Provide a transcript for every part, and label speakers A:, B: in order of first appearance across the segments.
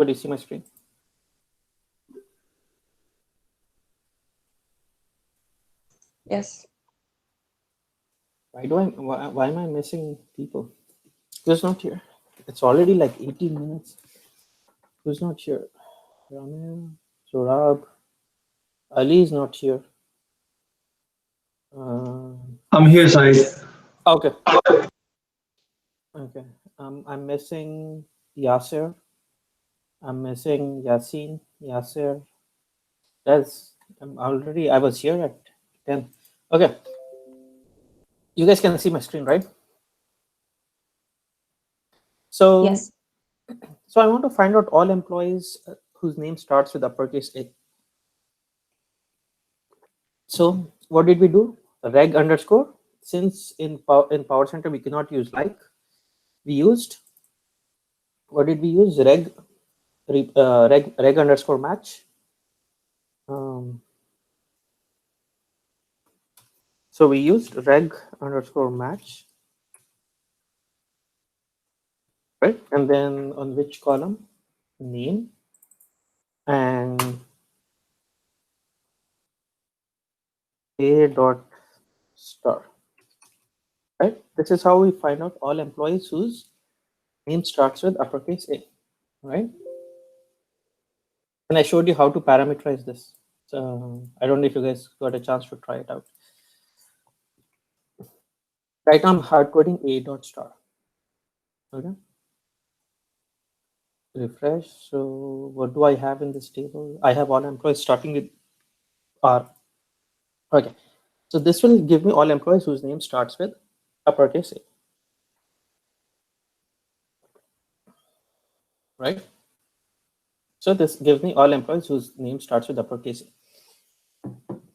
A: Do you see my screen?
B: Yes.
A: Why am I missing people? Who's not here? It's already like 18 minutes. Who's not here? Ramil, Surab, Ali is not here.
C: I'm here, Said.
A: Okay. Okay. I'm missing Yasser. I'm missing Yasin, Yasser. I was here at 10. Okay. You guys can see my screen, right? So,
B: Yes.
A: so I want to find out all employees whose name starts with uppercase A. So what did we do? Reg underscore. Since in Powercenter we cannot use like, we used, what did we use? Reg underscore match. So we used reg underscore match, right? And then on which column? Name and A dot star, right? This is how we find out all employees whose name starts with uppercase A, right? And I showed you how to parameterize this. So I don't know if you guys got a chance to try it out. Right now I'm hard coding A dot star. Okay. Refresh. So what do I have in this table? I have all employees starting with R. Okay. So this will give me all employees whose name starts with uppercase A. Right? So this gives me all employees whose name starts with uppercase A.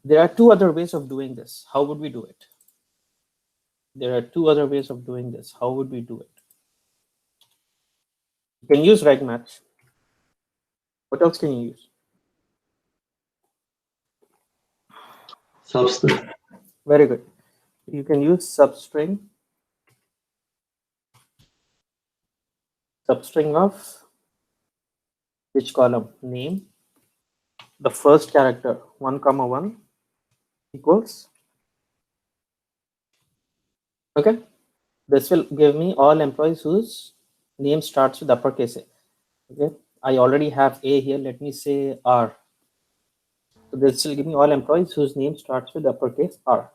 A: There are two other ways of doing this. How would we do it? There are two other ways of doing this. How would we do it? You can use reg match. What else can you use?
C: Substring.
A: Very good. You can use substring of which column? Name. The first character 1, 1 equals. Okay. This will give me all employees whose name starts with uppercase A. Okay. I already have A here. Let me say R. So this will give me all employees whose name starts with uppercase R.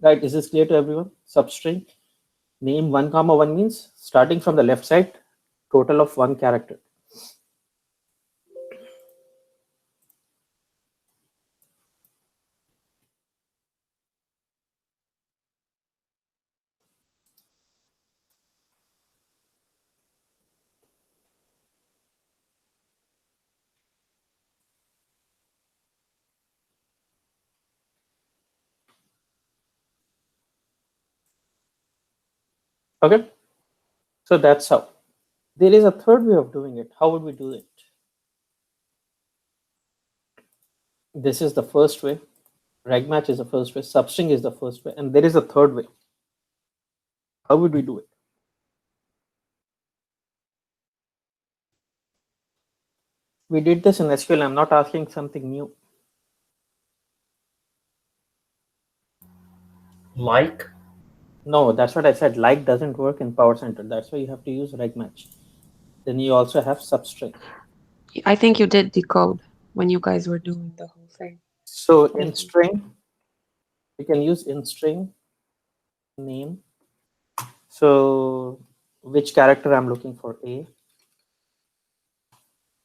A: Right? Is this clear to everyone? Substring name 1, 1 means starting from the left side, total of 1 character. Okay. So that's how. There is a third way of doing it. How would we do it? This is the first way. Reg match is the first way. Substring is the first way. And there is a third way. How would we do it? We did this in SQL. I'm not asking something new.
D: Like?
A: No, that's what I said. Like doesn't work in Powercenter. That's why you have to use reg match. Then you also have substring.
B: I think you did decode when you guys were doing the whole thing.
A: So in string, you can use in string name. So which character I'm looking for? A.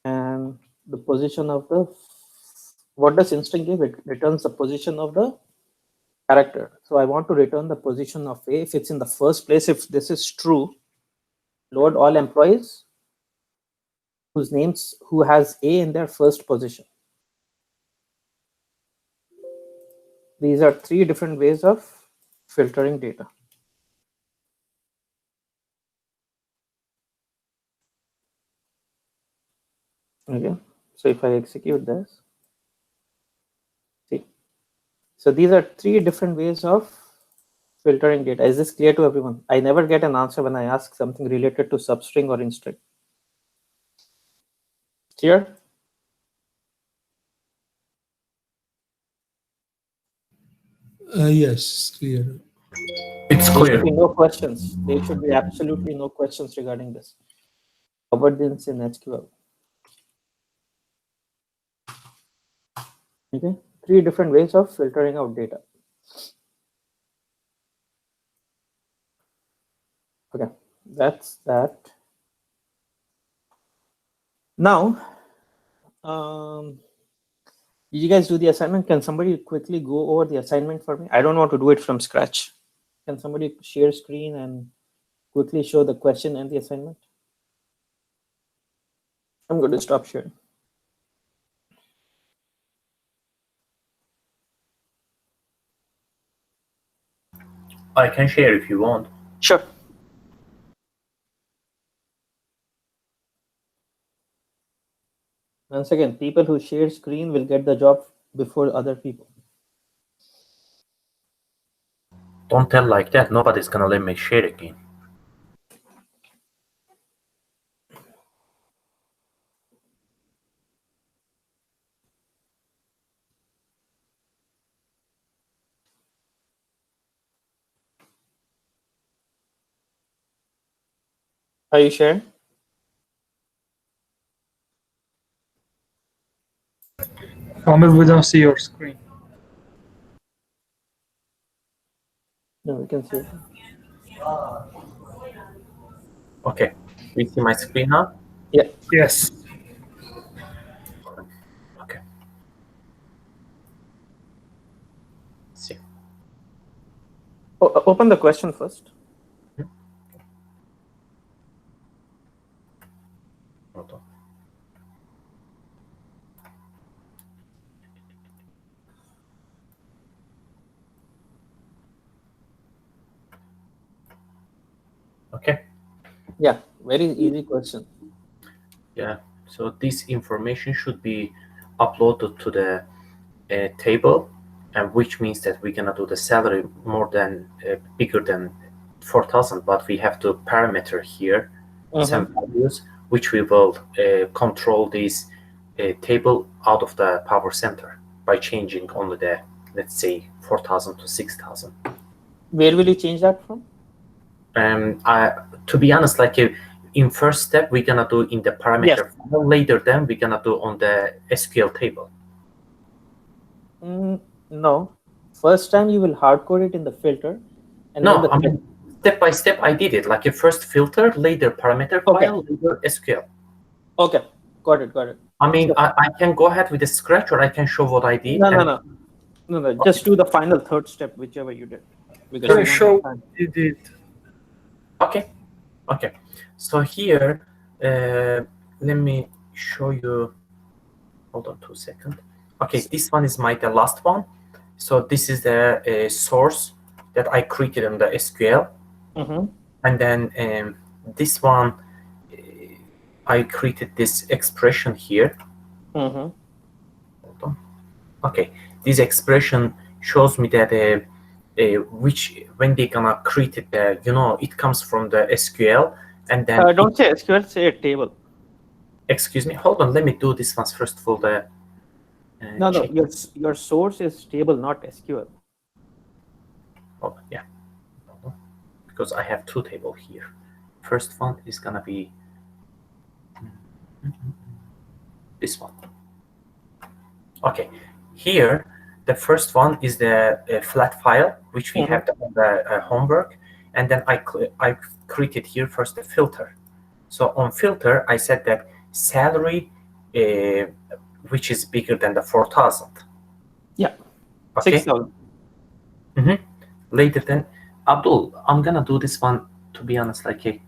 A: And the position of the, what does in string give? It returns the position of the character. So I want to return the position of A. If it's in the first place, if this is true, load all employees whose names, who has A in their first position. These are 3 different ways of filtering data. Okay, so if I execute this, see, so these are 3 different ways of filtering data. Is this clear to everyone? I never get an answer when I ask something related to substring or in string. Clear?
C: Yes, clear.
D: It's
A: There
D: clear.
A: should be no questions. There should be absolutely no questions regarding this. Covered this in SQL. Okay, 3 different ways of filtering out data. Okay, that's that. Now, did you guys do the assignment? Can somebody quickly go over the assignment for me? I don't want to do it from scratch. Can somebody share screen and quickly show the question and the assignment? I'm going to stop sharing.
D: I can share if you want.
A: Sure. Once again, people who share screen will get the job before other people.
D: Don't tell like that. Nobody's gonna let me share again.
A: Are you sharing?
C: Kamil, we don't see your screen.
A: No, we can see it.
D: Okay. You see my screen now?
A: Yeah.
C: Yes.
D: Okay. See.
A: Open the question first.
D: Hold on. Okay.
A: Yeah, very easy question.
D: Yeah. So this information should be uploaded to the table, and which means that we're gonna do the salary more than bigger than 4,000, but we have to parameter here some values, which we will control this table out of the Powercenter by changing only the, let's say, 4,000 to 6,000.
A: Where will you change that from?
D: To be honest, like in first step, we're gonna do in the parameter file. Later, then we're gonna do on the SQL table.
A: No. First time you will hard code it in the filter. And
D: no, I mean, step by step, I did it. Like a first filter, later parameter file, later SQL.
A: Okay, got it.
D: I mean, I can go ahead with the scratch, or I can show what I did.
A: No. Just do the final third step, whichever you did.
C: Can you show what you did?
D: Okay. So here, let me show you. Hold on 2 seconds. Okay, this one is the last one. So this is the source that I created in the SQL. And then this one, I created this expression here. Hold on. Okay, this expression shows me that when they gonna create it, it comes from the SQL, and then
A: don't say SQL, say a table.
D: Excuse me, hold on. Let me do this one first for the.
A: No. Your source is table, not SQL.
D: Oh yeah, because I have 2 tables here. First one is gonna be this one. Okay, here the first one is the flat file which we have the homework, and then I created here first the filter. So on filter, I said that salary, which is bigger than the 4,000.
A: Yeah.
D: Okay.
A: 6,000.
D: Later then, Abdul, I'm gonna do this one, to be honest, like, hey,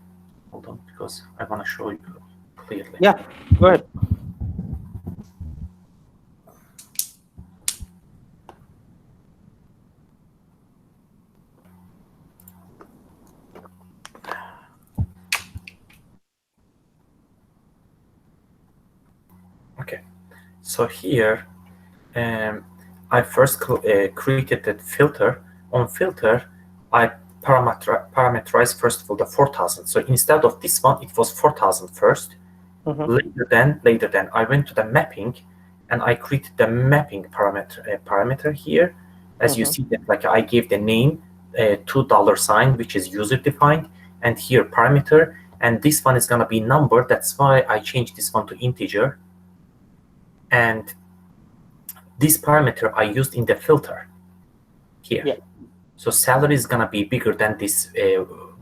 D: hold on, because I wanna show you clearly.
A: Yeah, go ahead.
D: Okay, so here, I first created that filter. On filter, I parameterize first of all the 4,000. So instead of this one, it was 4,000 first, Later then, I went to the mapping, and I created the mapping parameter here. As you see that, like I gave the name $2, which is user defined, and here parameter, and this one is gonna be number. That's why I changed this one to integer. And this parameter I used in the filter here.
A: Yeah.
D: So salary is gonna be bigger than this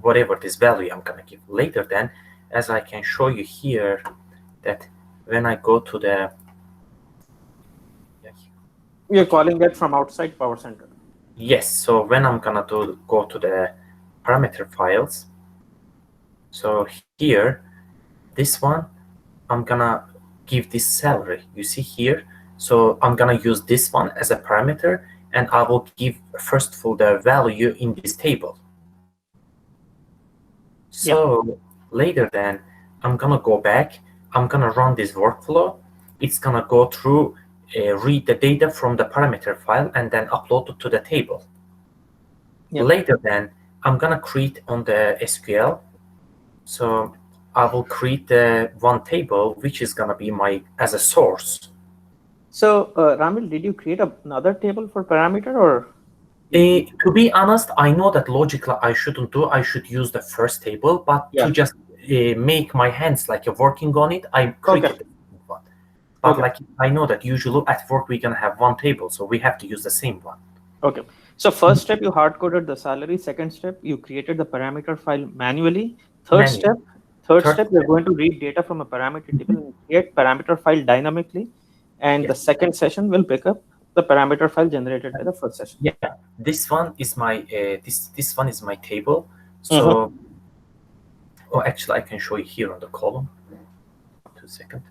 D: whatever this value I'm gonna give. Later then, as I can show you here, that when I go to the
A: You're calling that from outside Powercenter.
D: yes, so when I'm gonna go to the parameter files, so here, this one, I'm gonna give this salary. You see here, so I'm gonna use this one as a parameter, and I will give first of all the value in this table. So later then, I'm gonna go back, I'm gonna run this workflow. It's gonna go through, read the data from the parameter file, and then upload it to the table. Later then, I'm gonna create on the SQL. So I will create the one table, which is gonna be my as a source.
A: So Ramil, did you create another table for parameter, or?
D: To be honest, I know that logically I shouldn't do. I should use the first table, but to just make my hands like working on it, I created one. But like I know that usually at work we're gonna have one table, so we have to use the same one.
A: Okay. So first step, you hard coded the salary. Second step, you created the parameter file manually. Third step, you're going to read data from a parameter table and create parameter file dynamically. And the second session will pick up the parameter file generated by the first session.
D: Yeah, this one is my this one is my table. So, oh, actually, I can show you here on the column. 2 seconds.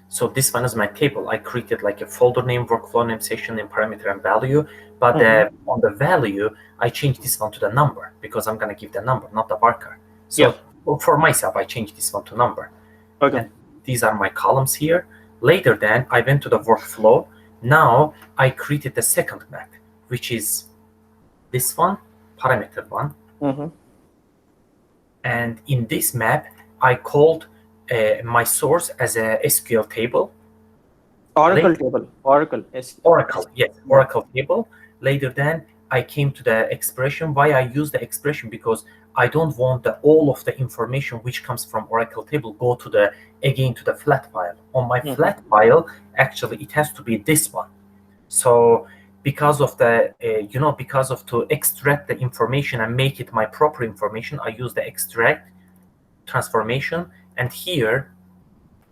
D: So this one is my table. I created like a folder name, workflow name, session name, parameter, and value. But on the value, I changed this one to the number because I'm gonna give the number, not the varchar. So for myself, I changed this one to number.
A: Okay.
D: And these are my columns here. Later then, I went to the workflow. Now I created the second map, which is this one, parameter one. And in this map, I called my source as a SQL table.
A: Oracle table. Oracle.
D: Yes, Oracle table. Later then, I came to the expression. Why I use the expression? Because I don't want all of the information which comes from Oracle table go to the flat file. On my flat file, actually, it has to be this one. So because of the, to extract the information and make it my proper information, I use the extract transformation. And here,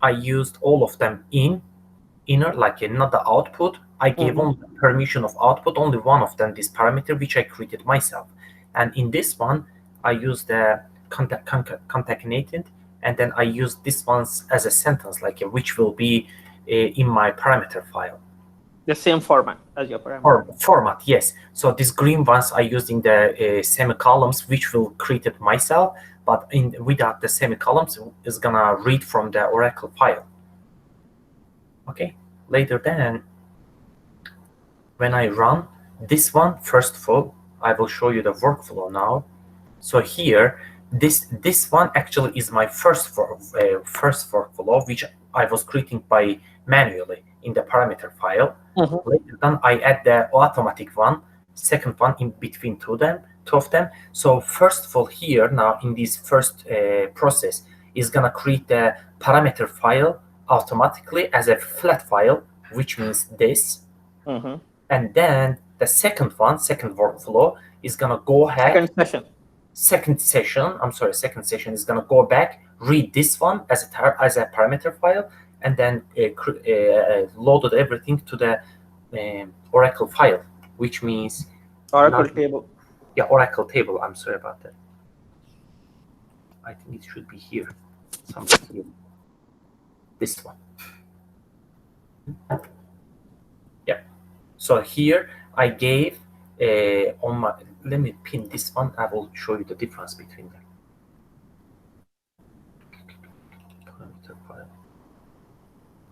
D: I used all of them inner, like not the output. I gave only the permission of output, only one of them, this parameter, which I created myself. And in this one, I use the concatenated, and then I use this one as a sentence, like which will be in my parameter file.
A: The same format as your parameter.
D: Format, yes. So these green ones I used in the semicolons, which will create it myself, but without the semicolons, it's gonna read from the Oracle file. Okay. Later then, when I run this one, first of all, I will show you the workflow now. So here, this one actually is my first workflow, which I was creating by manually in the parameter file. Later then, I add the automatic one, second one in between two of them. So first of all, here now in this first process is gonna create the parameter file automatically as a flat file, which means this. And then the second workflow is gonna go ahead. Second session is gonna go back, read this one as a parameter file, and then loaded everything to the Oracle file, which means
A: Oracle table.
D: Yeah, Oracle table. I'm sorry about that. I think it should be here. Somewhere here. This one. Yeah. So here I gave on my. Let me pin this one. I will show you the difference between them. Parameter file.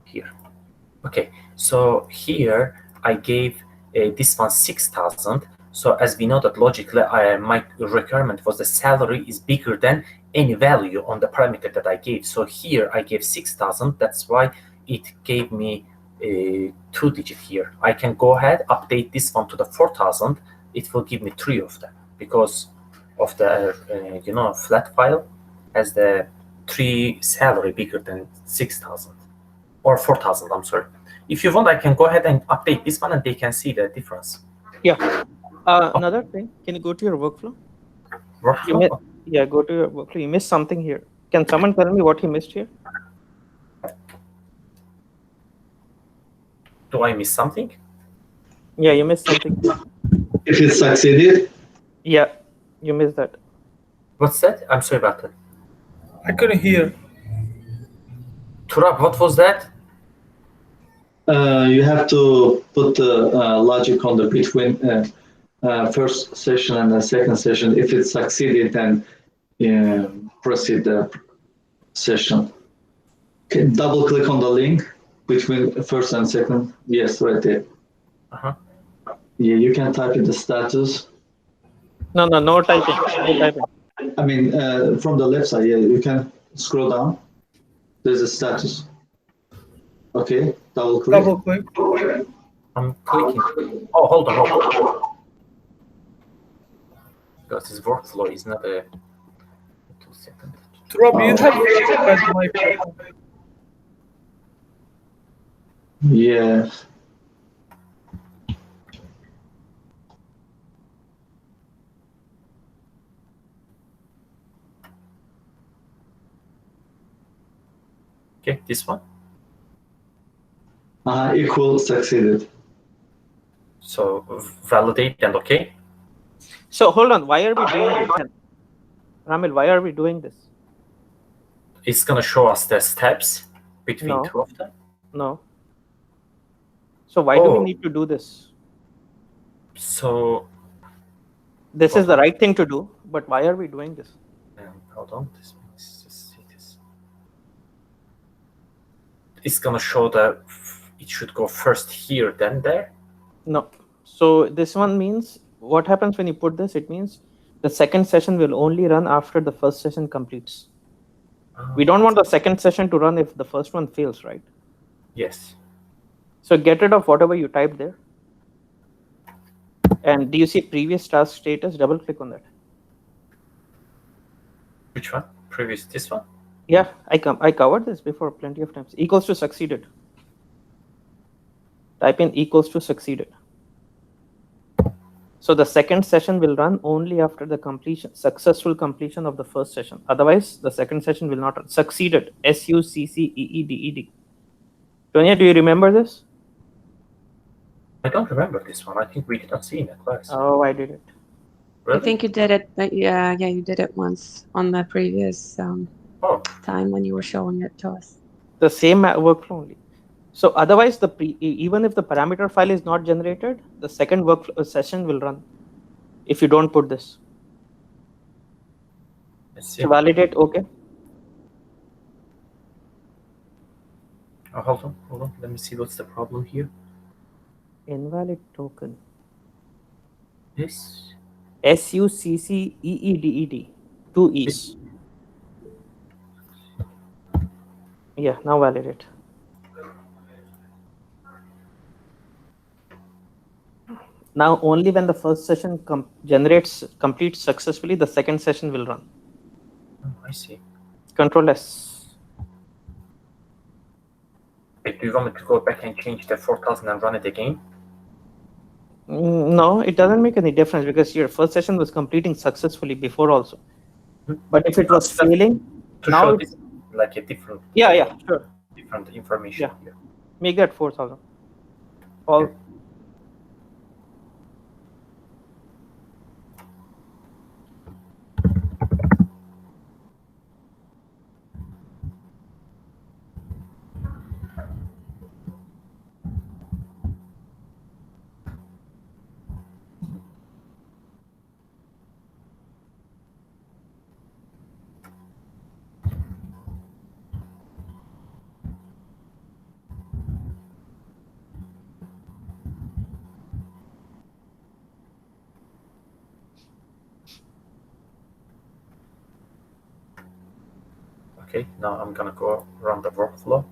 D: Here. Okay. So here I gave this one 6,000. So as we know that logically, my requirement was the salary is bigger than any value on the parameter that I gave. So here I gave 6,000. That's why it gave me a 2-digit here. I can go ahead, update this one to the 4,000. It will give me 3 of them because of the flat file has the 3 salary bigger than 6,000 or 4,000. I'm sorry. If you want, I can go ahead and update this one, and they can see the difference.
A: Yeah. Another thing, can you go to your workflow?
D: Workflow?
A: Yeah, go to your workflow. You missed something here. Can someone tell me what he missed here?
D: Do I miss something?
A: Yeah, you missed something.
E: If it succeeded?
A: Yeah, you missed that.
D: What's that? I'm sorry about that.
C: I couldn't hear.
D: Turab, what was that?
E: You have to put the logic on the between first session and the second session. If it succeeded, then proceed the session. Okay, double click on the link between first and second. Yes, right there.
D: Uh-huh.
E: Yeah, you can type in the status.
A: No typing. No typing.
E: I mean, from the left side, yeah, you can scroll down. There's a status. Okay, double click.
C: Double click.
D: I'm clicking. Oh, hold on. Because this workflow is not a 2 second.
C: Rob, you have feedback microphone.
E: Yeah.
D: Okay, this one.
E: Equal succeeded.
D: So validate and okay.
A: So hold on. Why are we doing this then? Ramil, why are we doing this?
D: It's gonna show us the steps between
A: No.
D: 2 of them.
A: No. So why do we need to do this?
D: So
A: This is the right thing to do, but why are we doing this?
D: hold on. This means just see this. It's gonna show that it should go first here, then there.
A: No. So this one means what happens when you put this? It means the second session will only run after the first session completes. We don't want the second session to run if the first one fails, right?
D: Yes.
A: So get rid of whatever you typed there. And do you see previous task status? Double click on that.
D: Which one? Previous, this one?
A: Yeah, I covered this before plenty of times. Equals to succeeded. Type in equals to succeeded. So the second session will run only after the successful completion of the first session. Otherwise, the second session will not run. Succeeded. SUCCEEDED. Tonya, do you remember this?
D: I don't remember this one. I think we did not see in the class.
A: Oh, I did it.
D: Really?
B: I think you did it. Yeah, you did it once on the previous time when you were showing it to us.
A: The same workflow only. So otherwise, even if the parameter file is not generated, the second session will run if you don't put this.
D: Let's see.
A: So validate, okay.
D: Oh, hold on. Let me see what's the problem here.
A: Invalid token.
D: This.
A: SUCCEEDED. 2 E's. Yeah, now validate. Now only when the first session completes successfully, the second session will run.
D: Oh, I see.
A: Control S.
D: Wait, do you want me to go back and change the 4,000 and run it again?
A: No, it doesn't make any difference because your first session was completing successfully before also. But if it was failing,
D: to
A: now
D: show this like a different.
A: Yeah, sure.
D: Different information here.
A: Make that 4,000. All.
D: Okay. Okay, now I'm gonna go run the workflow.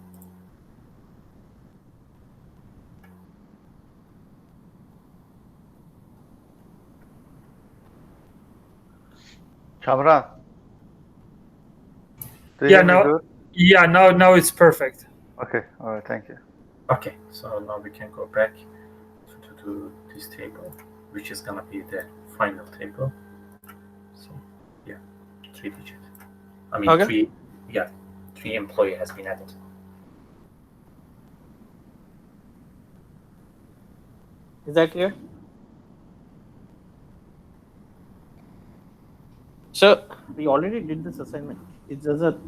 F: Kamran, do you
C: Yeah,
F: hear me
C: now,
F: good?
C: yeah, now it's perfect.
F: Okay, all right, thank you.
D: Okay, so now we can go back to this table, which is gonna be the final table. So yeah, 3 digit. I mean,
A: Okay.
D: three employee has been added.
A: Is that clear? So we already did this assignment. It's just that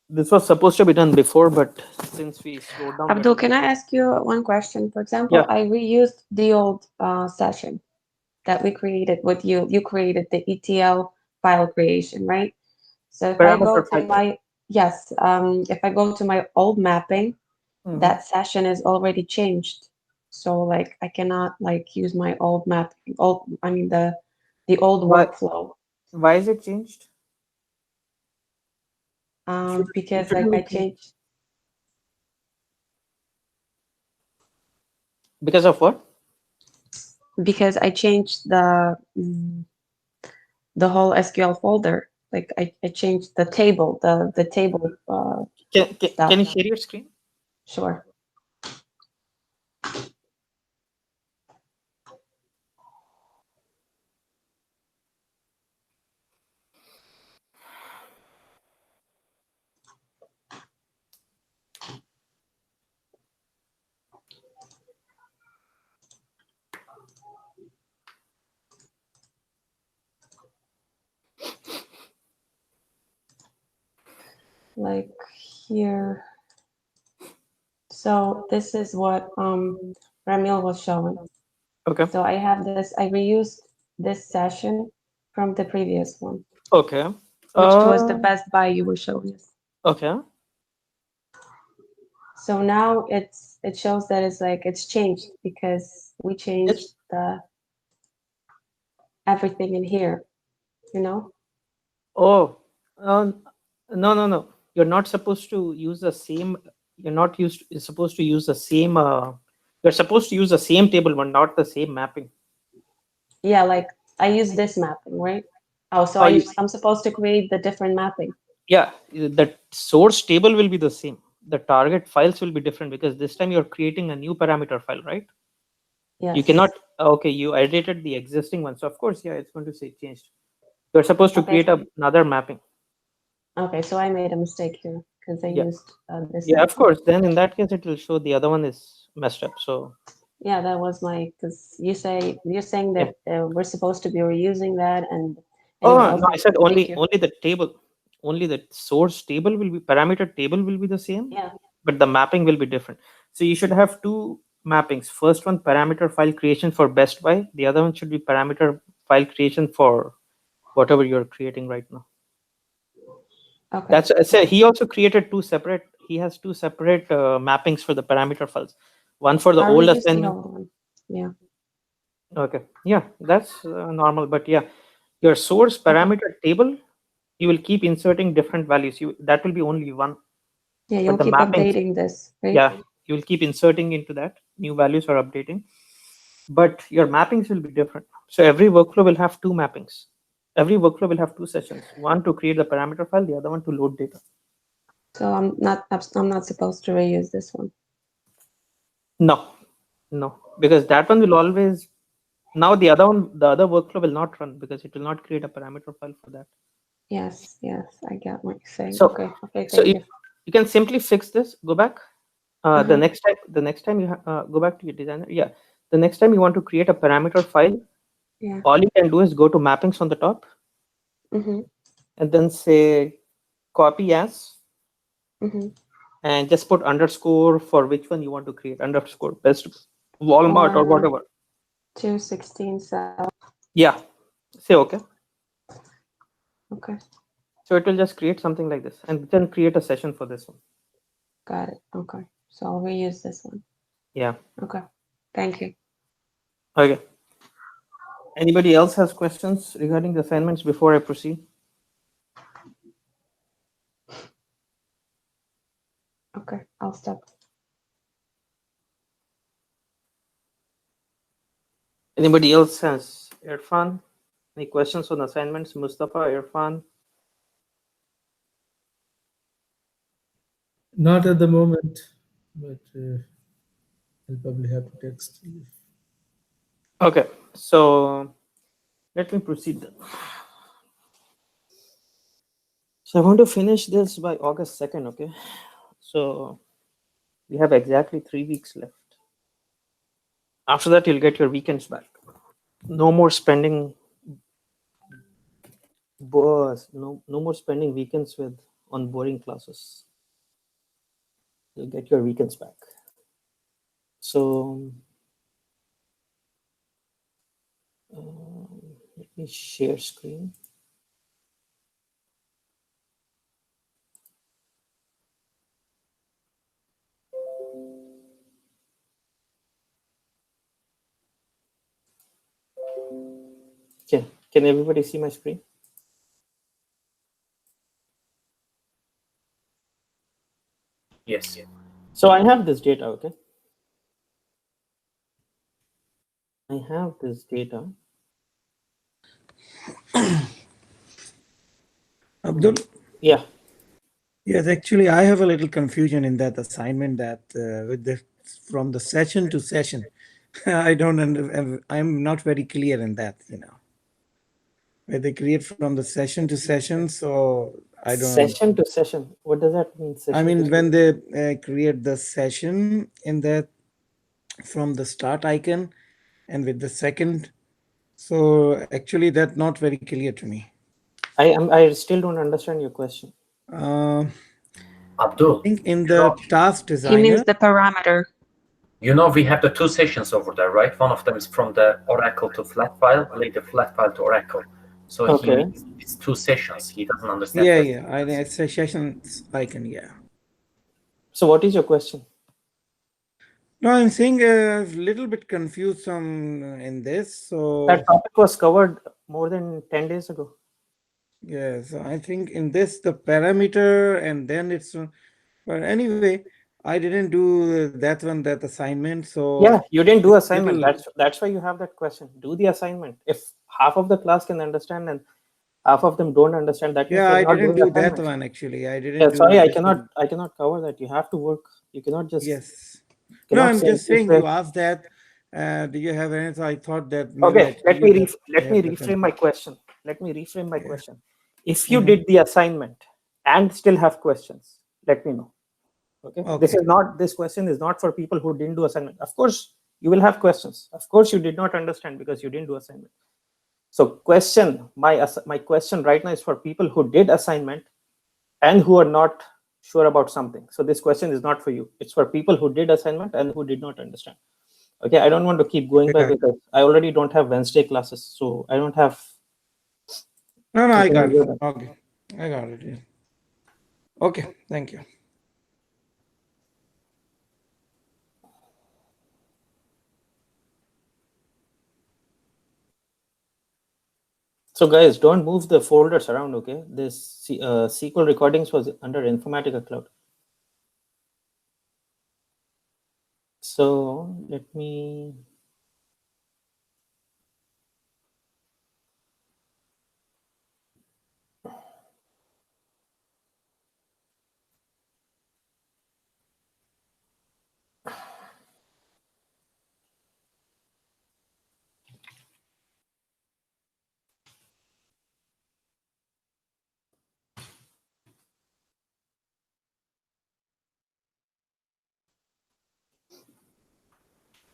A: this was supposed to be done before, but since we slowed down.
B: Abdul, can I ask you one question? For example,
A: Yeah.
B: I reused the old session that we created with you. You created the ETL file creation, right? So if I go
A: Parameter
B: to
A: file.
B: my, yes, if I go to my old mapping,
A: Mhm.
B: that session is already changed. So like I cannot like use my old mapping, the old
A: Why-
B: workflow.
A: Why is it changed?
B: Because
A: shouldn't
B: like
A: be
B: I
A: changed.
B: changed
A: Because of what?
B: because I changed the whole SQL folder. Like I changed the table, the table stuff.
A: Can you share your screen?
B: Sure. Like here. So this is what Ramil was showing.
A: Okay.
B: So I have this, I reused this session from the previous one,
A: Okay.
B: which was the Best Buy you were showing us.
A: Okay.
B: So now it shows that it's changed because we changed the everything in here, you know?
A: Oh, no. You're not supposed to use the same. You're not used. You're supposed to use the same. You're supposed to use the same table, but not the same mapping.
B: Yeah, like I use this mapping, right? Oh, so I'm supposed to create the different mapping.
A: Yeah, the source table will be the same. The target files will be different because this time you're creating a new parameter file, right?
B: Yes.
A: You cannot. Okay, you edited the existing one, so of course, yeah, it's going to say changed. You're supposed to
B: Okay.
A: create another mapping.
B: Okay, so I made a mistake here because I
A: Yeah.
B: used this.
A: Yeah, of
B: mapping.
A: course. Then in that case, it will show the other one is messed up. So
B: Yeah, that was my because you're saying that we're supposed to be reusing that and
A: oh
B: anyone else
A: no, I
B: needs
A: said
B: to
A: only
B: take your-
A: only the table, only the source table will be parameter table will be the same.
B: Yeah.
A: But the mapping will be different. So you should have two mappings. First one parameter file creation for Best Buy. The other one should be parameter file creation for whatever you're creating right now.
B: Okay.
A: That's so he also created two separate. He has two separate mappings for the parameter files. One for the
B: I
A: old
B: reused the
A: assignment.
B: old one. Yeah.
A: Okay, yeah, that's normal. But yeah, your source parameter table, you will keep inserting different values. That will be only one.
B: Yeah,
A: But
B: you'll
A: the
B: keep
A: mappings,
B: updating this, right?
A: yeah, you will keep inserting into that. New values are updating, but your mappings will be different. So every workflow will have two mappings. Every workflow will have two sessions. One to create the parameter file, the other one to load data.
B: So I'm not supposed to reuse this one.
A: No, because that one will always. Now the other one, the other workflow will not run because it will not create a parameter file for that.
B: Yes, I got what you're saying.
A: So,
B: Okay,
A: so
B: thank you.
A: you can simply fix this. Go back. The
B: Mhm.
A: next time you go back to your designer. Yeah, the next time you want to create a parameter file,
B: Yeah.
A: all you can do is go to mappings on the top
B: Mm-hmm.
A: and then say copy as
B: Mm-hmm.
A: and just put underscore for which one you want to create underscore best Walmart or whatever.
B: 216 cell.
A: Yeah, say okay.
B: Okay,
A: So it will just create something like this and then create a session for this one.
B: got it. Okay, so I'll reuse this one.
A: Yeah.
B: Okay, thank you.
A: Okay. Anybody else has questions regarding the assignments before I proceed?
B: Okay, I'll stop.
A: Anybody else has Irfan? Any questions on assignments? Mustafa, Irfan?
F: Not at the moment, but I'll probably have to text you.
A: Okay, so let me proceed then. So I want to finish this by August 2nd, okay? So we have exactly 3 weeks left. After that, you'll get your weekends back. No more spending no more spending weekends with on boring classes. You'll get your weekends back. So let me share screen. Okay, can everybody see my screen?
D: Yes.
A: So I have this data, okay? I have this data.
G: Abdul?
A: Yeah.
G: Yes, actually, I have a little confusion in that assignment that with the from the session to session, I don't I'm not very clear in that, where they create from the session to session. So I don't.
A: Session to session. What does that mean? Session
G: I mean,
A: to
G: when they create the session in that from the start icon and with the second. So actually, that's not very clear to me.
A: I still don't understand your question.
G: I
D: Abdul,
G: think in the task
B: He
G: designer.
B: means the parameter.
D: we have the 2 sessions over there, right? One of them is from the Oracle to flat file, later flat file to Oracle. So
A: Okay.
D: it's 2 sessions. He doesn't understand.
G: Yeah. I think it's a session icon. Yeah.
A: So what is your question?
G: No, I'm saying a little bit confused in this. So
A: That topic was covered more than 10 days ago.
G: yeah, so I think in this the parameter and then it's. But anyway, I didn't do that assignment. So
A: Yeah, you didn't do
G: it's
A: assignment.
G: little-
A: That's why you have that question. Do the assignment. If half of the class can understand and half of them don't understand, that means
G: Yeah,
A: they're
G: I
A: not
G: didn't
A: doing
G: do that
A: assignment.
G: one actually. I didn't
A: Yeah,
G: do
A: sorry, I
G: this one.
A: cannot cover that. You have to work. You cannot just.
G: Yes. No,
A: Cannot
G: I'm
A: say
G: just saying
A: if
G: you asked that. Do you have any? So I thought that maybe I
A: Okay,
G: tell you that I
A: let me
G: have the
A: reframe my question. Let me reframe my question. If you
G: Mhm.
A: did the assignment and still have questions, let me know. Okay. This question is not for people who didn't do assignment. Of course, you will have questions. Of course, you did not understand because you didn't do assignment. So my question right now is for people who did assignment and who are not sure about something. So this question is not for you. It's for people who did assignment and who did not understand. Okay, I don't want to keep going back
G: Yeah.
A: because I already don't have Wednesday classes, so I don't have.
G: No, I got
A: cannot
G: it.
A: go back.
G: Okay, I got it. Yeah. Okay, thank you.
A: So guys, don't move the folders around. Okay, this SQL recordings was under Informatica Cloud. So let me.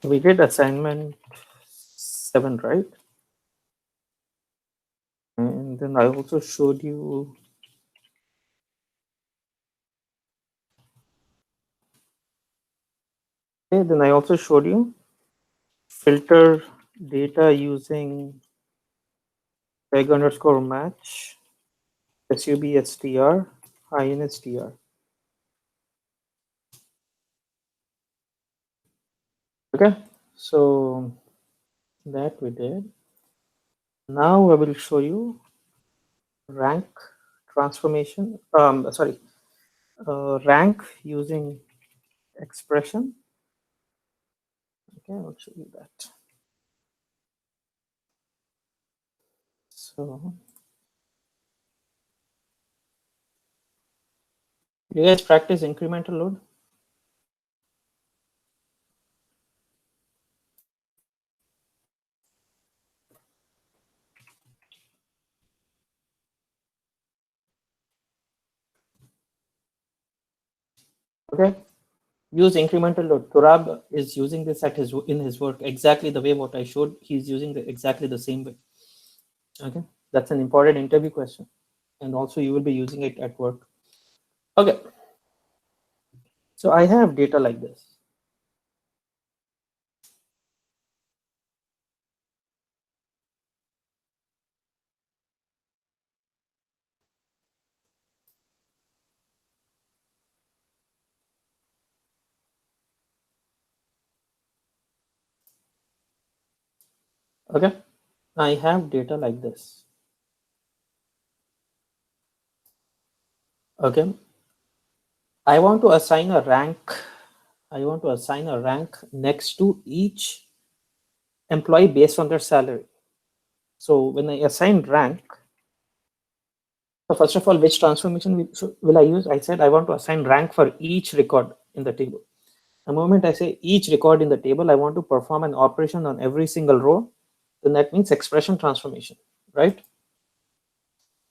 A: We did assignment 7, right? And then I also showed you. Okay, then I also showed you filter data using peg_match substr instr. Okay, so that we did. Now I will show you rank transformation. rank using expression. Okay, I'll show you that. So you guys practice incremental load? Okay, use incremental load. Turab is using this at in his work exactly the way what I showed. He's using exactly the same way. Okay, that's an important interview question, and also you will be using it at work. Okay, so I have data like this. Okay, I have data like this. Okay, I want to assign a rank. I want to assign a rank next to each employee based on their salary. So when I assign rank, so first of all, which transformation will I use? I said I want to assign rank for each record in the table. The moment I say each record in the table, I want to perform an operation on every single row, then that means expression transformation, right?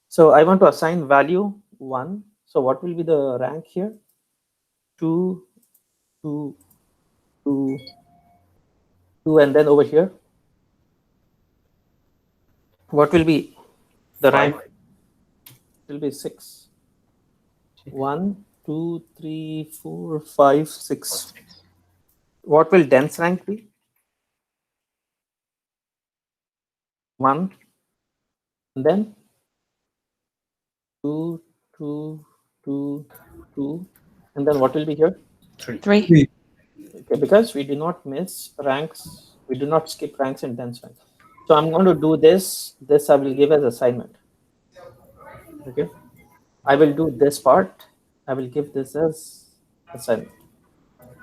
A: So I want to assign value 1. So what will be the rank here? 2, 2, 2, 2, and then over here, what will be the rank? It will be 6. 1, 2, 3, 4, 5, 6. What will dense rank be? 1, and then 2, 2, 2, 2, and then what will be here?
B: 3.
A: Okay, because we do not miss ranks, we do not skip ranks and dense ranks. So I'm going to do this. This I will give as assignment. Okay, I will do this part. I will give this as assignment.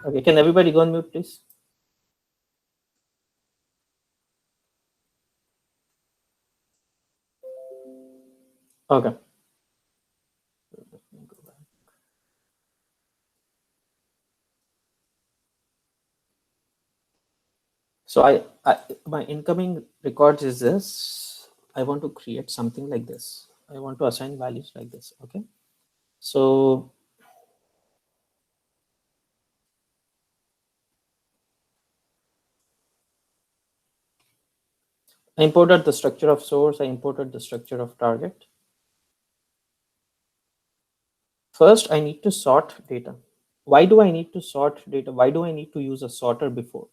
A: Okay, can everybody go on mute, please? Okay. So my incoming records is this. I want to create something like this. I want to assign values like this. Okay. So I imported the structure of source. I imported the structure of target. First, I need to sort data. Why do I need to sort data? Why do I need to use a sorter before?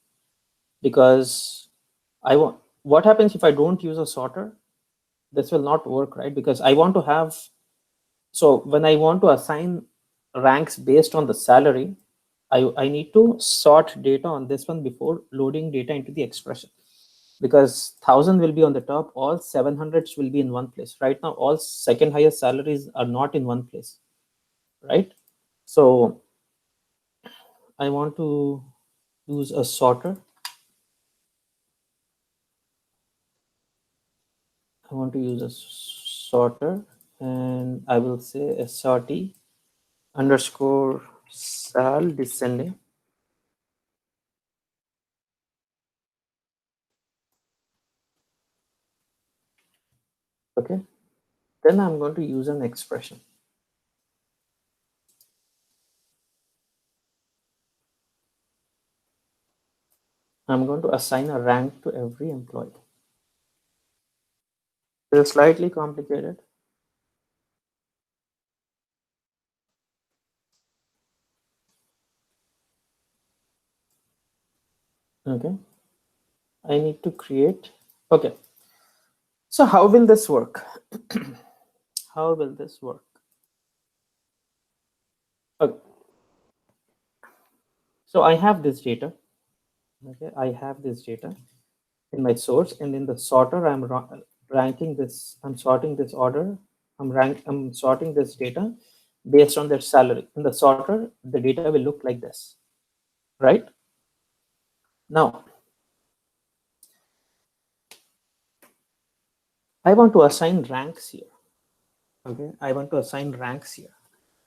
A: Because what happens if I don't use a sorter? This will not work, right? Because I want to have, so when I want to assign ranks based on the salary, I need to sort data on this one before loading data into the expression. Because 1000 will be on the top, all 700s will be in one place. Right now, all second highest salaries are not in one place, right? So I want to use a sorter. I want to use a sorter, and I will say srt underscore sal descending. Okay, then I'm going to use an expression. I'm going to assign a rank to every employee. It's slightly complicated. Okay, I need to create. Okay, so how will this work? How will this work? Okay, so I have this data. Okay, I have this data in my source, and in the sorter, I'm ranking this. I'm sorting this order. I'm sorting this data based on their salary. In the sorter, the data will look like this, right? Now, I want to assign ranks here. Okay, I want to assign ranks here.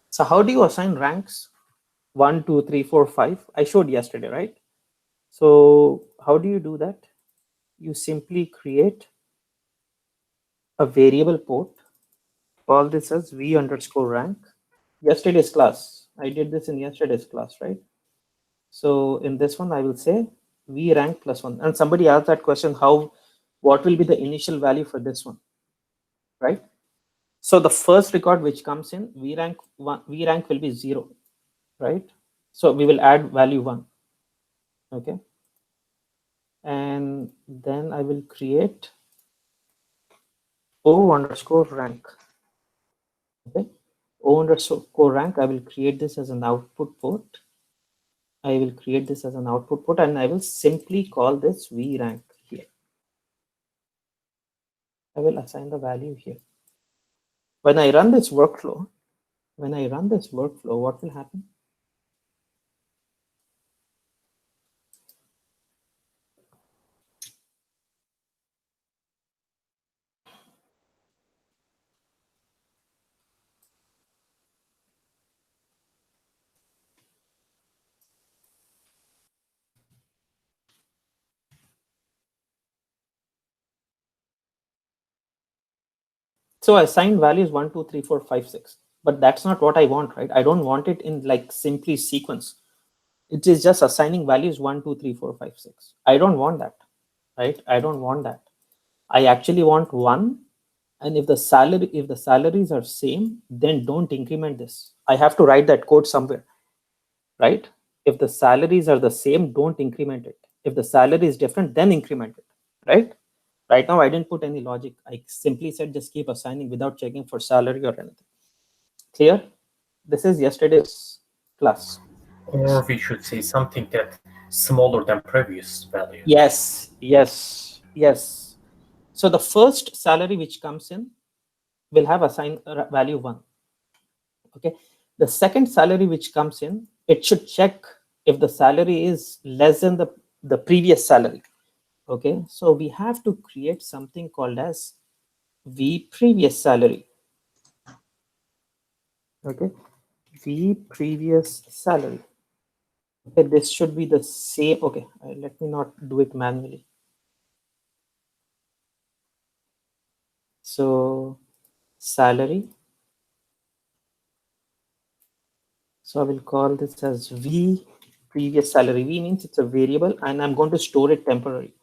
A: So how do you assign ranks? 1, 2, 3, 4, 5. I showed yesterday, right? So how do you do that? You simply create a variable port. Call this as v_rank. Yesterday's class. I did this in yesterday's class, right? So in this one, I will say v_rank +1. And somebody asked that question, what will be the initial value for this one, right? So the first record which comes in, v_rank will be 0, right? So we will add value 1, okay? And then I will create O_rank, okay? O_rank, I will create this as an output port. I will create this as an output port, and I will simply call this v_rank here. I will assign the value here. When I run this workflow, what will happen? So I assign values 1, 2, 3, 4, 5, 6. But that's not what I want, right? I don't want it in like simply sequence. It is just assigning values 1, 2, 3, 4, 5, 6. I don't want that, right? I don't want that. I actually want 1. And if the salaries are same, then don't increment this. I have to write that code somewhere, right? If the salaries are the same, don't increment it. If the salary is different, then increment it, right? Right now, I didn't put any logic. I simply said just keep assigning without checking for salary or anything. Clear? This is yesterday's class.
D: Or we should say something that smaller than previous value.
A: Yes, yes, yes. So the first salary which comes in will have assigned value 1. Okay. The second salary which comes in, it should check if the salary is less than the previous salary. Okay. So we have to create something called as v previous salary. Okay. V previous salary. Okay. This should be the same. Okay. Let me not do it manually. So salary. So I will call this as v previous salary. V means it's a variable and I'm going to store it temporarily.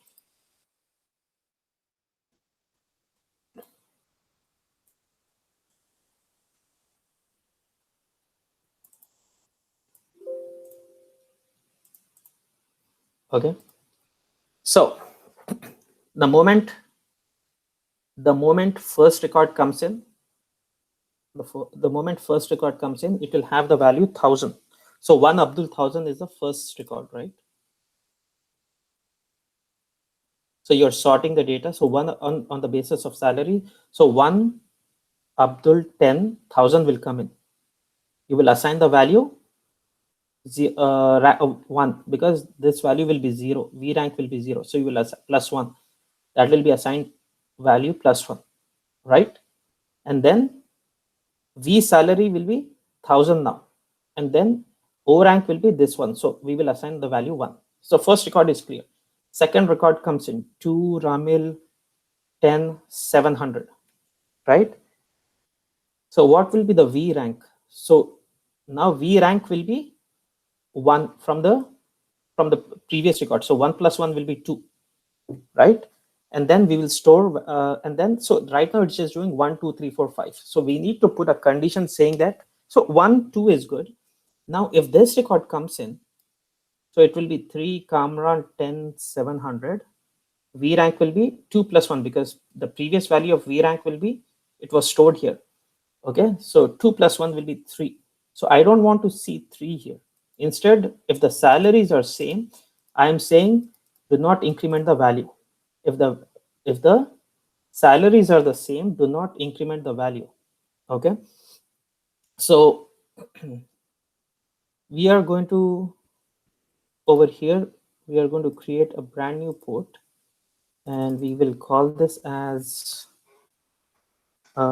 A: Okay. So the moment first record comes in, the moment first record comes in, it will have the value 1000. So 1 Abdul 1000 is the first record, right? So you're sorting the data. So 1 on the basis of salary. So 1 Abdul 10,000 will come in. You will assign the value 1 because this value will be 0. V rank will be 0. So you will assign +1. That will be assigned value +1, right? And then V salary will be 1000 now. And then O rank will be this one. So we will assign the value 1. So first record is clear. Second record comes in 2 Ramil 10 700, right? So what will be the V rank? So now V rank will be 1 from the previous record. So 1 + 1 will be 2, right? And then we will store and then so right now it's just doing 1 2 3 4 5. So we need to put a condition saying that so 1 2 is good. Now if this record comes in, so it will be 3 Kamran 10 700. V rank will be 2 + 1 because the previous value of V rank will be, it was stored here. Okay, so 2 + 1 will be 3. So I don't want to see 3 here. Instead, if the salaries are same, I am saying do not increment the value. If the salaries are the same, do not increment the value. Okay. So we are going to, over here, we are going to create a brand new port, and we will call this as, we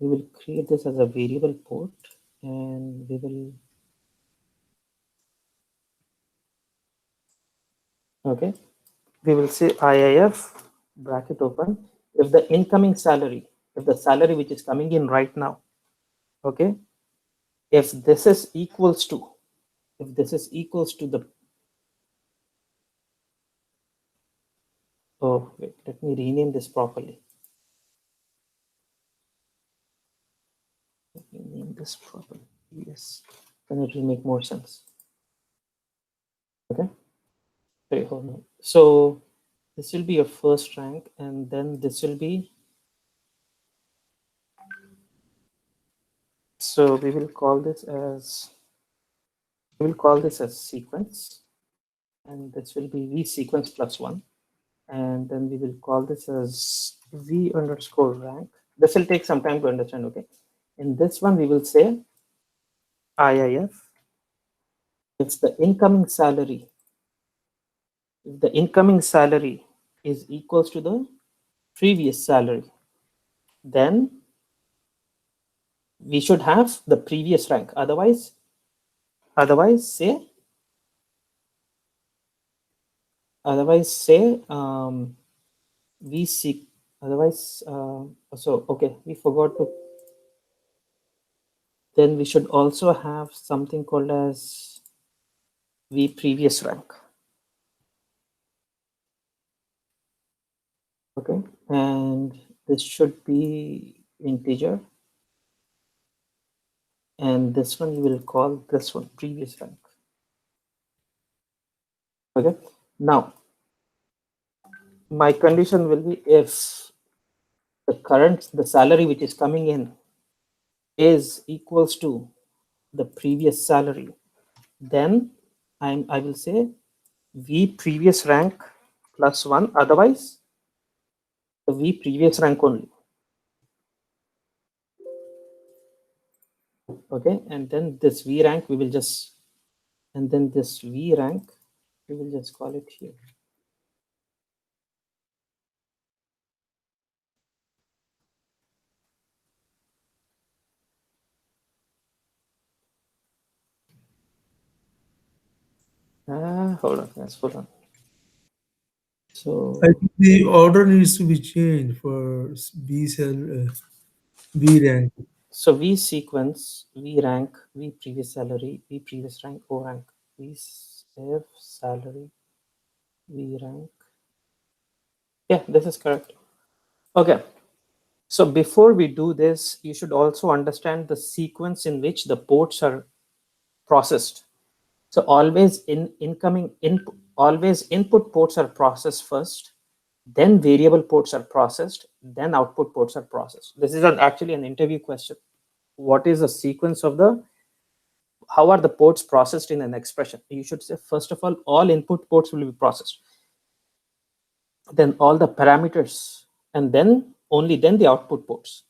A: will create this as a variable port, and we will, okay, we will say IIF bracket open. If the incoming salary, if the salary which is coming in right now, okay, if this is equals to, if this is equals to the, oh wait, let me rename this properly. Let me name this properly. Yes, then it will make more sense. Okay. Wait, hold on. So this will be your first rank, and then this will be, so we will call this as, we will call this as sequence, and this will be v sequence plus 1, and then we will call this as v underscore rank. This will take some time to understand. Okay, in this one we will say IIF if the incoming salary, if the incoming salary is equals to the previous salary, then we should have the previous rank. Otherwise say we seek, otherwise so okay, we forgot to, then we should also have something called as v previous rank. Okay, and this should be integer, and this one you will call this one previous rank. Okay, now my condition will be if the salary which is coming in is equals to the previous salary, then I will say v previous rank plus 1, otherwise the v previous rank only. Okay, and then this v rank we will just, and then this v rank we will just call it here. Hold on, yes, hold on. So
F: I think the order needs to be changed for B cell, B rank.
A: so v sequence, v rank, v previous salary, v previous rank, o rank, v if salary, v rank. Yeah, this is correct. Okay, so before we do this, you should also understand the sequence in which the ports are processed. So always always input ports are processed first, then variable ports are processed, then output ports are processed. This is actually an interview question. What is the sequence of the, how are the ports processed in an expression? You should say, first of all input ports will be processed, then all the parameters, and then only then the output ports.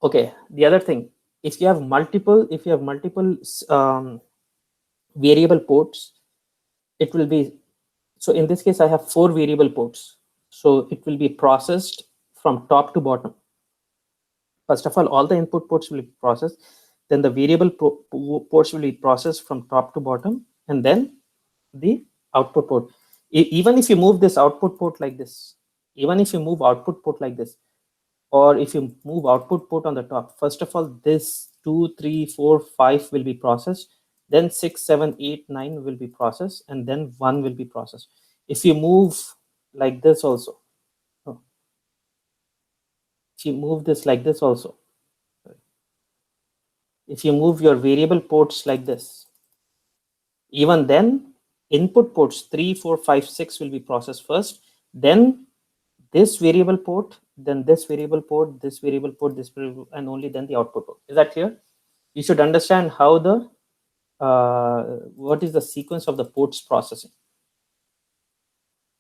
A: Okay, the other thing, if you have multiple variable ports, it will be, so in this case I have 4 variable ports, so it will be processed from top to bottom. First of all the input ports will be processed, then the variable ports will be processed from top to bottom, and then the output port. Even if you move this output port like this, even if you move output port like this, or if you move output port on the top, first of all this 2, 3, 4, 5 will be processed, then 6, 7, 8, 9 will be processed, and then 1 will be processed. If you move like this also, if you move this like this also, if you move your variable ports like this, even then input ports 3, 4, 5, 6 will be processed first, then this variable port, then this variable port, this variable port, this variable, and only then the output port. Is that clear? You should understand how the what is the sequence of the ports processing.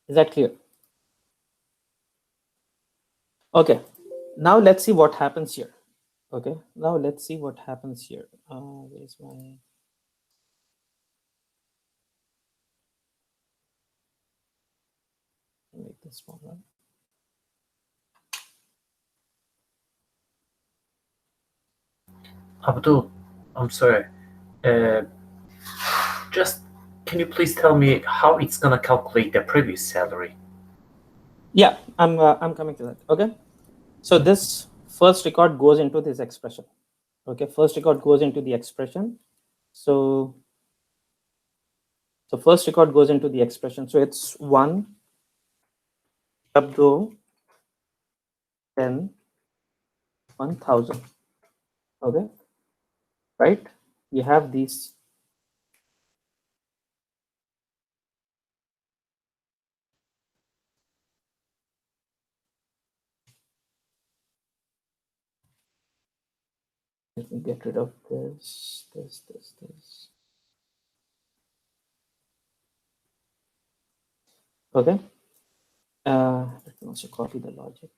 A: Is that clear? Okay, now let's see what happens here. Okay, now let's see what happens here. Where's my make this smaller.
D: Abdul, I'm sorry. Just can you please tell me how it's gonna calculate the previous salary?
A: Yeah, I'm coming to that. Okay, so this first record goes into this expression. Okay, first record goes into the expression. So first record goes into the expression. So it's 1 Abdul 10 1000. Okay, right? You have these. Let me get rid of this. Okay. Let me also copy the logic.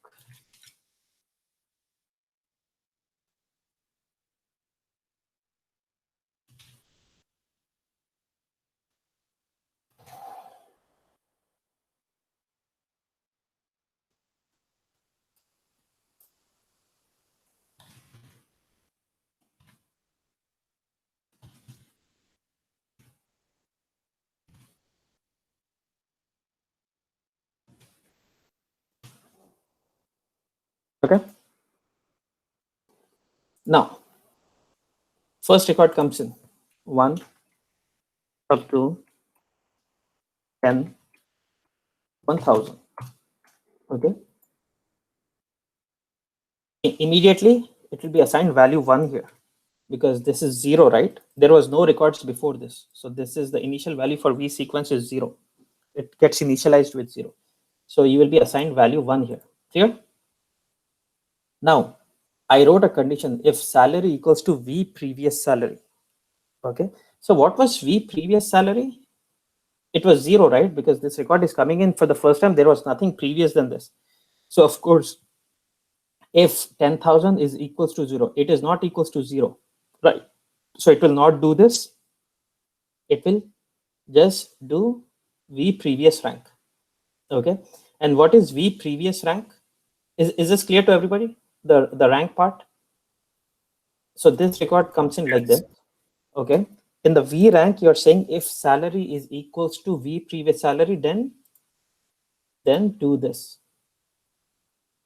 A: Okay. Now, first record comes in 1 up to 10 1000. Okay. Immediately, it will be assigned value 1 here because this is 0, right? There was no records before this. So this is the initial value for V sequence is 0. It gets initialized with 0. So you will be assigned value 1 here. Clear? Now, I wrote a condition if salary equals to V previous salary. Okay. So what was V previous salary? It was 0, right? Because this record is coming in for the first time. There was nothing previous than this. So of course, if 10,000 is equals to 0, it is not equals to 0, right? So it will not do this. It will just do V previous rank. Okay. And what is V previous rank? Is this clear to everybody? The rank part. So this record comes in like that. Okay. In the V rank, you're saying if salary is equals to V previous salary, then do this.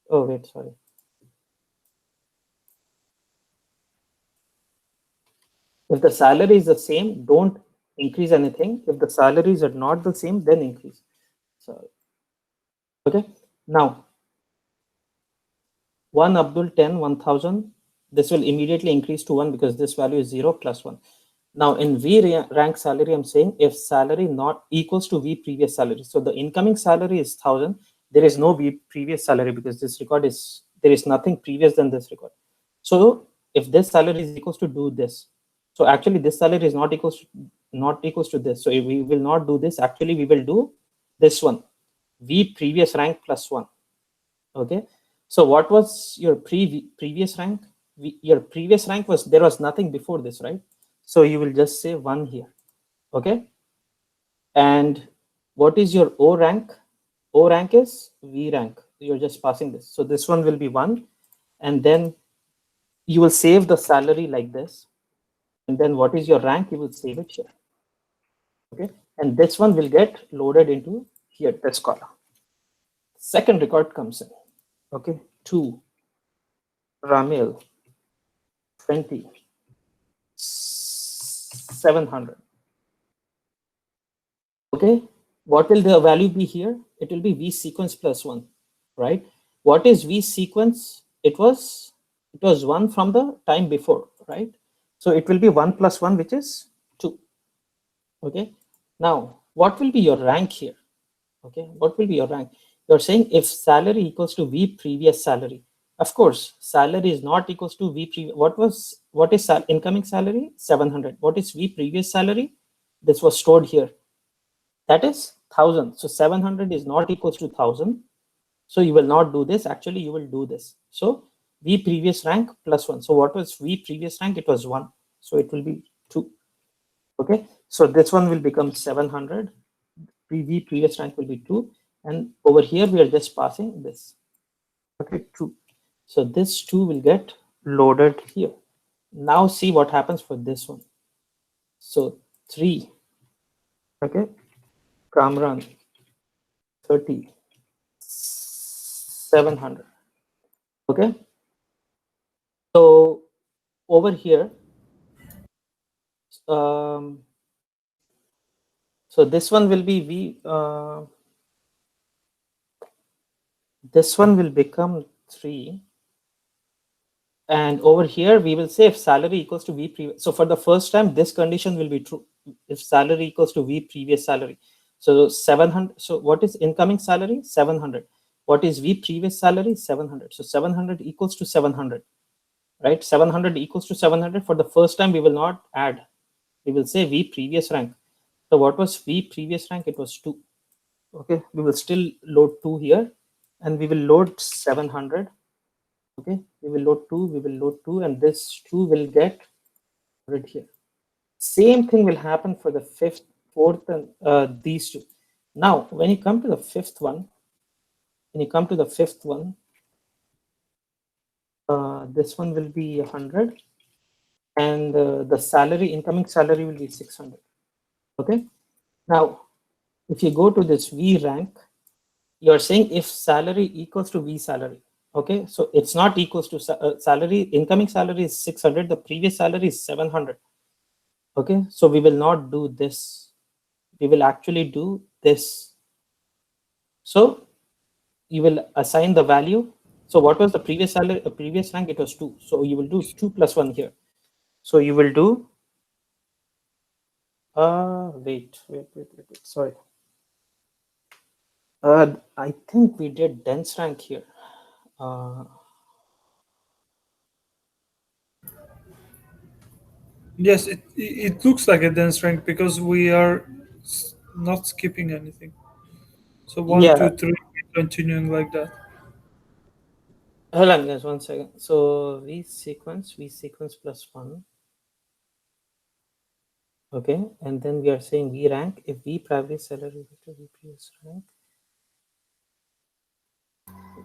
A: Oh, wait, sorry. If the salary is the same, don't increase anything. If the salaries are not the same, then increase. Sorry. Okay. Now, 1 Abdul 10 1000. This will immediately increase to 1 because this value is 0 plus 1. Now in V rank salary, I'm saying if salary not equals to V previous salary. So the incoming salary is 1000. There is no V previous salary because this record is, there is nothing previous than this record. So if this salary is equals to do this. So actually this salary is not equals to this. So if we will not do this, actually we will do this one, V previous rank plus 1. Okay. So what was your previous rank? Your previous rank was, there was nothing before this, right? So you will just say 1 here. Okay. And what is your O rank? O rank is V rank. You're just passing this. So this one will be 1. And then you will save the salary like this. And then what is your rank? You will save it here. Okay. And this one will get loaded into here, this column. Second record comes in. Okay. 2 Ramil 20 700. Okay, what will the value be here? It will be V sequence plus 1, right? What is V sequence? It was 1 from the time before, right? So it will be 1 plus 1, which is 2. Okay, now what will be your rank here? Okay, what will be your rank? You're saying if salary equals to V previous salary. Of course, salary is not equals to V previous. What is incoming salary? 700. What is V previous salary? This was stored here. That is 1000. So 700 is not equals to 1000. So you will not do this. Actually, you will do this. So V previous rank plus 1. So what was V previous rank? It was 1. So it will be 2. Okay. So this one will become 700. V previous rank will be 2. And over here, we are just passing this. Okay, 2. So this 2 will get loaded here. Now see what happens for this one. So 3. Okay. Kamran 30. 700. Okay. So over here, so this one will be V. This one will become 3. And over here, we will say if salary equals to V previous. So for the first time, this condition will be true. If salary equals to V previous salary. So 700. So what is incoming salary? 700. What is V previous salary? 700. So 700 equals to 700. Right? 700 equals to 700. For the first time, we will not add. We will say V previous rank. So what was V previous rank? It was 2. Okay. We will still load 2 here. And we will load 700. Okay, we will load 2, we will load 2, and this 2 will get rid here. Same thing will happen for the 5th, 4th, and these 2. Now, when you come to the 5th one, this one will be 100, and the salary, incoming salary will be 600. Okay, now if you go to this V rank, you are saying if salary equals to V salary. Okay, so it's not equals to salary. Incoming salary is 600. The previous salary is 700. Okay, so we will not do this. We will actually do this. So you will assign the value. So what was the previous salary? Previous rank, it was 2. So you will do 2 plus 1 here. So you will do. Wait. Sorry. I think we did dense rank here.
C: Yes, it looks like a dense rank because we are not skipping anything. So 1,
A: Yeah.
C: 2, 3, continuing like that.
A: Hold on, guys, 1 second. So V sequence plus 1. Okay, and then we are saying V rank. If V primary salary equal to V previous rank.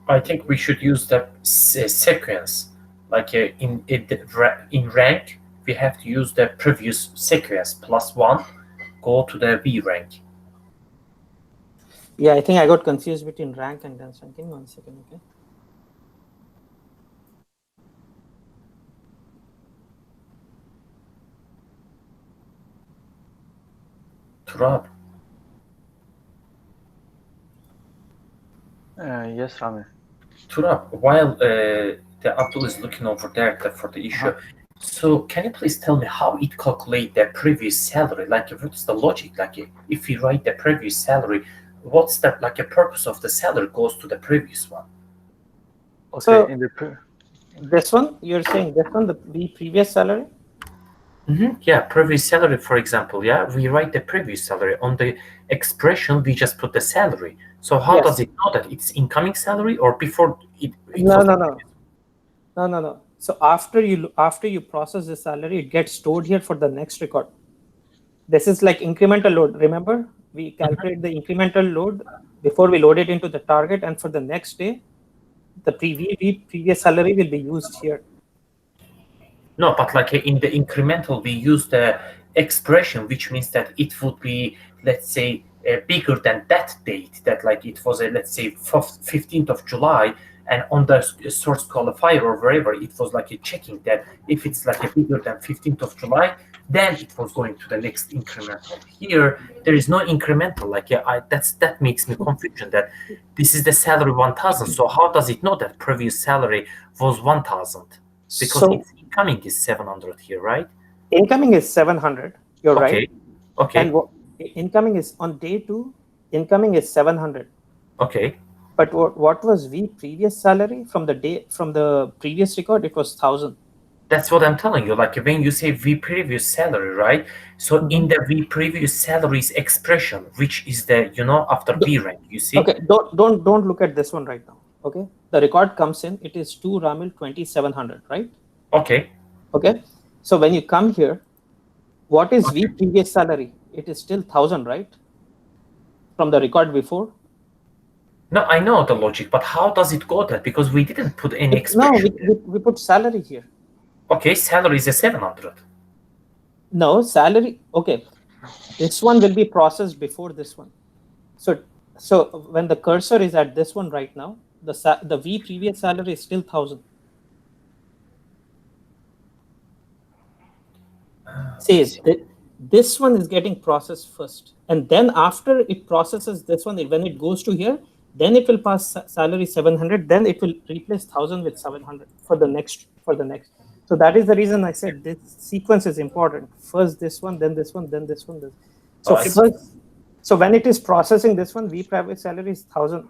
D: I think we should use the sequence. Like in rank, we have to use the previous sequence plus 1, go to the V rank.
A: Yeah, I think I got confused between rank and dense rank. Give me 1 second, okay?
D: Turab.
H: Yes, Rami.
D: Turab, while the Abdul is looking over there for the issue, so can you please tell me how it calculate the previous salary? Like, what's the logic? Like, if we write the previous salary, what's the like a purpose of the salary goes to the previous one?
H: Okay,
A: So
H: in the
A: this one, you're saying this one, the previous salary?
D: Yeah, previous salary, for example. Yeah, we write the previous salary on the expression. We just put the salary. So how does it know that it's incoming salary or before it?
A: No. So after you process the salary, it gets stored here for the next record. This is like incremental load. Remember, we calculate the incremental load before we load it into the target, and for the next day, the previous salary will be used here.
D: No, but like in the incremental, we use the expression, which means that it would be, let's say, bigger than that date. That like it was, let's say, 15th of July, and on the source qualifier or wherever, it was like a checking that if it's like a bigger than 15th of July, then it was going to the next incremental. Here, there is no incremental. Like that makes me confusion that this is the salary 1,000. So how does it know that previous salary was 1,000? Because it's incoming is 700 here, right?
A: Incoming is 700. You're right.
D: Okay.
A: And incoming is on day 2. Incoming is 700.
D: Okay.
A: But what was V previous salary from the previous record? It was 1,000.
D: That's what I'm telling you. Like when you say V previous salary, right? So in the V previous salaries expression, which is the after V rank, you see?
A: Okay. Don't look at this one right now. Okay, the record comes in, it is 2 Ramil 2700, right?
D: Okay.
A: Okay, so when you come here, what is
D: Okay.
A: V previous salary? It is still 1000, right? From the record before.
D: No, I know the logic, but how does it go there? Because we didn't put any expression.
A: No, we put salary here.
D: Okay, salary is a 700.
A: No, salary. Okay, this one will be processed before this one. So when the cursor is at this one right now, the V previous salary is still 1000. Says this one is getting processed first, and then after it processes this one, when it goes to here, then it will pass salary 700. Then it will replace 1000 with 700 for the next. So that is the reason I said this sequence is important. First this one, then this one, then this one. So first, so when it is processing this one, V private salary is 1000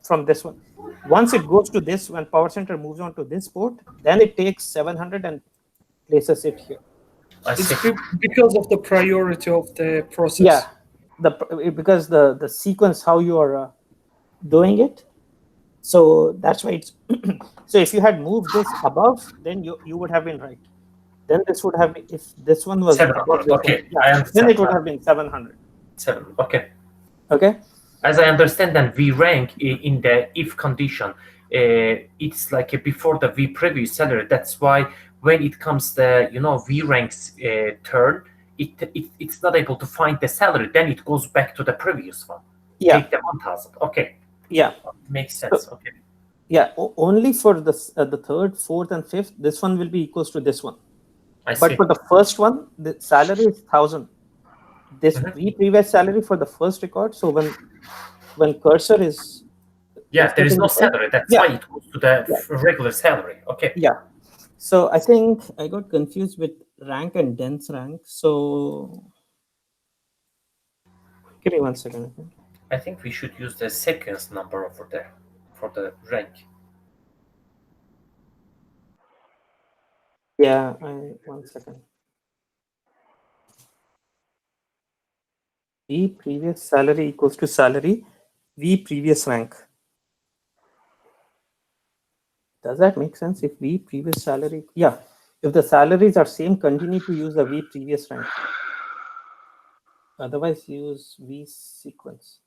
A: from this one. Once it goes to this, when Powercenter moves on to this port, then it takes 700 and places it here.
C: It's because of the priority of the process.
A: Yeah, because the sequence how you are doing it. So that's why it's. So if you had moved this above, then you would have been right. Then this would have been, if this one was above this
D: okay,
A: one,
D: I understand.
A: then it would have been 700.
D: 7. Okay.
A: Okay.
D: As I understand, then V rank in the if condition, it's like before the V previous salary. That's why when it comes the V ranks turn, it's not able to find the salary. Then it goes back to the previous one.
A: Yeah.
D: Take the 1000. Okay.
A: Yeah.
D: Makes sense.
A: So,
D: okay.
A: Yeah. Only for the third, fourth, and fifth, this one will be equals to this one. But for the first one, the salary is 1000. This V previous salary for the first record. So when cursor is
D: there is no salary. That's why it goes to the regular salary. Okay.
A: Yeah. So I think I got confused with rank and dense rank. So give me 1 second.
D: I think we should use the sequence number over there for the rank.
A: Yeah, 1 second. V previous salary equals to salary, V previous rank. Does that make sense? If V previous salary, yeah. If the salaries are same, continue to use the V previous rank. Otherwise, use V sequence.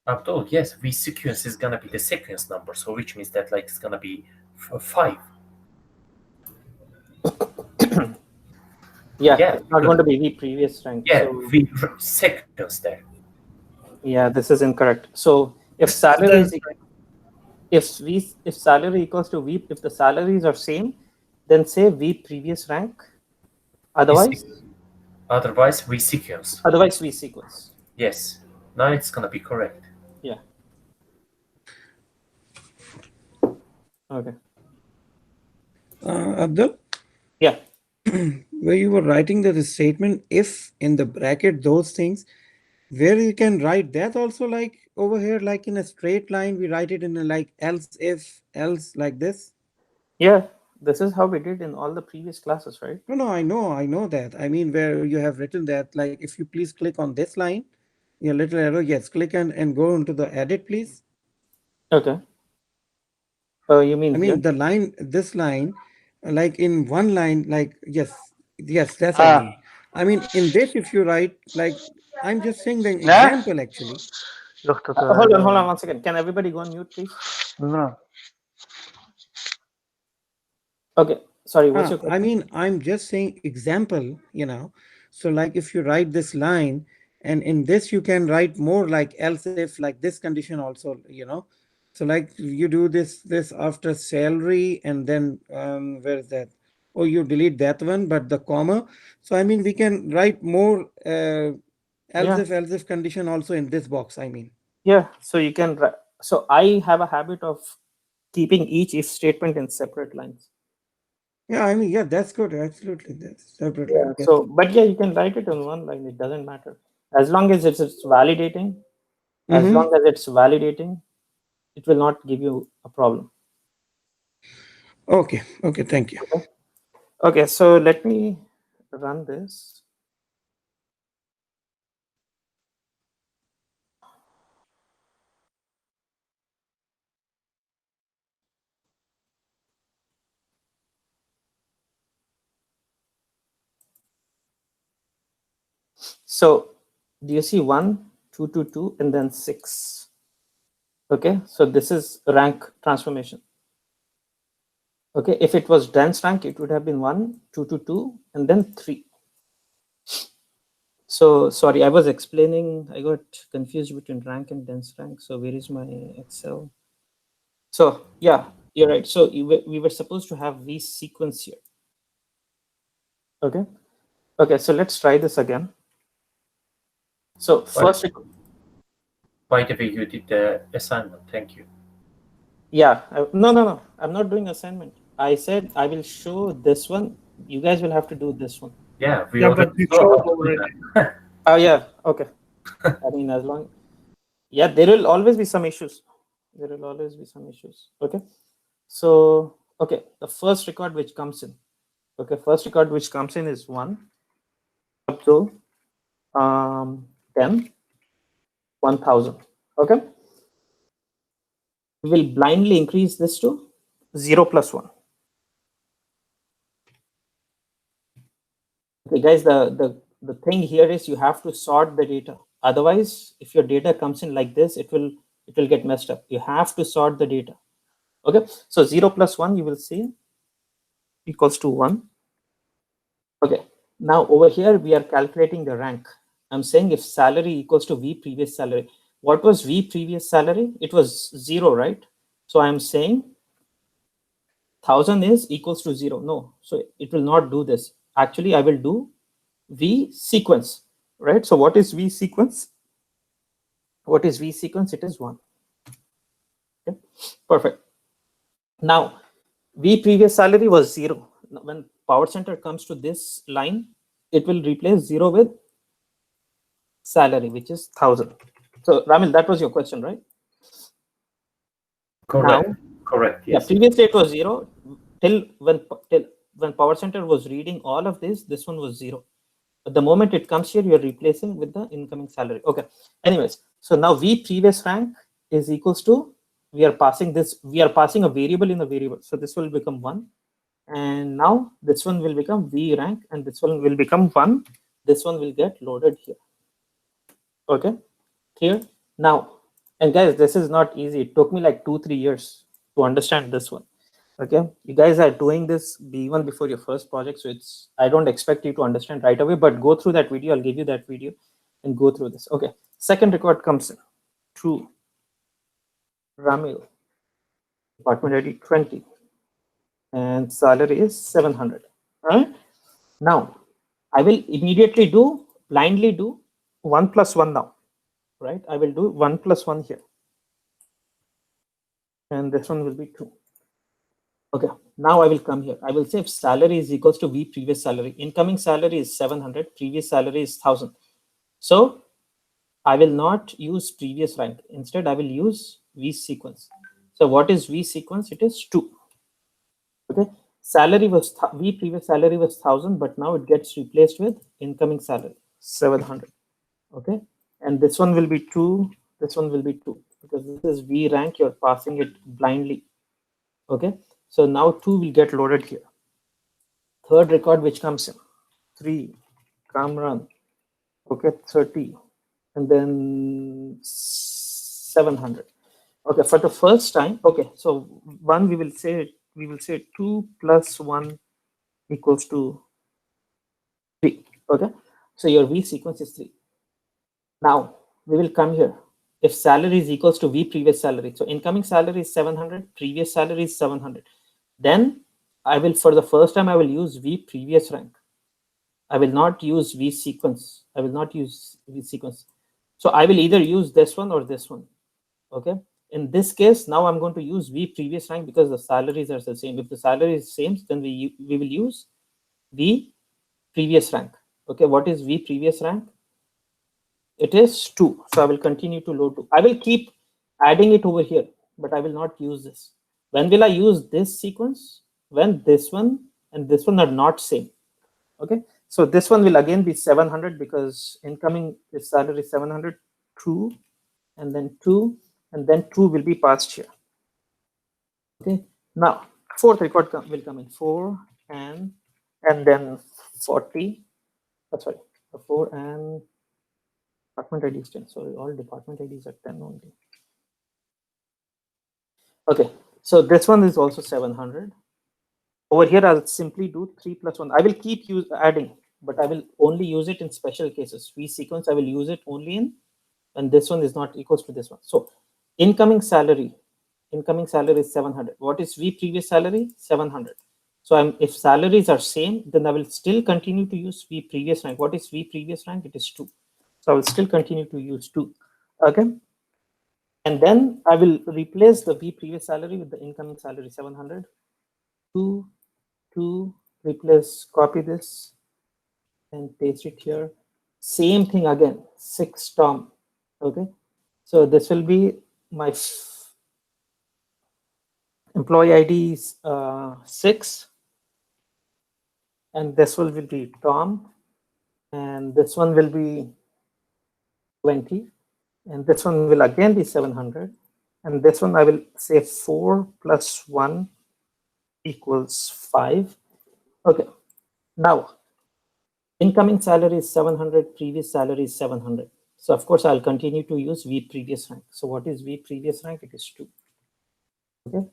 D: Abdul, yes, V sequence is gonna be the sequence number, so which means that like it's gonna be 5.
A: Yeah, it's not going to be V previous rank.
D: Yeah,
A: so,
D: V sequence there.
A: Yeah, this is incorrect. So if salary is if salary equals to V, if the salaries are same, then say V previous rank. Otherwise
D: V sequence.
A: Otherwise V sequence.
D: Yes. Now it's gonna be correct.
A: Yeah. Okay.
G: Abdul?
A: Yeah.
G: Where you were writing the statement, if in the bracket, those things, where you can write that also like over here, like in a straight line, we write it in a like else, if, else, like this?
A: Yeah, this is how we did in all the previous classes, right?
G: No, I know that. I mean, where you have written that, like, if you please click on this line, your little arrow, yes, click and go into the edit, please.
A: Okay. You mean
G: I mean, the line, this line, like in one line, like, yes, that's I mean, in this, if you write, like, I'm just saying the example actually.
A: Hold on 1 second. Can everybody go on mute, please?
H: No.
A: Okay. Sorry, what's your question?
G: I mean, I'm just saying example, So like if you write this line, and in this you can write more like else if, like this condition also, So like you do this after salary, and then where is that? Oh, you delete that one, but the comma. So I mean, we can write more else if condition also in this box, I mean.
A: Yeah, so you can. So I have a habit of keeping each if statement in separate lines.
G: Yeah, I mean, yeah, that's good. Absolutely, that's separate.
A: Yeah. So, but yeah, you can write it on one line. It doesn't matter as long as it's validating. As long as it's validating, it will not give you a problem.
G: Okay. Thank you.
A: Okay, so let me run this. So do you see 1, 2, 2, 2, and then 6? Okay, so this is rank transformation. Okay, if it was dense rank, it would have been 1, 2, 2, 2, and then 3. So sorry, I was explaining, I got confused between rank and dense rank. So where is my Excel? So yeah, you're right. So we were supposed to have V sequence here. Okay. Okay, so let's try this again. So first,
D: by the way, you did the assignment. Thank you.
A: yeah, no, I'm not doing assignment. I said I will show this one. You guys will have to do this one.
D: Yeah, we
C: Yeah,
D: already
C: but we
D: saw how
C: showed
D: to do
C: already.
D: that.
A: Oh yeah, okay. I mean, as long, yeah, there will always be some issues. There will always be some issues. Okay. So okay, the first record which comes in. Okay, first record which comes in is 1 up to 10, 1000. Okay. We will blindly increase this to 0 plus 1. Okay, guys, the thing here is you have to sort the data. Otherwise, if your data comes in like this, it will get messed up. You have to sort the data. Okay, so 0 plus 1 you will see equals to 1. Okay, now over here we are calculating the rank. I'm saying if salary equals to V previous salary. What was V previous salary? It was 0, right? So I'm saying 1000 is equals to 0. No, so it will not do this. Actually, I will do V sequence, right? So what is V sequence? What is V sequence? It is 1. Okay, perfect. Now, V previous salary was 0. When Powercenter comes to this line, it will replace 0 with salary, which is 1000. So Ramil, that was your question, right?
D: Correct.
A: Now,
D: correct.
A: yeah,
D: Yes.
A: previously it was 0 till when Powercenter was reading all of this one was 0. But the moment it comes here, you're replacing with the incoming salary. Okay. Anyways, so now V previous rank is equals to, we are passing a variable in a variable. So this will become 1. And now this one will become V rank and this one will become 1. This one will get loaded here. Okay. Clear? Now, and guys, this is not easy. It took me like 2-3 years to understand this one. Okay, you guys are doing this B1 before your first project, so I don't expect you to understand right away, but go through that video. I'll give you that video and go through this. Okay, second record comes in. True. Ramil, department ID 20, and salary is 700. All right. Now, I will immediately blindly do 1 plus 1 now. Right, I will do 1 plus 1 here, and this one will be 2. Okay, now I will come here. I will say if salary is equals to V previous salary, incoming salary is 700, previous salary is 1000. So I will not use previous rank. Instead, I will use V sequence. So what is V sequence? It is 2. Okay, salary was V previous salary was 1000, but now it gets replaced with incoming salary 700. Okay, and this one will be 2. This one will be 2 because this is V rank. You're passing it blindly. Okay, so now 2 will get loaded here. Third record which comes in 3, Kamran, okay, 30, and then 700. Okay, for the first time, okay, so 1 we will say 2 plus 1 equals to 3. Okay, so your V sequence is 3. Now we will come here. If salary is equals to V previous salary, so incoming salary is 700, previous salary is 700, then I will, for the first time, I will use V previous rank. I will not use V sequence. I will not use V sequence. So I will either use this one or this one. Okay. In this case, now I'm going to use V previous rank because the salaries are the same. If the salary is the same, then we will use V previous rank. Okay. What is V previous rank? It is 2. So I will continue to load 2. I will keep adding it over here, but I will not use this. When will I use this sequence? When this one and this one are not same. Okay, so this one will again be 700 because incoming is salary 700, 2, and then 2, and then 2 will be passed here. Okay, now fourth record will come in 4 and then 40. Sorry, 4 and Department ID is 10. Sorry, all department IDs are 10 only. Okay, so this one is also 700. Over here, I'll simply do 3 plus 1. I will keep adding, but I will only use it in special cases. V sequence, I will use it only in when this one is not equals to this one. So incoming salary is 700. What is V previous salary? 700. So if salaries are same, then I will still continue to use V previous rank. What is V previous rank? It is 2. So I will still continue to use 2. Okay. And then I will replace the V previous salary with the incoming salary 700. 2, replace, copy this and paste it here. Same thing again, 6 Tom. Okay. So this will be my employee ID is 6. And this will be Tom. And this one will be 20. And this one will again be 700. And this one I will say 4 plus 1 equals 5. Okay. Now, incoming salary is 700, previous salary is 700. So of course, I'll continue to use V previous rank. So what is V previous rank? It is 2. Okay.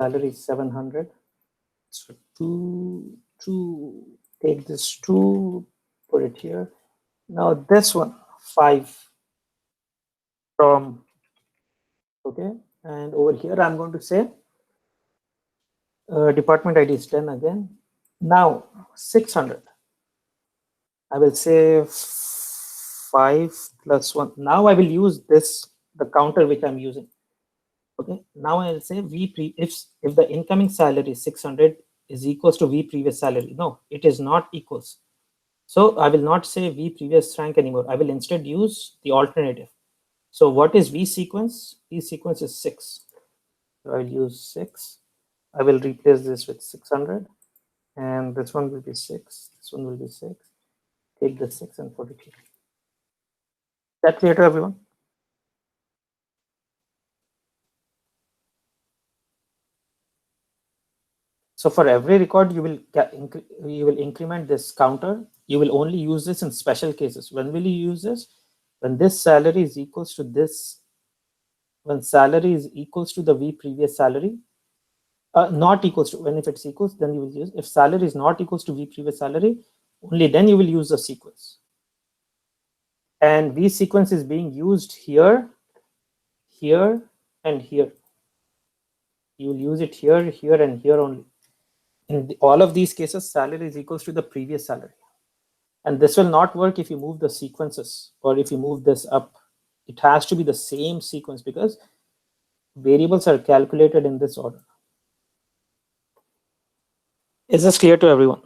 A: Salary is 700. So 2, take this 2, put it here. Now this one, 5 from, okay. And over here, I'm going to say department ID is 10 again. Now 600. I will say 5 plus 1. Now I will use this, the counter which I'm using. Okay. Now I will say if the incoming salary 600 is equals to V previous salary. No, it is not equals. So I will not say V previous rank anymore. I will instead use the alternative. So what is V sequence? V sequence is 6. So I will use 6. I will replace this with 600. And this one will be 6. This one will be 6. Take the 6 and put it here. Is that clear to everyone? So for every record, you will increment this counter. You will only use this in special cases. When will you use this? When this salary is equals to this. When salary is equals to the V previous salary. Not equals to, when if it's equals, then you will use. If salary is not equals to V previous salary, only then you will use the sequence. And V sequence is being used here, here, and here. You will use it here, here, and here only. In all of these cases, salary is equals to the previous salary. And this will not work if you move the sequences or if you move this up. It has to be the same sequence because variables are calculated in this order. Is this clear to everyone?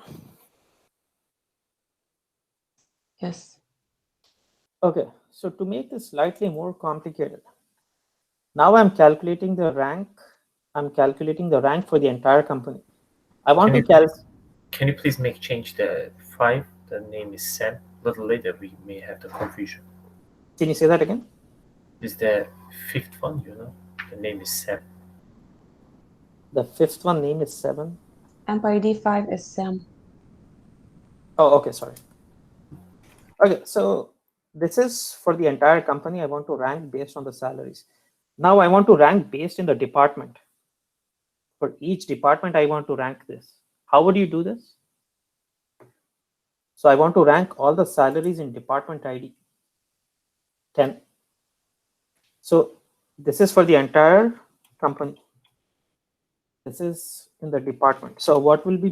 B: Yes.
A: Okay, so to make this slightly more complicated, now I'm calculating the rank. I'm calculating the rank for the entire company. I want to calculate.
D: Can you please change the 5? The name is Sam. A little later, we may have the confusion.
A: Can you say that again?
D: Is the 5th one, the name is Sam.
A: The 5th one name is 7.
B: And by D5 is Sam.
A: Oh, okay, sorry. Okay, so this is for the entire company. I want to rank based on the salaries. Now I want to rank based in the department. For each department, I want to rank this. How would you do this? So I want to rank all the salaries in department ID 10. So this is for the entire company. This is in the department. So what should be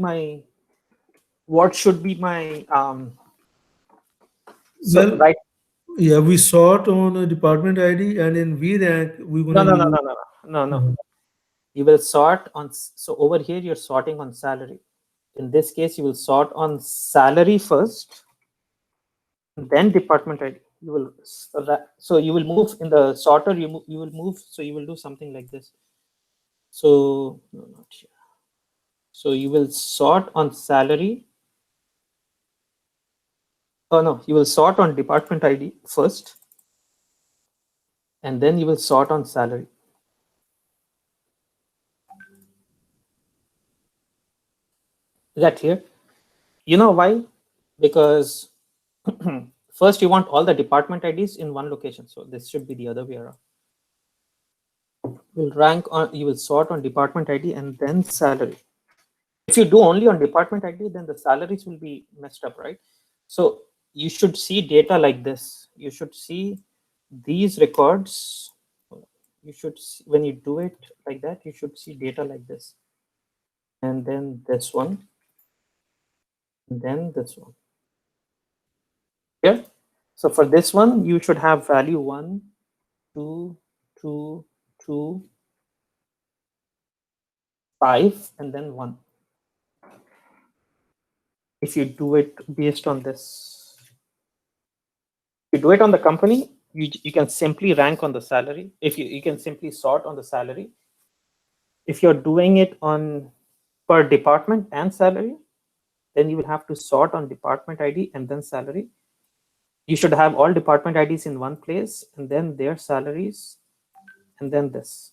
A: my so
F: Well,
A: right?
F: yeah, we sort on a department ID, and in VRank we're
A: No,
F: gonna
A: no, no,
F: use.
A: no, no, no, no. You will sort on. So over here you're sorting on salary. In this case, you will sort on salary first, then department ID. You will so you will move in the sorter. You will move. So you will do something like this. So no, not here. So you will sort on salary. Oh no, you will sort on department ID first, and then you will sort on salary. Is that here? You know why? Because first you want all the department IDs in one location. So this should be the other way around. Will rank on, you will sort on department ID and then salary. If you do only on department ID, then the salaries will be messed up, right? So you should see data like this. You should see these records. You should see, when you do it like that, you should see data like this. And then this one, and then this one. Yeah. So for this one, you should have value 1, 2, 2, 2, 5, and then 1. If you do it based on this, if you do it on the company, you can simply rank on the salary. If you can simply sort on the salary. If you're doing it on per department and salary, then you will have to sort on department ID and then salary. You should have all department IDs in one place and then their salaries and then this.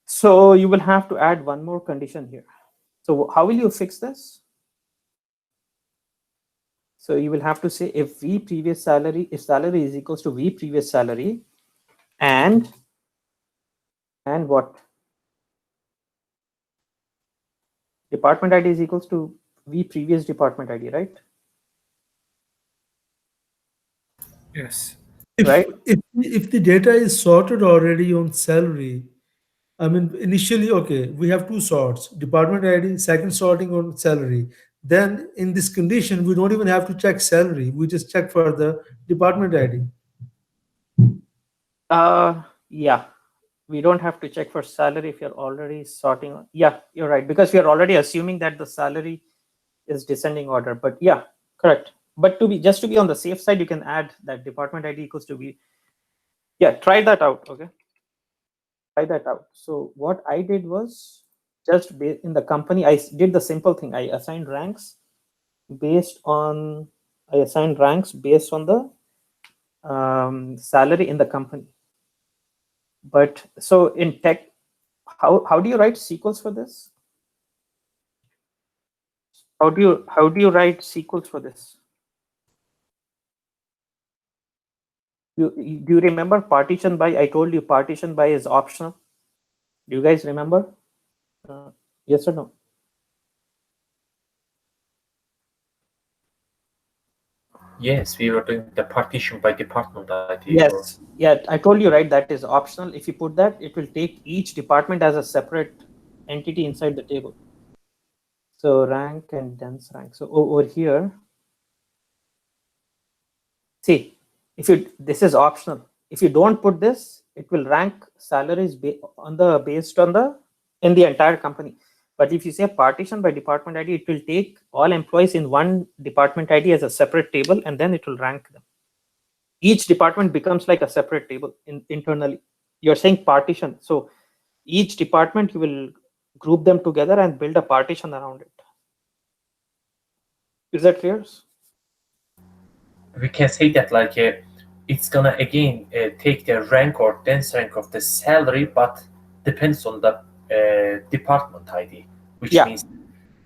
A: So you will have to add one more condition here. So how will you fix this? So you will have to say if V previous salary, if salary is equals to V previous salary and what? Department ID is equals to V previous department ID, right?
C: Yes.
A: Right.
F: If the data is sorted already on salary, I mean, initially, okay, we have two sorts, department ID, second sorting on salary. Then in this condition, we don't even have to check salary. We just check for the department ID.
A: Yeah, we don't have to check for salary if you're already sorting on. Yeah, you're right, because we are already assuming that the salary is descending order. But yeah, correct. But to be just to be on the safe side, you can add that department ID equals to V. Yeah, try that out. Okay, try that out. So what I did was just in the company, I did the simple thing. I assigned ranks based on the salary in the company. But so in tech, how do you write SQLs for this? How do you write SQLs for this? Do you remember partition by? I told you partition by is optional. Do you guys remember? Yes or no?
D: Yes, we were doing the partition by department ID.
A: Yes. Yeah, I told you, right, that is optional. If you put that, it will take each department as a separate entity inside the table. So rank and dense rank. So over here, see, this is optional. If you don't put this, it will rank salaries based on the in the entire company. But if you say partition by department ID, it will take all employees in one department ID as a separate table, and then it will rank them. Each department becomes like a separate table internally. You're saying partition. So each department, you will group them together and build a partition around it. Is that clear?
D: We can say that like it's gonna again take the rank or dense rank of the salary, but depends on the department ID, which means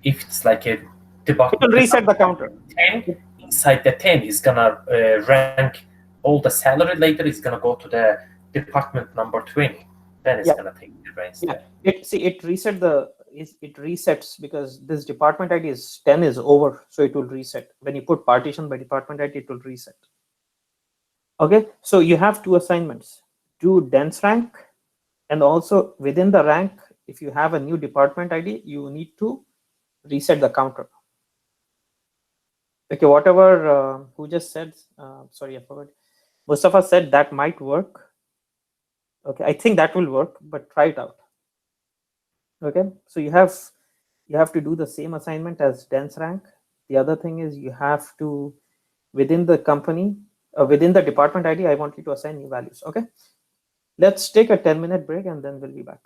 D: if it's like a
A: It
D: department
A: will reset the counter.
D: 10, inside the 10 is gonna rank all the salary. Later is gonna go to the department number 20. Then it's gonna take the rank.
A: Yeah, it resets because this department ID is 10 is over, so it will reset. When you put partition by department ID, it will reset. Okay, so you have two assignments: do dense rank, and also within the rank, if you have a new department ID, you need to reset the counter. Okay, whatever who just said, sorry, I forgot. Mustafa said that might work. Okay, I think that will work, but try it out. Okay, so you have to do the same assignment as dense rank. The other thing is you have to, within the company, within the department ID, I want you to assign new values. Okay, let's take a 10-minute break and then we'll be back.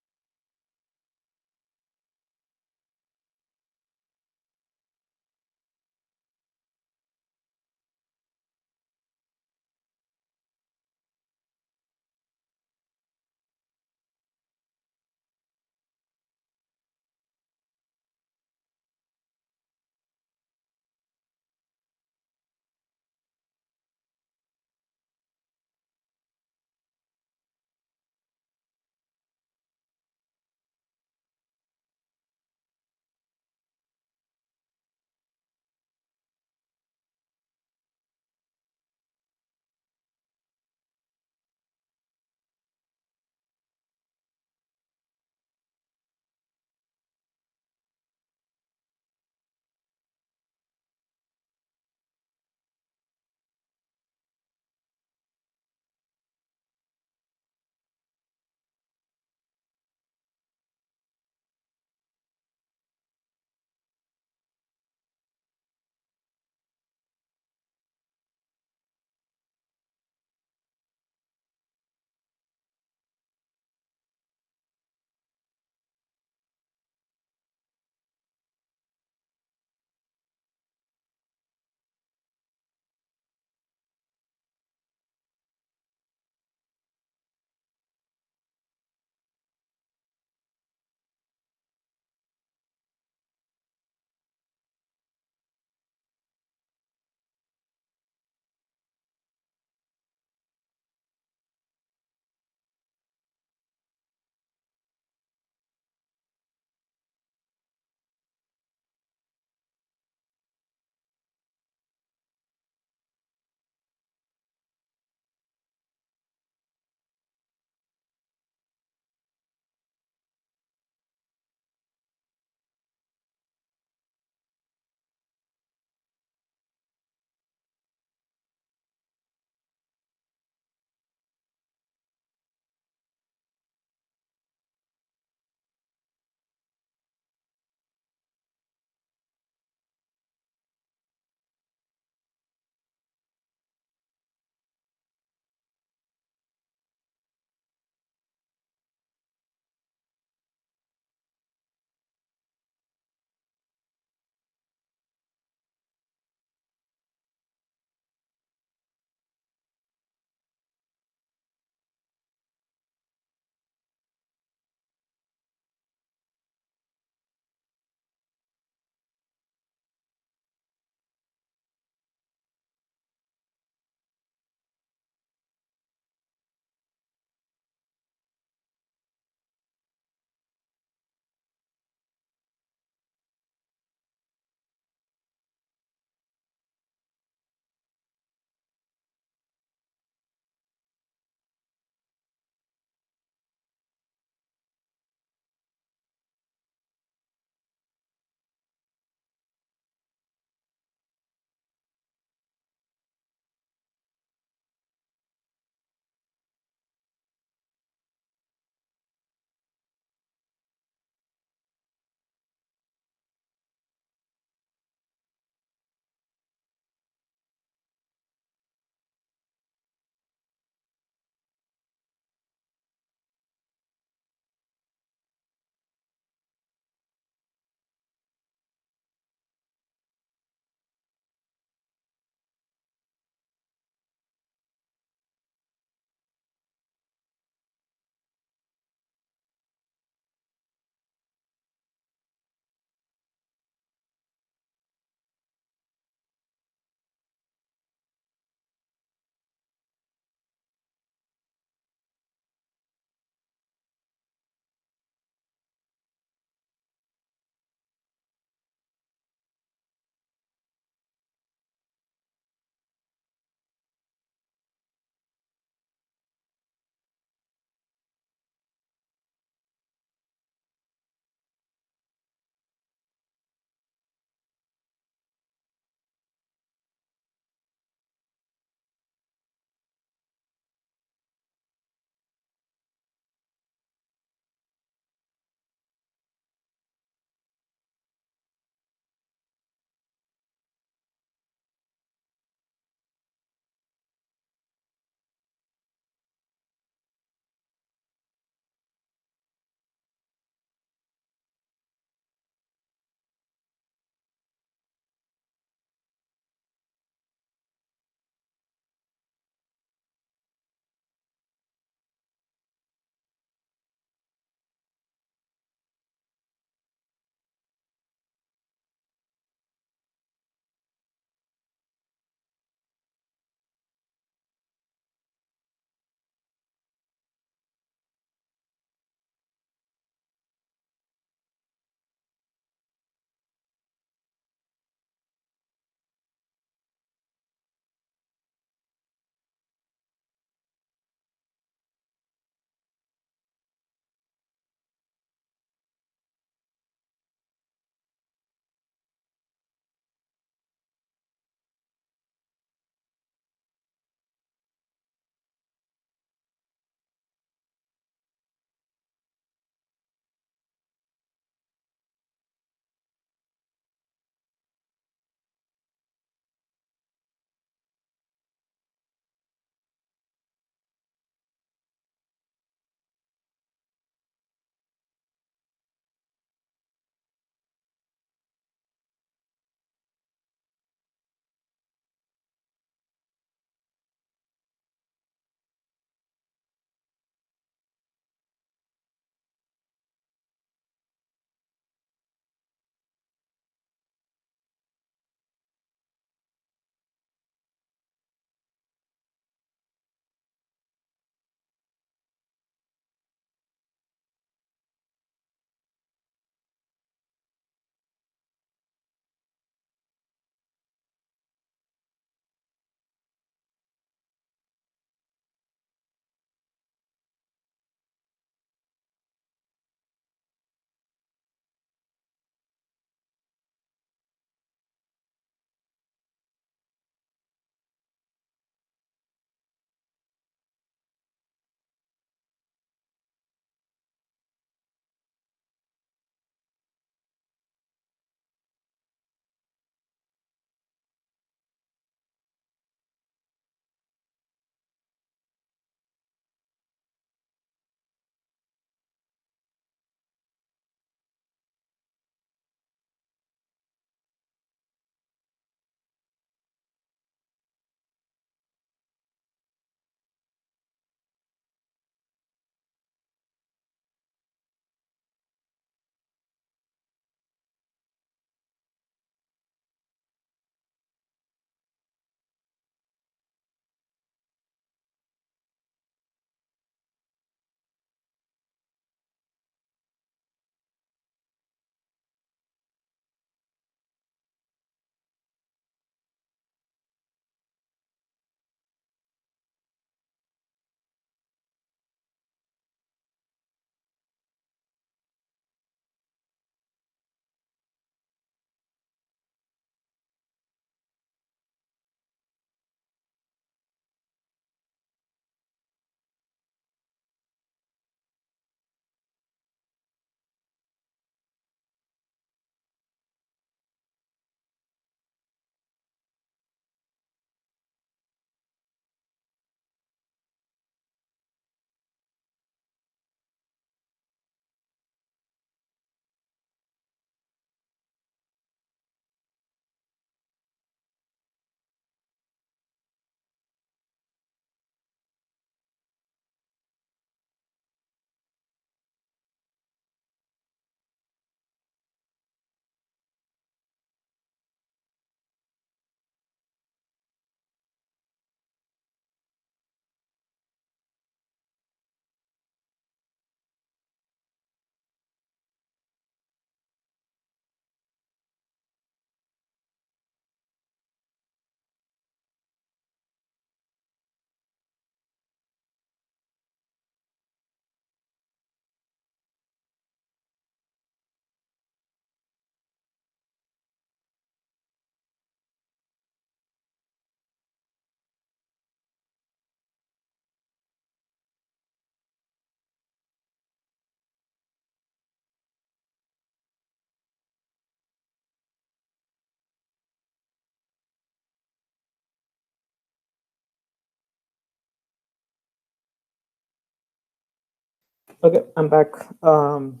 A: Okay, I'm back. Can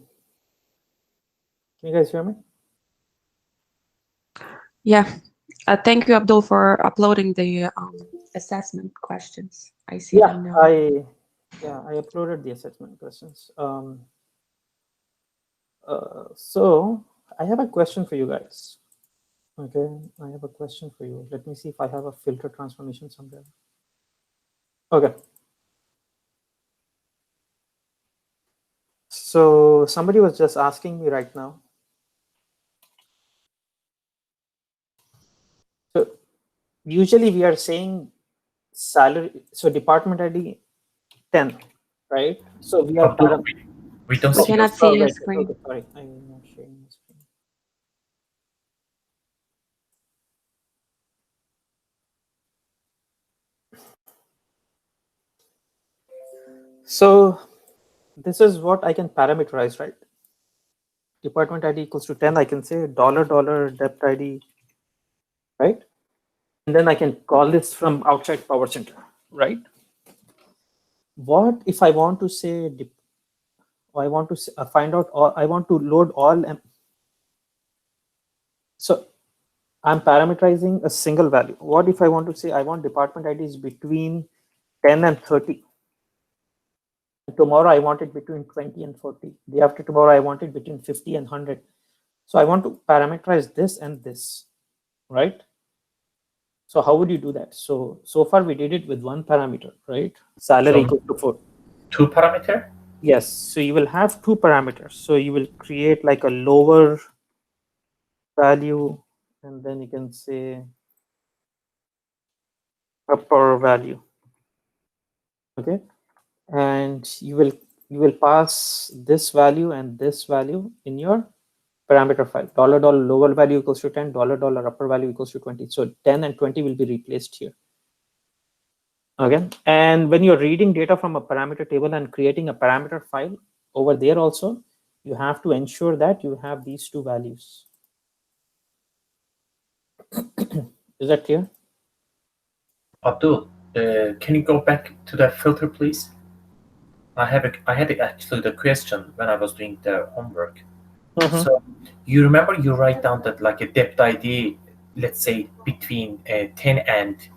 A: you guys hear me?
B: Yeah. Thank you, Abdul, for uploading the assessment questions. I see them now.
A: I uploaded the assessment questions. So I have a question for you guys. Okay, I have a question for you. Let me see if I have a filter transformation somewhere. Okay. So somebody was just asking me right now. So usually we are saying salary. So department ID 10, right? So we are.
D: Abdul, we don't
B: We
D: see your
B: cannot see your
A: right.
B: screen.
A: Okay, sorry, I'm not sharing my screen. So this is what I can parameterize, right? Department ID equals to 10. I can say $$ depth ID, right? And then I can call this from outside Powercenter, right? What if I want to say, I want to find out, or I want to load all. So I'm parameterizing a single value. What if I want to say I want department IDs between 10 and 30? Tomorrow I want it between 20 and 40. The after tomorrow I want it between 50 and 100. So I want to parameterize this and this, right? So how would you do that? So far we did it with one parameter, right? Salary
D: So-
A: equal to 4.
D: 2 parameter?
A: Yes. So you will have 2 parameters. So you will create like a lower value, and then you can say upper value. Okay. And you will pass this value and this value in your parameter file. $$ lower value equals to 10, $$ upper value equals to 20. So 10 and 20 will be replaced here. Okay. And when you're reading data from a parameter table and creating a parameter file over there also, you have to ensure that you have these 2 values. Is that clear?
D: Abdul, can you go back to that filter, please? I had actually the question when I was doing the homework. So you remember you write down that like a depth ID, let's say between 10 and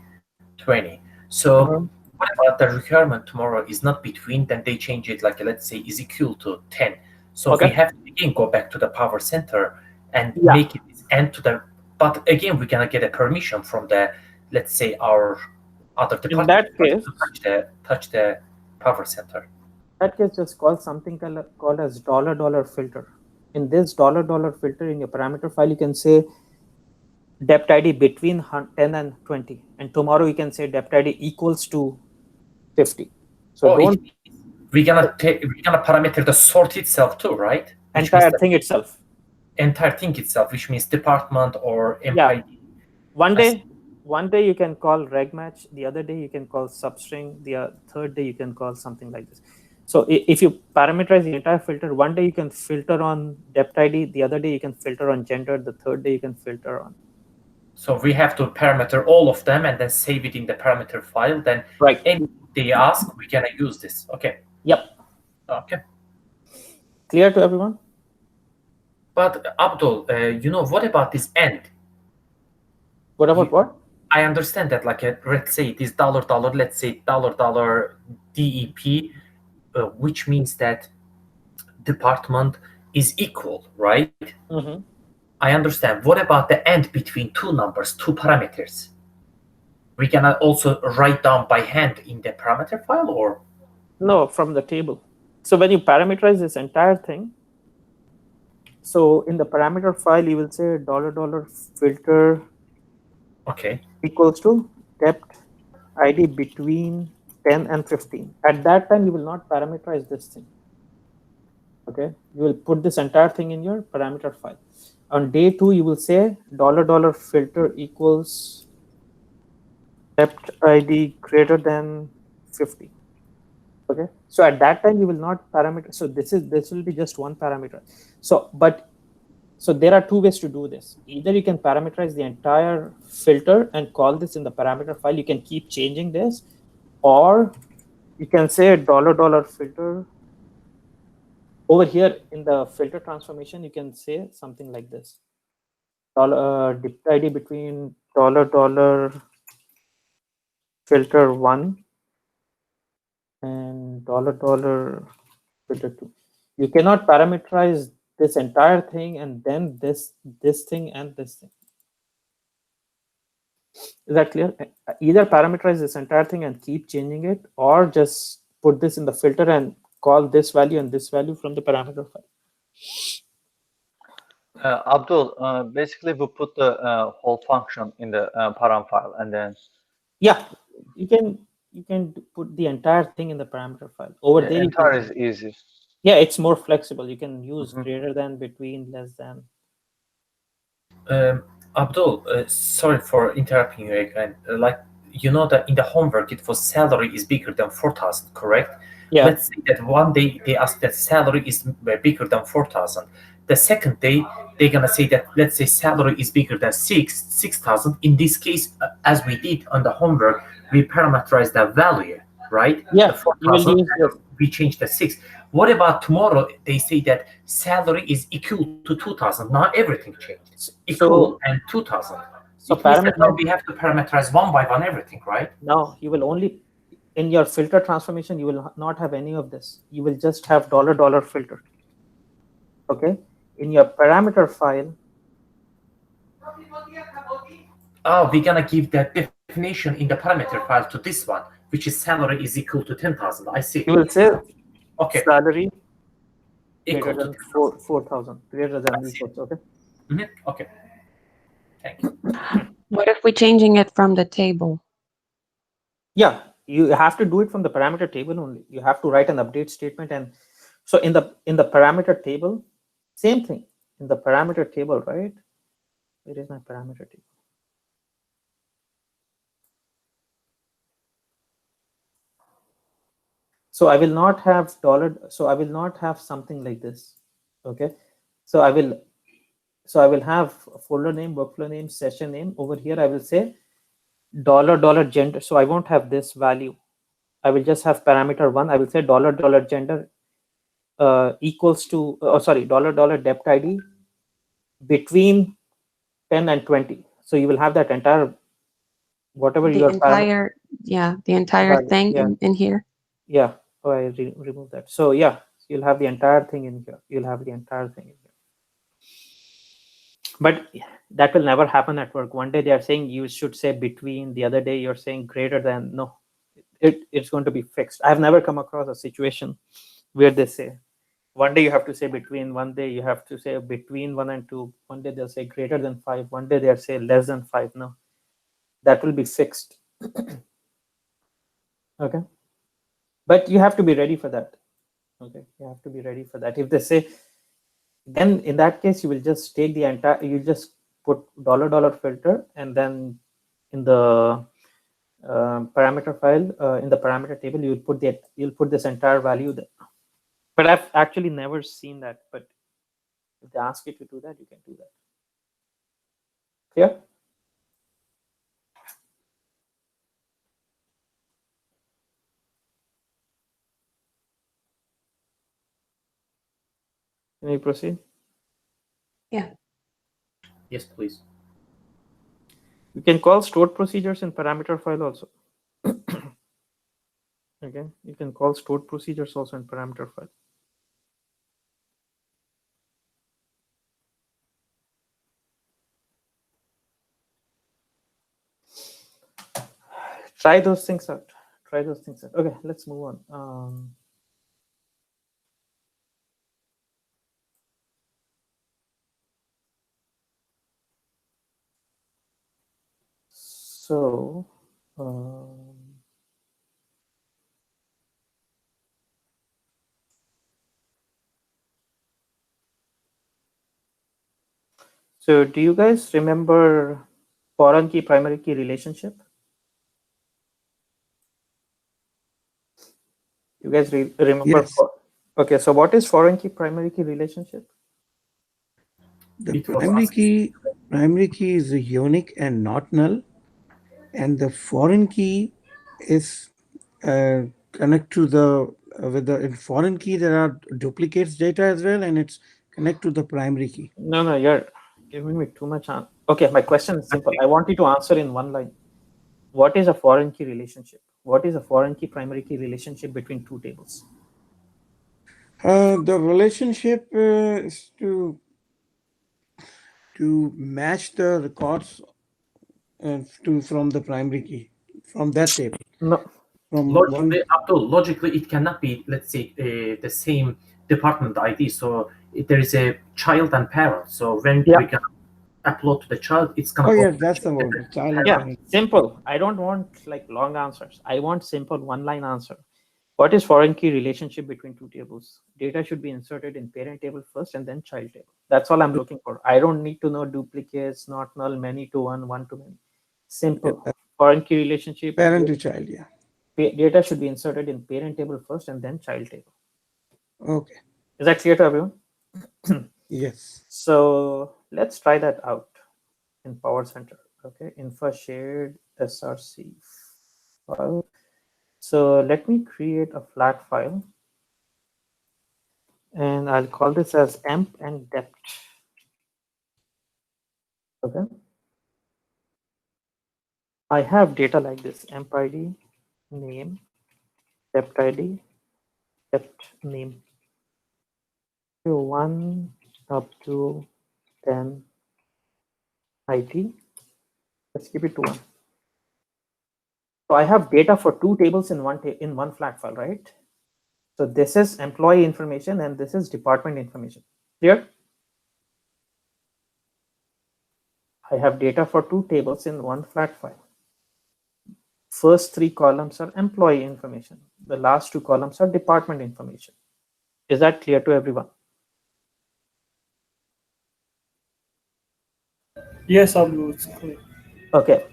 D: 20. So what about the requirement tomorrow is not between, then they change it like let's say is equal to 10. So
A: Okay.
D: we have to again go back to the Powercenter and
A: Yeah.
D: make it end to the, but again we're gonna get a permission from the, let's say our other department
A: In that case,
D: to touch the Powercenter.
A: that case just call something called as $$ filter. In this $$ filter in your parameter file, you can say depth ID between 10 and 20, and tomorrow you can say depth ID equals to 50. So don't
D: we're gonna parameter the sort itself too, right? Which
A: entire
D: means
A: thing itself.
D: entire thing itself, which means department or employee.
A: Yeah. One day you can call reg match, the other day you can call substring, the third day you can call something like this. So if you parameterize the entire filter, one day you can filter on depth ID, the other day you can filter on gender, the third day you can filter on.
D: So we have to parameter all of them and then save it in the parameter file. Then
A: right.
D: Anything they ask, we can use this. Okay.
A: Yep.
D: Okay.
A: Clear to everyone?
D: But Abdul, what about this end?
A: What about what?
D: I understand that, like, let's say it is $, let's say $, DEP, which means that department is equal, right? I understand. What about the end between 2 numbers, 2 parameters? We can also write down by hand in the parameter file, or?
A: No, from the table. So when you parameterize this entire thing, so in the parameter file, you will say $$ filter equals to depth ID between 10 and 15. At that time, you will not parameterize this thing. Okay, you will put this entire thing in your parameter file. On day 2, you will say $$ filter equals depth ID greater than 50. Okay, so at that time you will not parameter. So this will be just one parameter. So there are 2 ways to do this. Either you can parameterize the entire filter and call this in the parameter file. You can keep changing this, or you can say $$ filter over here in the filter transformation, you can say something like this: dict ID between $$ filter 1 and $$ filter 2. You cannot parameterize this entire thing and then this thing and this thing. Is that clear? Either parameterize this entire thing and keep changing it, or just put this in the filter and call this value and this value from the parameter file.
H: Abdul, basically we put the whole function in the param file, and then
A: Yeah, you can put the entire thing in the parameter file. Over
H: the
A: there, you
H: entire
A: can,
H: is easy.
A: yeah, it's more flexible. You can use
H: Mhm.
A: greater than, between, less than.
D: Abdul, sorry for interrupting you again. Like, you know that in the homework it was salary is bigger than 4,000, correct?
A: Yeah.
D: Let's say that one day they ask that salary is bigger than 4,000. The second day they're gonna say that, let's say salary is bigger than 6,000. In this case, as we did on the homework, we parameterize the value, right?
A: Yeah,
D: The
A: you will
D: 4,000,
A: use this.
D: we change the 6. What about tomorrow? They say that salary is equal to 2,000. Now everything changed. Equal and 2,000.
A: So
D: It means that now
A: parameter,
D: we have to parameterize one by one everything, right?
A: now you will only, in your filter transformation, you will not have any of this. You will just have $$ filter. Okay. In your parameter file,
D: Oh, we're gonna give that definition in the parameter file to this one, which is salary is equal to 10,000. I see.
A: you will say
D: Okay,
A: salary
D: equal
A: greater
D: to
A: than
D: 10,000.
A: 4,000, greater than equals. Okay.
D: Okay, thank you.
B: What if we're changing it from the table?
A: Yeah, you have to do it from the parameter table only. You have to write an update statement, and so in the parameter table, same thing. In the parameter table, right? Where is my parameter table? So I will not have dollar. So I will not have something like this. Okay. So I will have folder name, workflow name, session name. Over here, I will say $gender. So I won't have this value. I will just have parameter 1. I will say $gender equals to, sorry, $dept ID between 10 and 20. So you will have that entire, whatever
B: The
A: your parameter.
B: entire
A: Value.
B: thing
A: Yeah.
B: in here.
A: Yeah. Oh, I remove that. So yeah, you'll have the entire thing in here. You'll have the entire thing in here. But that will never happen at work. One day they are saying you should say between, the other day you're saying greater than. No, it's going to be fixed. I've never come across a situation where they say one day you have to say between, one day you have to say between 1 and 2, one day they'll say greater than 5, one day they'll say less than 5. No, that will be fixed. Okay, but you have to be ready for that. Okay, you have to be ready for that. If they say, then in that case you will just take the entire, you just put $$ filter, and then in the parameter file, in the parameter table, you'll put this entire value there. But I've actually never seen that. But if they ask you to do that, you can do that. Clear? Can we proceed?
B: Yeah.
D: Yes, please.
A: You can call stored procedures in parameter file also. Okay, you can call stored procedures also in parameter file. Try those things out. Try those things out. Okay, let's move on. So, so do you guys remember foreign key primary key relationship? You guys remember?
G: Yes.
A: Okay, so what is foreign key primary key relationship?
G: The
D: It was
G: primary key is unique and not null, and the foreign key is connect to the with the in foreign key there are duplicates data as well, and it's connect to the primary key.
A: No, you're giving me too much. Okay, my question is simple. I want you to answer in one line. What is a foreign key relationship? What is a foreign key primary key relationship between two tables?
G: The relationship is to match the records from the primary key from that table.
A: No.
G: From
D: Logically,
G: one,
D: Abdul, logically, it cannot be, let's say, the same department ID. So there is a child and parent. So when
A: Yeah.
D: we can upload to the child, it's gonna.
G: oh
D: go
G: yeah,
D: to
G: that's the
D: the
G: one. Child and
A: Yeah,
G: parent.
A: simple. I don't want like long answers. I want simple one-line answer. What is foreign key relationship between two tables? Data should be inserted in parent table first and then child table. That's all I'm looking for. I don't need to know duplicates, not null, many to one, one to many. Simple.
G: Yeah,
A: Foreign key relationship.
G: parent to child. Yeah.
A: Data should be inserted in parent table first and then child table.
G: Okay.
A: Is that clear to everyone?
G: Yes.
A: So let's try that out in Powercenter. Okay, info shared src file. So let me create a flat file and I'll call this as emp and dept. Okay. I have data like this: emp ID, name, dept ID, dept name. 1 up to 10 IT. Let's keep it to 1. So I have data for two tables in one flat file, right? So this is employee information and this is department information. Clear? I have data for two tables in one flat file. First 3 columns are employee information. The last 2 columns are department information. Is that clear to everyone?
C: Yes, Abdul, it's clear.
A: Okay.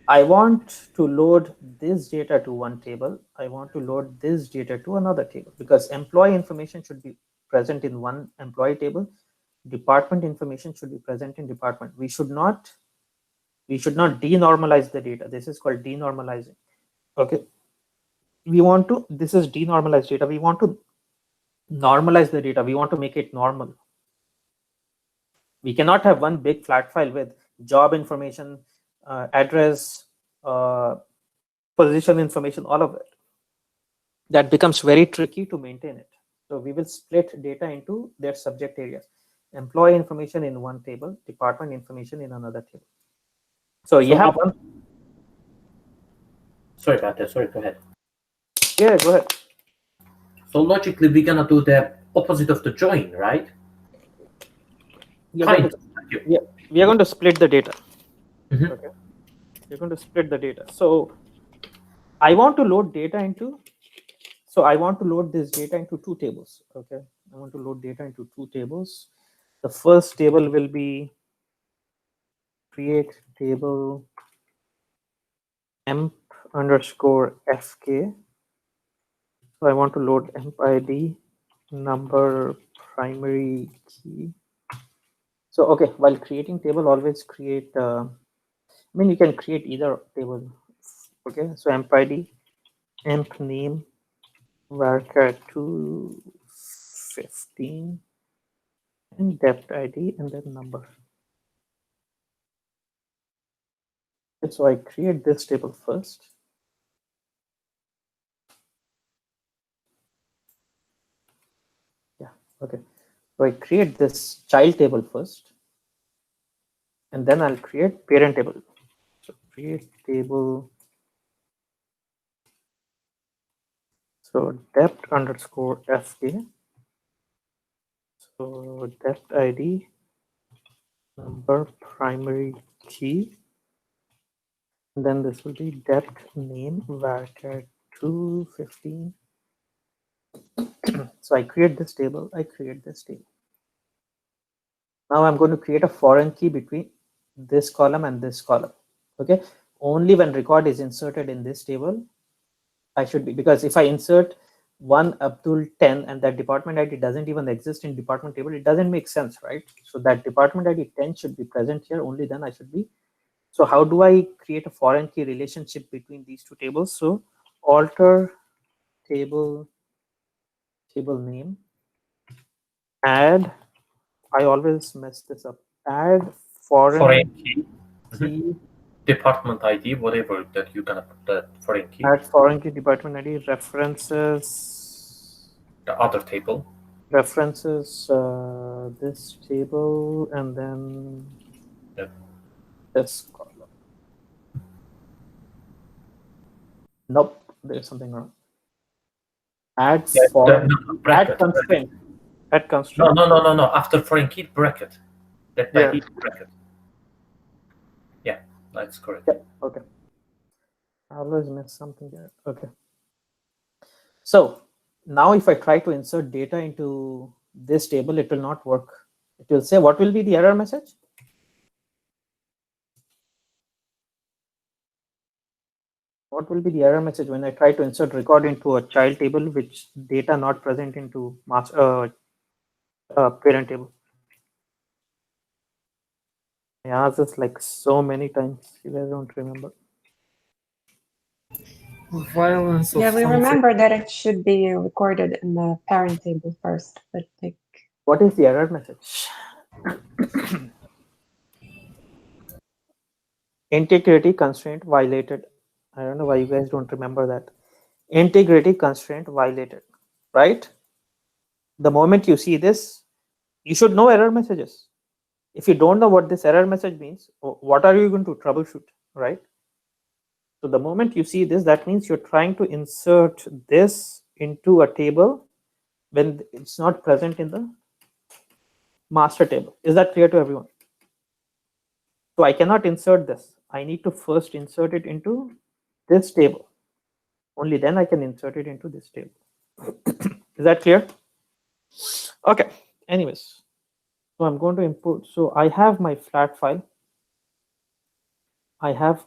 A: I want to load this data to one table. I want to load this data to another table because employee information should be present in one employee table. Department information should be present in department. We should not denormalize the data. This is called denormalizing. Okay. We want to, this is denormalized data. We want to normalize the data. We want to make it normal. We cannot have one big flat file with job information, address, position information, all of it. That becomes very tricky to maintain it. So we will split data into their subject areas. Employee information in one table, department information in another table. So you have one.
D: Sorry about that. Sorry, go ahead.
A: Yeah, go ahead.
D: So logically, we're gonna do the opposite of the join, right?
A: We are going to split the data.
D: Mhm.
A: Okay. We're going to split the data. So I want to load data into. So I want to load this data into 2 tables. Okay. I want to load data into 2 tables. The first table will be create table emp underscore fk. So I want to load emp ID number primary key. So okay, while creating table, always create. I mean, you can create either table. Okay, so emp ID, emp name, varchar 215, and dept ID, and then number. Okay, so I create this table first. Yeah, okay. So I create this child table first, and then I'll create parent table. So create table. So dept underscore fk. So dept ID number primary key. And then this will be dept name varchar 215. So I create this table. I create this table. Now I'm going to create a foreign key between this column and this column. Okay. Only when record is inserted in this table, I should be, because if I insert 1 Abdul 10 and that department ID doesn't even exist in department table, it doesn't make sense, right? So that department ID 10 should be present here. Only then I should be. So how do I create a foreign key relationship between these two tables? So alter table table name. Add, I always mess this up. Add foreign
D: Foreign key,
A: key.
D: department ID, whatever that you're gonna put that foreign key.
A: Add foreign key, department ID, references.
D: The other table.
A: References this table, and then
D: Yep.
A: this column. Nope, there's something wrong. Add foreign add constraint. Add constraint.
D: No. After foreign key, bracket. That
H: Yeah.
D: ID bracket. Yeah, that's correct.
A: Yeah, okay. I always miss something there. Okay. So now if I try to insert data into this table, it will not work. It will say, what will be the error message? What will be the error message when I try to insert record into a child table, which data not present into master parent table? I asked this like so many times. You guys don't remember.
C: Violence of
B: Yeah, we
C: something.
B: remember that it should be recorded in the parent table first, but like,
A: What is the error message? Integrity constraint violated. I don't know why you guys don't remember that. Integrity constraint violated, right? The moment you see this, you should know error messages. If you don't know what this error message means, what are you going to troubleshoot, right? So the moment you see this, that means you're trying to insert this into a table when it's not present in the master table. Is that clear to everyone? So I cannot insert this. I need to first insert it into this table. Only then I can insert it into this table. Is that clear? Okay. Anyways, so I'm going to import. So I have my flat file. I have.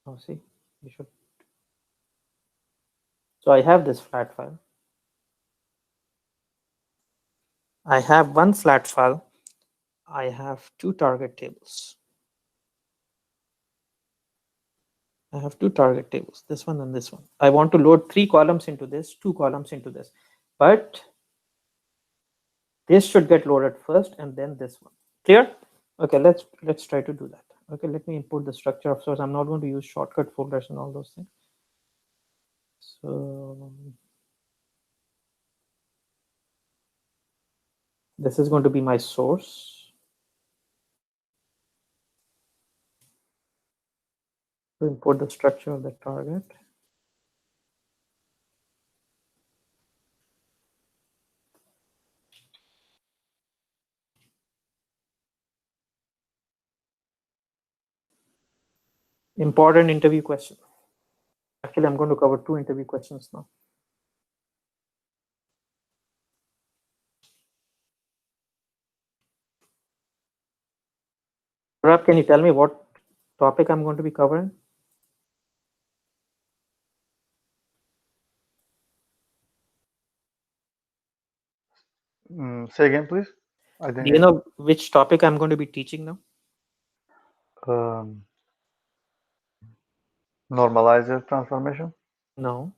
A: Oh, see, you should. So I have this flat file. I have one flat file. I have two target tables. I have two target tables, this one and this one. I want to load 3 columns into this, 2 columns into this, but this should get loaded first and then this one. Clear? Okay, let's try to do that. Okay, let me import the structure of source. I'm not going to use shortcut folders and all those things. So this is going to be my source. To import the structure of the target. Important interview question. Actually, I'm going to cover 2 interview questions now. Rab, can you tell me what topic I'm going to be covering?
H: Say again, please. I
A: Do
H: didn't
A: you
H: hear.
A: know which topic I'm going to be teaching now?
H: Normalizer transformation,
A: No.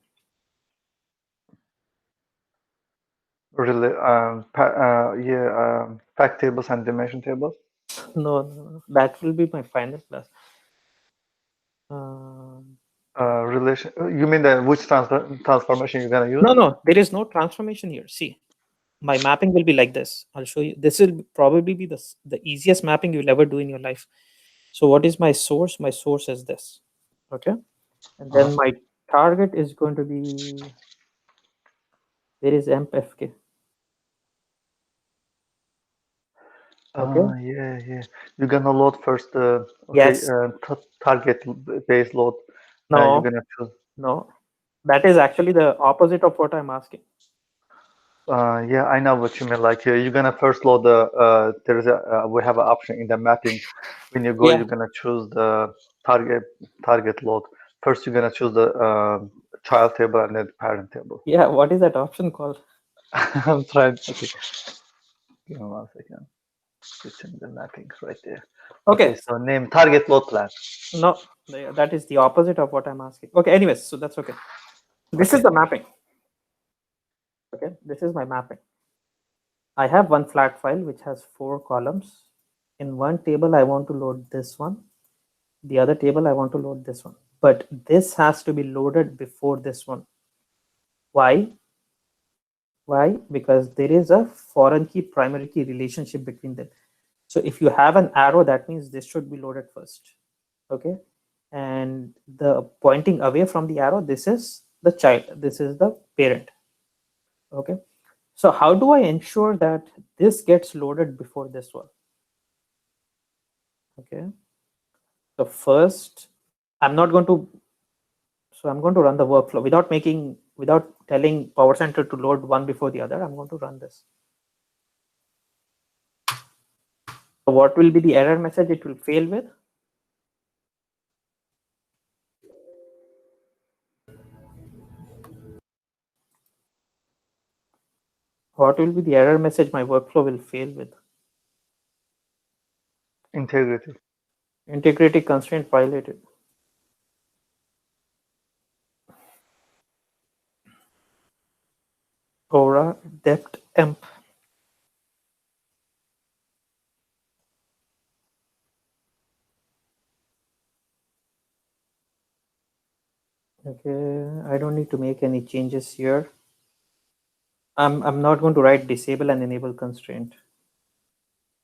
H: fact tables and dimension tables.
A: No, that will be my final class.
H: Relation. You mean which transformation you're gonna use?
A: No, there is no transformation here. See, my mapping will be like this. I'll show you. This will probably be the easiest mapping you'll ever do in your life. So what is my source? My source is this. Okay. And then my target is going to be, there is MFK. Okay.
H: Yeah. You're gonna load first.
A: Yes.
H: Target base load.
A: No.
H: You're gonna choose.
A: No. That is actually the opposite of what I'm asking.
H: Yeah, I know what you mean. Like you're gonna first load the. We have an option in the mapping. When you go,
A: Yeah.
H: you're gonna choose the target load. First, you're gonna choose the child table and then parent table.
A: Yeah. What is that option called?
H: I'm trying. Okay. Give me 1 second. It's in the mapping right there.
A: Okay.
H: So name target load plan.
A: No, that is the opposite of what I'm asking. Okay. Anyways, so that's okay. This is the mapping. Okay, this is my mapping. I have one flat file which has 4 columns. In one table, I want to load this one. The other table, I want to load this one. But this has to be loaded before this one. Why? Why? Because there is a foreign key, primary key relationship between them. So if you have an arrow, that means this should be loaded first. Okay. And the pointing away from the arrow, this is the child, this is the parent. Okay. So how do I ensure that this gets loaded before this one? Okay. So first, I'm not going to, so I'm going to run the workflow without telling Powercenter to load one before the other. I'm going to run this. So what will be the error message it will fail with? What will be the error message my workflow will fail with?
H: Integrity.
A: Integrity constraint violated. Aura depth emp. Okay, I don't need to make any changes here. I'm not going to write disable and enable constraint.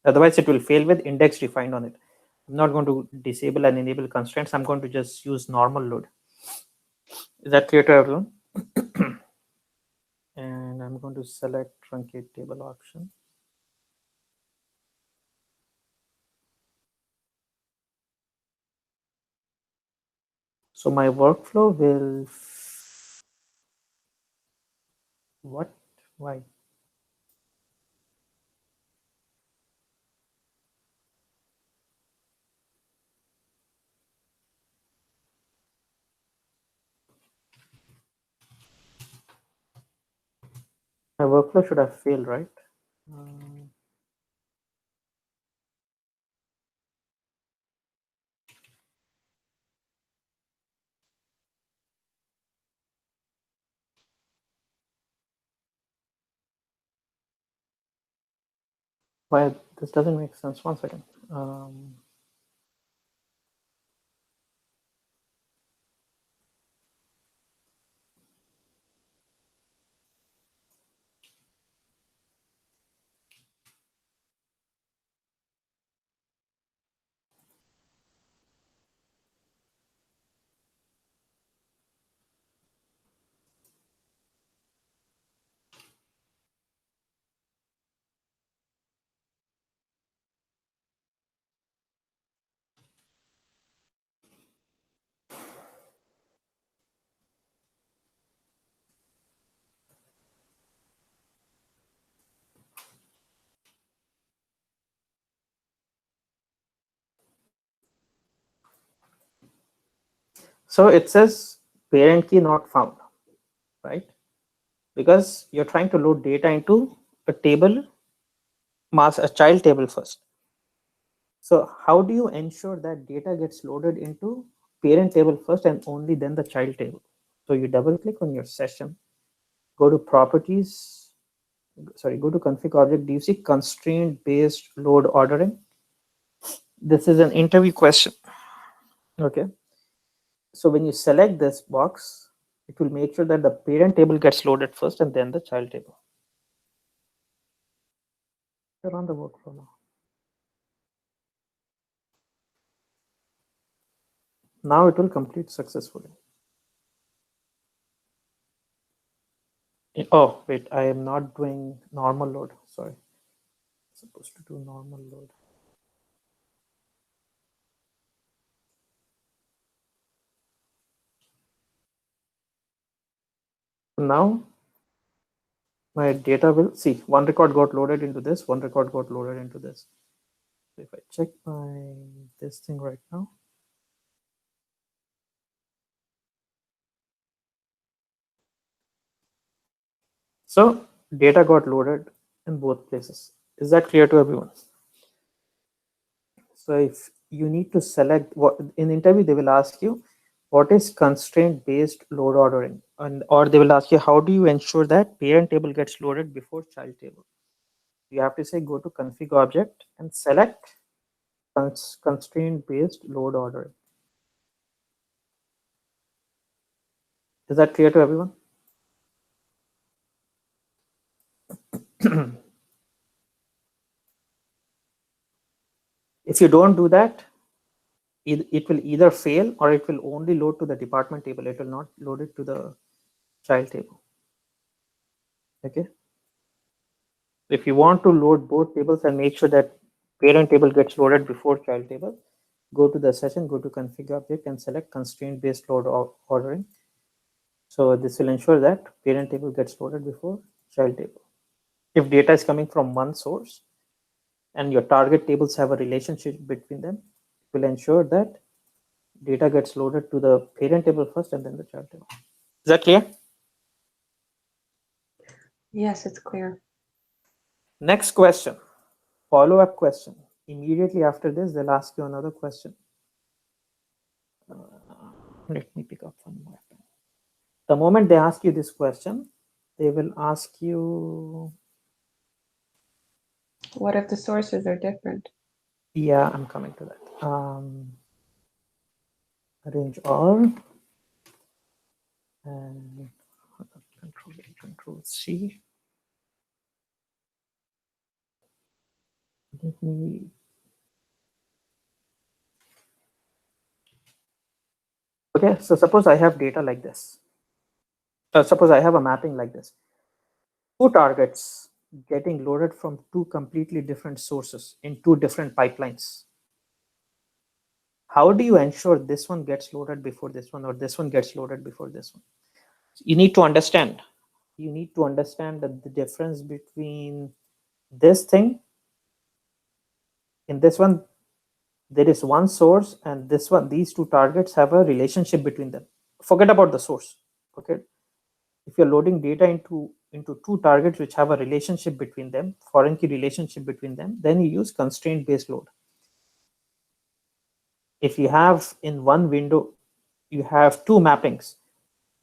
A: Otherwise, it will fail with index defined on it. I'm not going to disable and enable constraints. I'm going to just use normal load. Is that clear to everyone? And I'm going to select truncate table option. So my workflow will, what? Why? My workflow should have failed, right? Why this doesn't make sense? One second. So it says parent key not found, right? Because you're trying to load data into a table, a child table first. So how do you ensure that data gets loaded into parent table first and only then the child table? So you double click on your session, go to properties, go to config object. Do you see constraint based load ordering? This is an interview question. Okay. So when you select this box, it will make sure that the parent table gets loaded first and then the child table. You're on the workflow now. Now it will complete successfully. Oh, wait, I am not doing normal load. Sorry. I'm supposed to do normal load. Now my data will see one record got loaded into this, one record got loaded into this. So if I check this thing right now, so data got loaded in both places. Is that clear to everyone? So if you need to select what in interview, they will ask you what is constraint based load ordering? And or they will ask you, how do you ensure that parent table gets loaded before child table? You have to say go to config object and select constraint based load ordering. Is that clear to everyone? If you don't do that, it will either fail or it will only load to the department table. It will not load it to the child table. Okay. If you want to load both tables and make sure that parent table gets loaded before child table, go to the session, go to config object and select constraint based load ordering. So this will ensure that parent table gets loaded before child table. If data is coming from one source and your target tables have a relationship between them, it will ensure that data gets loaded to the parent table first and then the child table. Is that clear?
B: Yes, it's clear.
A: Next question, follow-up question. Immediately after this, they'll ask you another question. Let me pick up one more. The moment they ask you this question, they will ask you,
B: What if the sources are different?
A: yeah, I'm coming to that. Arrange all and Control C. Let me okay, so suppose I have data like this. Suppose I have a mapping like this. Two targets getting loaded from two completely different sources in two different pipelines. How do you ensure this one gets loaded before this one or this one gets loaded before this one? You need to understand. You need to understand that the difference between this thing, in this one, there is one source, and this one, these two targets have a relationship between them. Forget about the source. Okay. If you're loading data into two targets which have a relationship between them, foreign key relationship between them, then you use constraint based load. If you have in one window, you have two mappings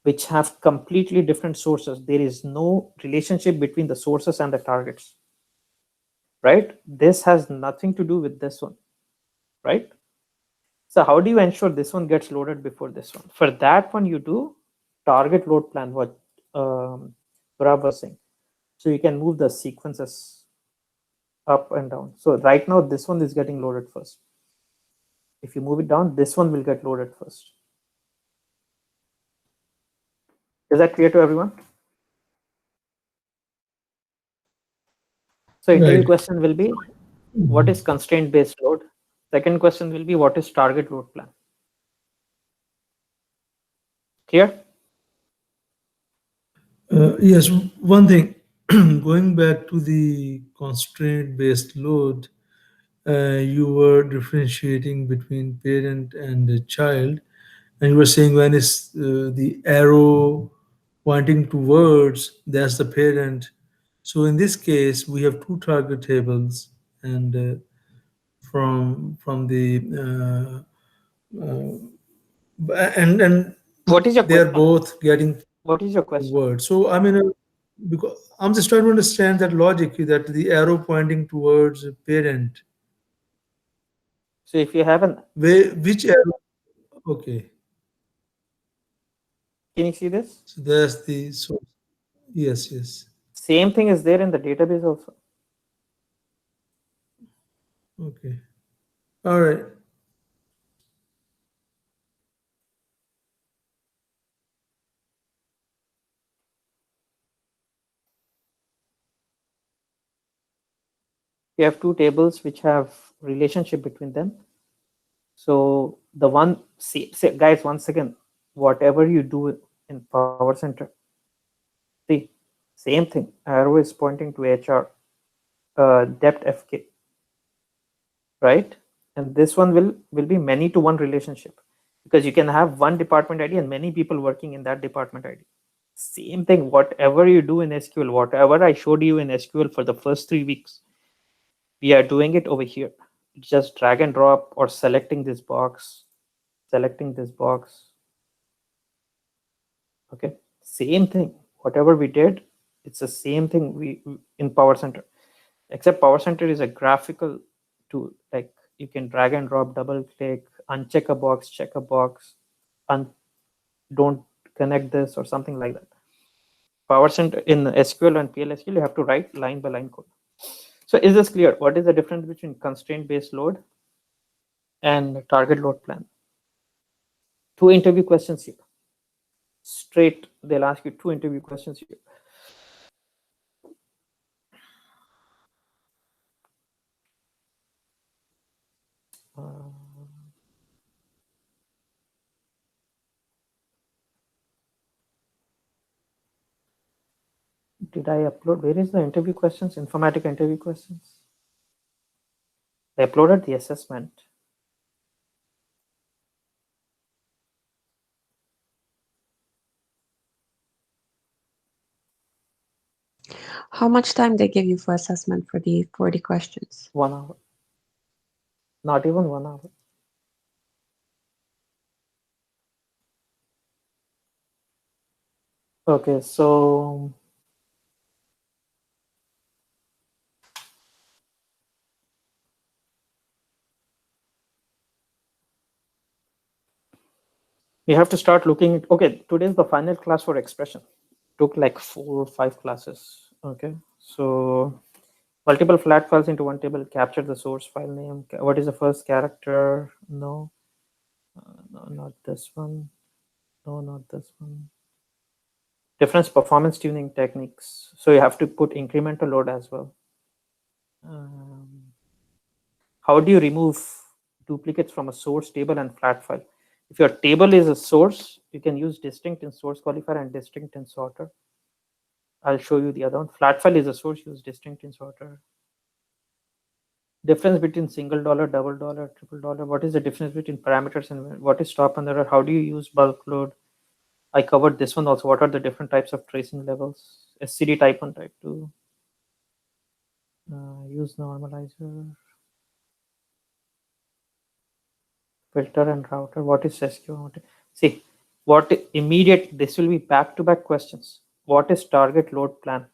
A: which have completely different sources, there is no relationship between the sources and the targets, right? This has nothing to do with this one, right? So how do you ensure this one gets loaded before this one? For that one, you do target load plan, what Gaurav was saying. So you can move the sequences up and down. So right now, this one is getting loaded first. If you move it down, this one will get loaded first. Is that clear to everyone? So interview
F: Right.
A: question will be, what is constraint based load? Second question will be, what is target load plan? Clear?
F: Yes, one thing, going back to the constraint-based load, you were differentiating between parent and the child, and you were saying when is the arrow pointing towards, that's the parent. So in this case, we have two target tables, and from the and
A: What is your
F: they are
A: question?
F: both getting
A: What is your question?
F: word. So I mean, because I'm just trying to understand that logic that the arrow pointing towards parent.
A: So if you have an,
F: Which arrow? Okay,
A: can you see this?
F: so that's the source. Yes, yes.
A: Same thing is there in the database also.
F: Okay. All right.
A: You have two tables which have relationship between them. So the one, see guys, once again, whatever you do in Powercenter, see, same thing. Arrow is pointing to HR, depth FK, right? And this one will be many to one relationship, because you can have one department ID and many people working in that department ID. Same thing, whatever you do in SQL, whatever I showed you in SQL for the first 3 weeks, we are doing it over here. Just drag and drop or selecting this box, Okay, same thing. Whatever we did, it's the same thing we in Powercenter, except Powercenter is a graphical tool. Like you can drag and drop, double click, uncheck a box, check a box, don't connect this or something like that. Powercenter in SQL and PLSQL, you have to write line by line code. So is this clear? What is the difference between constraint-based load and target load plan? 2 interview questions here. Straight, they'll ask you 2 interview questions here. Did I upload? Where is the interview questions? Informatica interview questions. I uploaded the assessment.
B: How much time they give you for assessment for the 40 questions?
A: 1 hour. Not even 1 hour. Okay, so we have to start looking at, okay, today's the final class for expression. Took like 4 or 5 classes. Okay, so multiple flat files into one table, capture the source file name. What is the first character? No, no, not this one. No, not this one. Difference performance tuning techniques. So you have to put incremental load as well. How do you remove duplicates from a source table and flat file? If your table is a source, you can use distinct in source qualifier and distinct in sorter. I'll show you the other one. Flat file is a source, use distinct in sorter. Difference between single dollar, double dollar, triple dollar. What is the difference between parameters and what is stop and error? How do you use bulk load? I covered this one also. What are the different types of tracing levels? SCD type 1, type 2. Use normalizer. Filter and router. What is SQL? See, what immediate, this will be back-to-back questions. What is target load plan?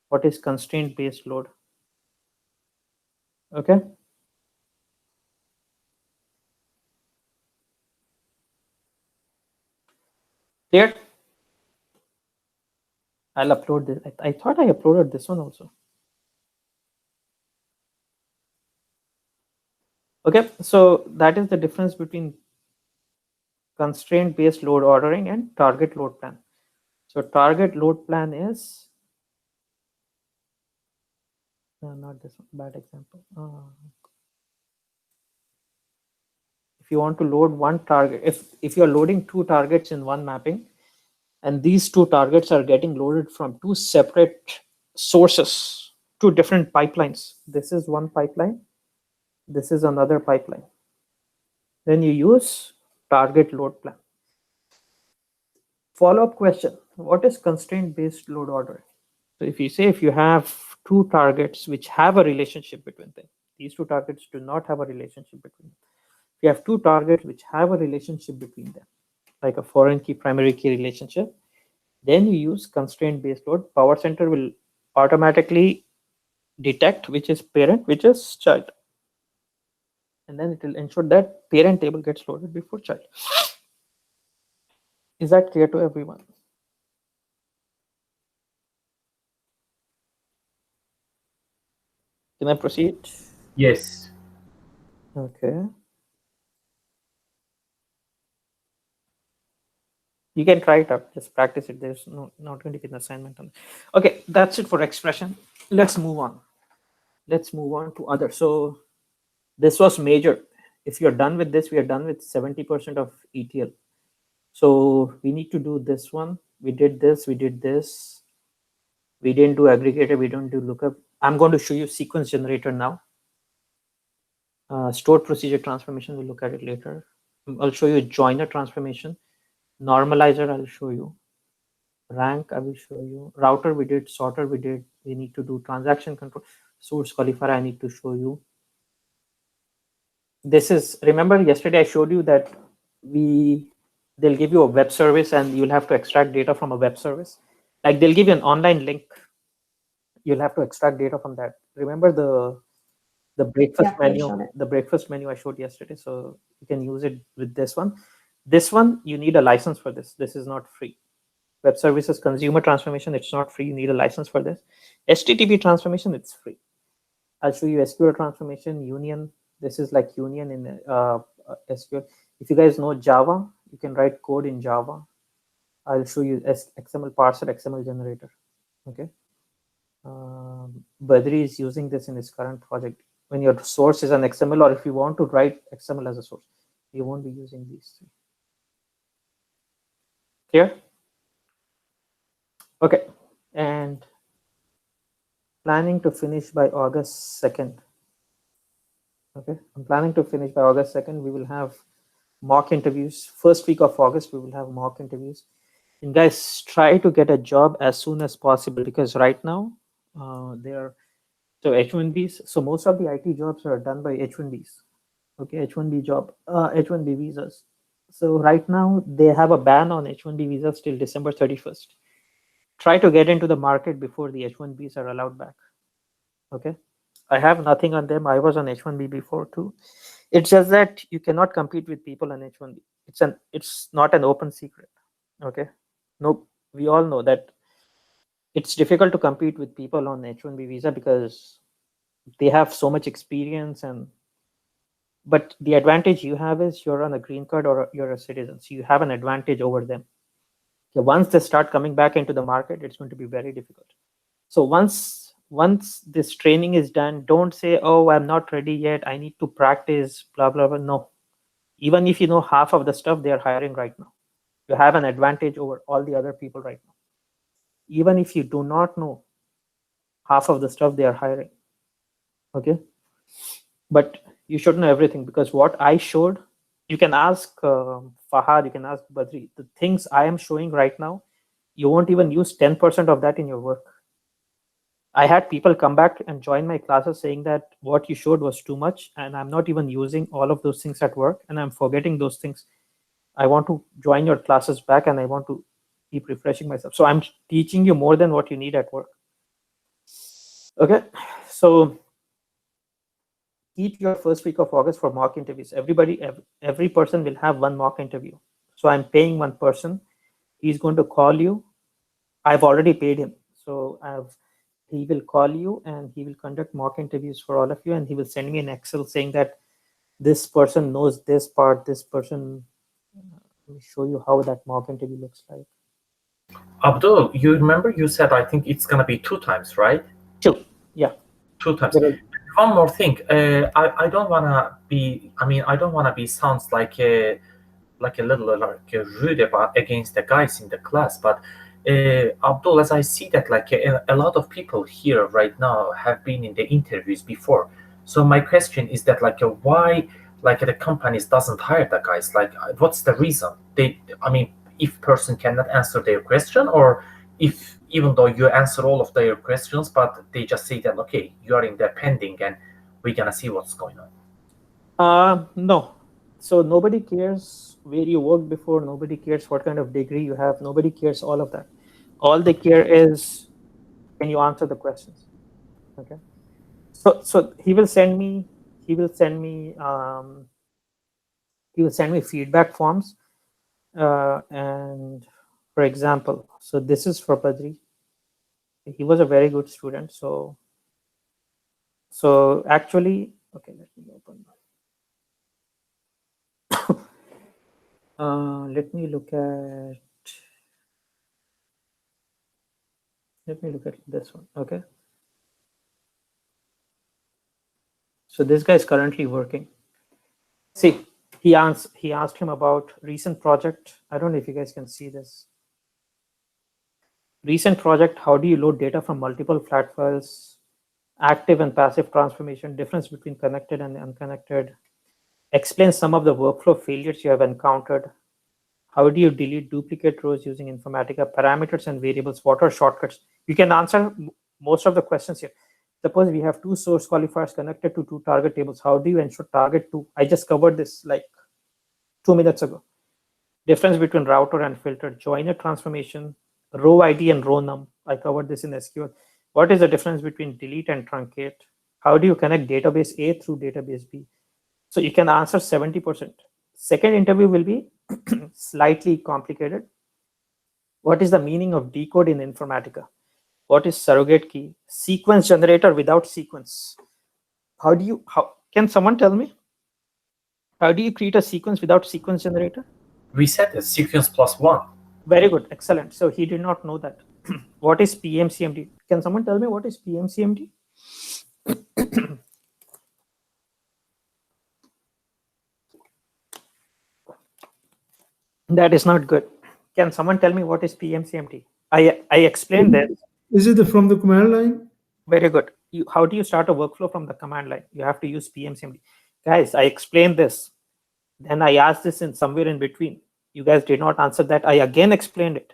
A: What is constraint-based load? Okay. Clear? I'll upload this. I thought I uploaded this one also. Okay, so that is the difference between constraint-based load ordering and target load plan. So target load plan is not this one, bad example. If you want to load one target, if you're loading 2 targets in one mapping, and these 2 targets are getting loaded from 2 separate sources, 2 different pipelines. This is one pipeline, this is another pipeline. Then you use target load plan. Follow-up question, what is constraint-based load ordering? So if you say if you have 2 targets which have a relationship between them, these 2 targets do not have a relationship between them. If you have 2 targets which have a relationship between them, like a foreign key, primary key relationship, then you use constraint-based load. Powercenter will automatically detect which is parent, which is child. And then it will ensure that parent table gets loaded before child. Is that clear to everyone? Can I proceed?
D: Yes.
A: Okay. You can try it out, just practice it. There's not going to be an assignment on it. Okay, that's it for expression. Let's move on. Let's move on to other. So this was major. If you're done with this, we are done with 70% of ETL. So we need to do this one. We did this, we did this. We didn't do aggregator, we don't do lookup. I'm going to show you sequence generator now. Stored procedure transformation, we'll look at it later. I'll show you joiner transformation. Normalizer, I'll show you. Rank, I will show you. Router, we did. Sorter, we did. We need to do transaction control. Source qualifier, I need to show you. This is, remember yesterday I showed you that we they'll give you a web service and you'll have to extract data from a web service. Like they'll give you an online link. You'll have to extract data from that. Remember the breakfast
B: Yeah, you
A: menu,
B: showed it.
A: the breakfast menu I showed yesterday. So you can use it with this one. This one, you need a license for this. This is not free. Web services consumer transformation, it's not free. You need a license for this. HTTP transformation, it's free. I'll show you SQL transformation, union. This is like union in SQL. If you guys know Java, you can write code in Java. I'll show you XML parser, XML generator. Okay. Badri is using this in his current project. When your source is an XML, or if you want to write XML as a source, you won't be using these three. Clear? Okay. And planning to finish by August 2nd. Okay. I'm planning to finish by August 2nd. We will have mock interviews. First week of August, we will have mock interviews. And guys, try to get a job as soon as possible, because right now, they're so H1Bs. So most of the IT jobs are done by H1Bs. Okay, H1B job, H1B visas. So right now they have a ban on H1B visas till December 31st. Try to get into the market before the H1Bs are allowed back. Okay, I have nothing on them. I was on H1B before too. It's just that you cannot compete with people on H1B. It's not an open secret. Okay, no, we all know that it's difficult to compete with people on H1B visa because they have so much experience. And but the advantage you have is you're on a green card or you're a citizen, so you have an advantage over them. Okay, once they start coming back into the market, it's going to be very difficult. So once this training is done, don't say, oh, I'm not ready yet, I need to practice, blah blah blah. No, even if you know half of the stuff they are hiring right now, you have an advantage over all the other people right now. Even if you do not know half of the stuff they are hiring. Okay, but you should know everything, because what I showed, you can ask Fahad, you can ask Badri, the things I am showing right now, you won't even use 10% of that in your work. I had people come back and join my classes saying that what you showed was too much, and I'm not even using all of those things at work, and I'm forgetting those things. I want to join your classes back, and I want to keep refreshing myself. So I'm teaching you more than what you need at work. Okay, so keep your first week of August for mock interviews. Every person will have one mock interview. So I'm paying one person. He's going to call you. I've already paid him. So he will call you and he will conduct mock interviews for all of you. And he will send me an Excel saying that this person knows this part, this person. Let me show you how that mock interview looks like.
D: Abdul, you remember you said, I think it's going to be 2 times, right?
A: 2, yeah.
D: 2 times. One more thing. I don't want to be, I don't want to be sounds like a little like rude against the guys in the class, but Abdul, as I see that like a lot of people here right now have been in the interviews before. So my question is that like why like the companies doesn't hire the guys? Like what's the reason? If person cannot answer their question, or if even though you answer all of their questions, but they just say that okay, you are in the pending and we're gonna see what's going on.
A: No. So nobody cares where you worked before. Nobody cares what kind of degree you have. Nobody cares all of that. All they care is, can you answer the questions? Okay. So he will send me feedback forms. And for example, so this is for Badri. He was a very good student. So actually, okay, let me open. Let me look at this one. Okay. So this guy is currently working. See, he asked him about recent project. I don't know if you guys can see this. Recent project, how do you load data from multiple flat files? Active and passive transformation, difference between connected and unconnected. Explain some of the workflow failures you have encountered. How do you delete duplicate rows using Informatica? Parameters and variables, what are shortcuts? You can answer most of the questions here. Suppose we have 2 source qualifiers connected to 2 target tables. How do you ensure target 2? I just covered this like 2 minutes ago. Difference between router and filter, joiner transformation, row ID and row num. I covered this in SQL. What is the difference between delete and truncate? How do you connect database A through database B? So you can answer 70%. Second interview will be slightly complicated. What is the meaning of decode in Informatica? What is surrogate key? Sequence generator without sequence. How can someone tell me? How do you create a sequence without sequence generator?
D: We said a sequence +1.
A: Very good, excellent. So he did not know that. What is PMCMD? Can someone tell me what is PMCMD? That is not good. Can someone tell me what is PMCMD? I explained this.
F: Is it from the command line?
A: Very good. How do you start a workflow from the command line? You have to use PMCMD. Guys, I explained this. Then I asked this in somewhere in between. You guys did not answer that. I again explained it.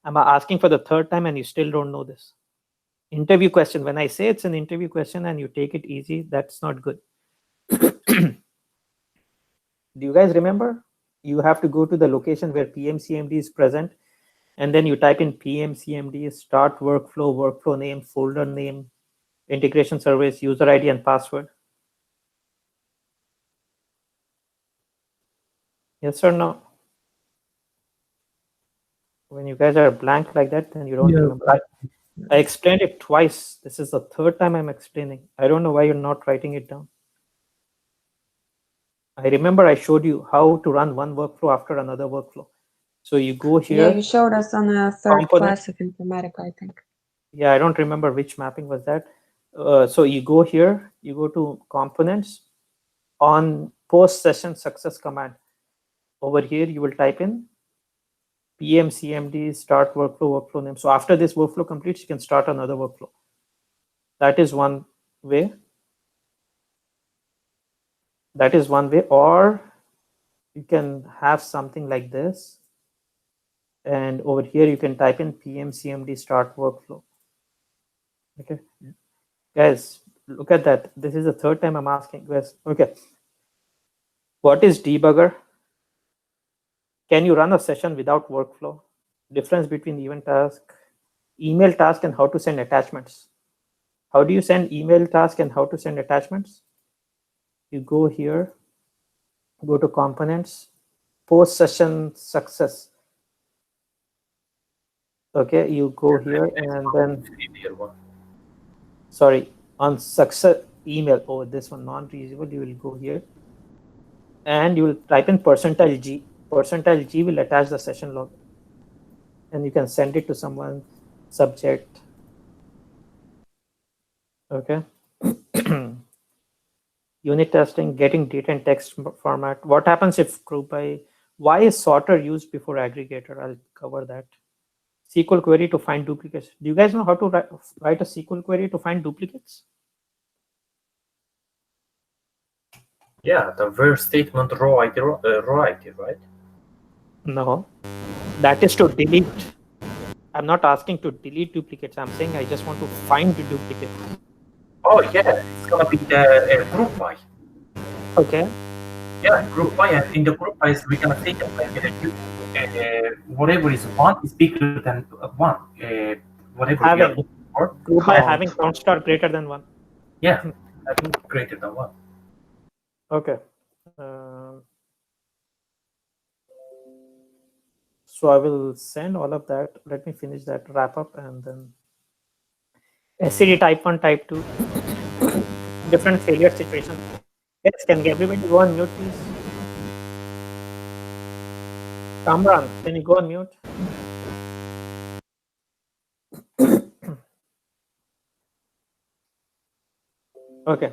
A: I'm asking for the third time and you still don't know this. Interview question. When I say it's an interview question and you take it easy, that's not good. Do you guys remember? You have to go to the location where PMCMD is present, and then you type in PMCMD, start workflow, workflow name, folder name, integration service, user ID, and password. Yes or no? When you guys are blank like that, then you don't remember. I explained it twice. This is the third time I'm explaining. I don't know why you're not writing it down. I remember I showed you how to run one workflow after another workflow. So you go here.
B: Yeah, you showed us on a third class of Informatica, I think.
A: Yeah, I don't remember which mapping was that. So you go here, you go to components. On post session success command, over here you will type in PMCMD start workflow name. So after this workflow completes, you can start another workflow. That is one way. That is one way. Or you can have something like this. And over here you can type in PMCMD start workflow. Okay. Guys, look at that. This is the third time I'm asking. Guys, okay. What is debugger? Can you run a session without workflow? Difference between event task, email task, and how to send attachments. How do you send email task and how to send attachments? You go here, go to components, post session success. Okay, you go here and then, sorry, on success email, oh, this one non-reusable, you will go here and you will type in %G. %G will attach the session log and you can send it to someone, subject. Okay. Unit testing, getting data and text format. What happens if group by? Why is sorter used before aggregator? I'll cover that. SQL query to find duplicates. Do you guys know how to write a SQL query to find duplicates?
D: Yeah, the where statement row ID, right?
A: No, that is to delete. I'm not asking to delete duplicates. I'm saying I just want to find the duplicate.
D: Oh yeah, it's gonna be the group by.
A: Okay.
D: Yeah, group by, and in the group by we're gonna take whatever is 1 is bigger than 1. Whatever we are looking for.
A: Group by having count star greater than 1.
D: Yeah, having greater than 1.
A: Okay. So I will send all of that. Let me finish that wrap up and then SCD type 1, type 2, different failure situations. Yes, can everybody go on mute, please? Kamran, can you go on mute? Okay.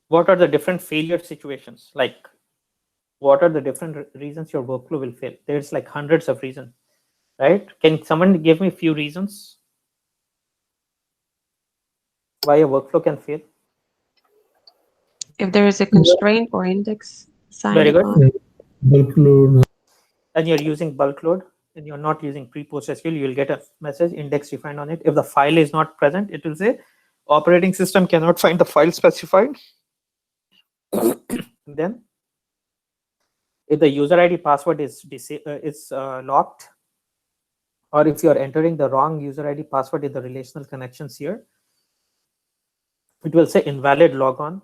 A: What are the different failure situations? Like, what are the different reasons your workflow will fail? There's like hundreds of reasons, right? Can someone give me a few reasons why a workflow can fail?
B: If there is a constraint or index assigned.
A: Very good.
F: Bulk load.
A: And you're using bulk load and you're not using pre-post SQL, you'll get a message index defined on it. If the file is not present, it will say operating system cannot find the file specified. Then if the user ID password is locked, or if you're entering the wrong user ID password in the relational connections here, it will say invalid logon.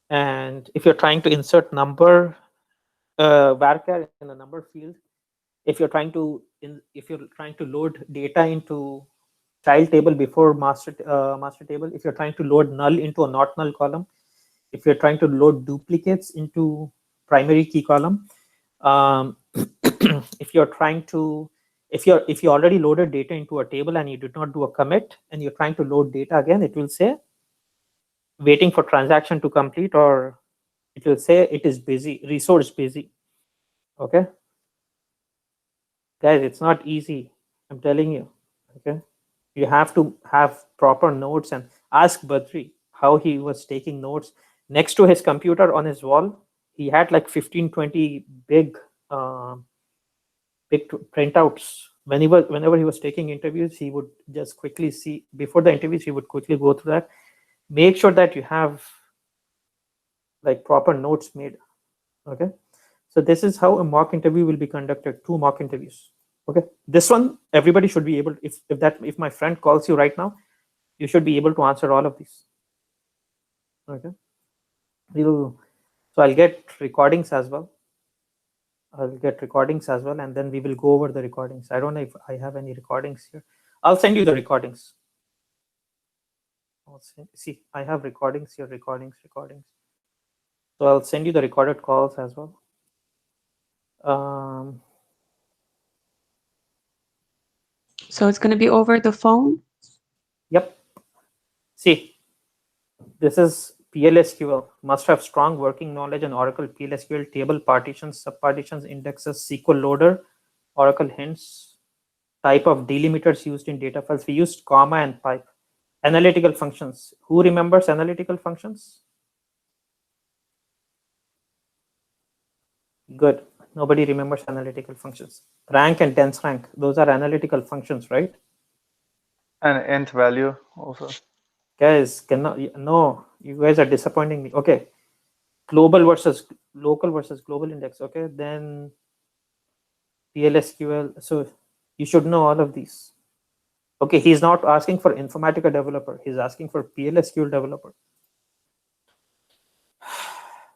A: And if you're trying to insert number varchar in a number field, if you're trying to load data into child table before master table, if you're trying to load null into a not null column, if you're trying to load duplicates into primary key column, if you're trying to if you already loaded data into a table and you did not do a commit and you're trying to load data again, it will say waiting for transaction to complete, or it will say it is busy, resource busy. Okay, guys, it's not easy, I'm telling you. Okay, you have to have proper notes, and ask Badri how he was taking notes. Next to his computer on his wall, he had like 15-20 big printouts. Whenever he was taking interviews, he would just quickly see, before the interviews, he would quickly go through that. Make sure that you have like proper notes made. Okay, so this is how a mock interview will be conducted. 2 mock interviews. Okay, this one everybody should be able to, if my friend calls you right now, you should be able to answer all of these. Okay, so I'll get recordings as well. And then we will go over the recordings. I don't know if I have any recordings here. I'll send you the recordings. See, I have recordings here, recordings. So I'll send you the recorded calls as well.
B: So it's going to be over the phone?
A: Yep. See, this is PLSQL. Must have strong working knowledge in Oracle PLSQL, table partitions, subpartitions, indexes, SQL loader, Oracle hints, type of delimiters used in data files. We used comma and pipe. Analytical functions. Who remembers analytical functions? Good. Nobody remembers analytical functions. Rank and dense rank. Those are analytical functions, right?
H: And int value also.
A: Guys, no, you guys are disappointing me. Okay. Global versus local versus global index. Okay. Then PLSQL. So you should know all of these. Okay. He's not asking for Informatica developer. He's asking for PLSQL developer.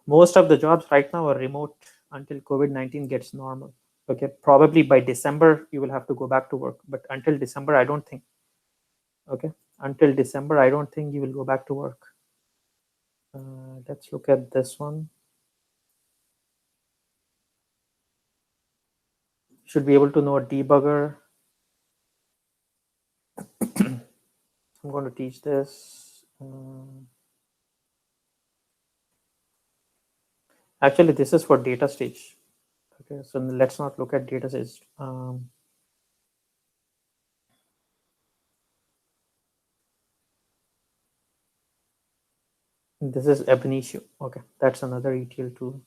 A: Most of the jobs right now are remote until COVID-19 gets normal. Okay, probably by December you will have to go back to work, but until December I don't think. Okay, until December I don't think you will go back to work. Let's look at this one. Should be able to know a debugger. I'm going to teach this. Actually, this is for data stage. Okay, so let's not look at data stage. This is ab initio. Okay, that's another ETL tool.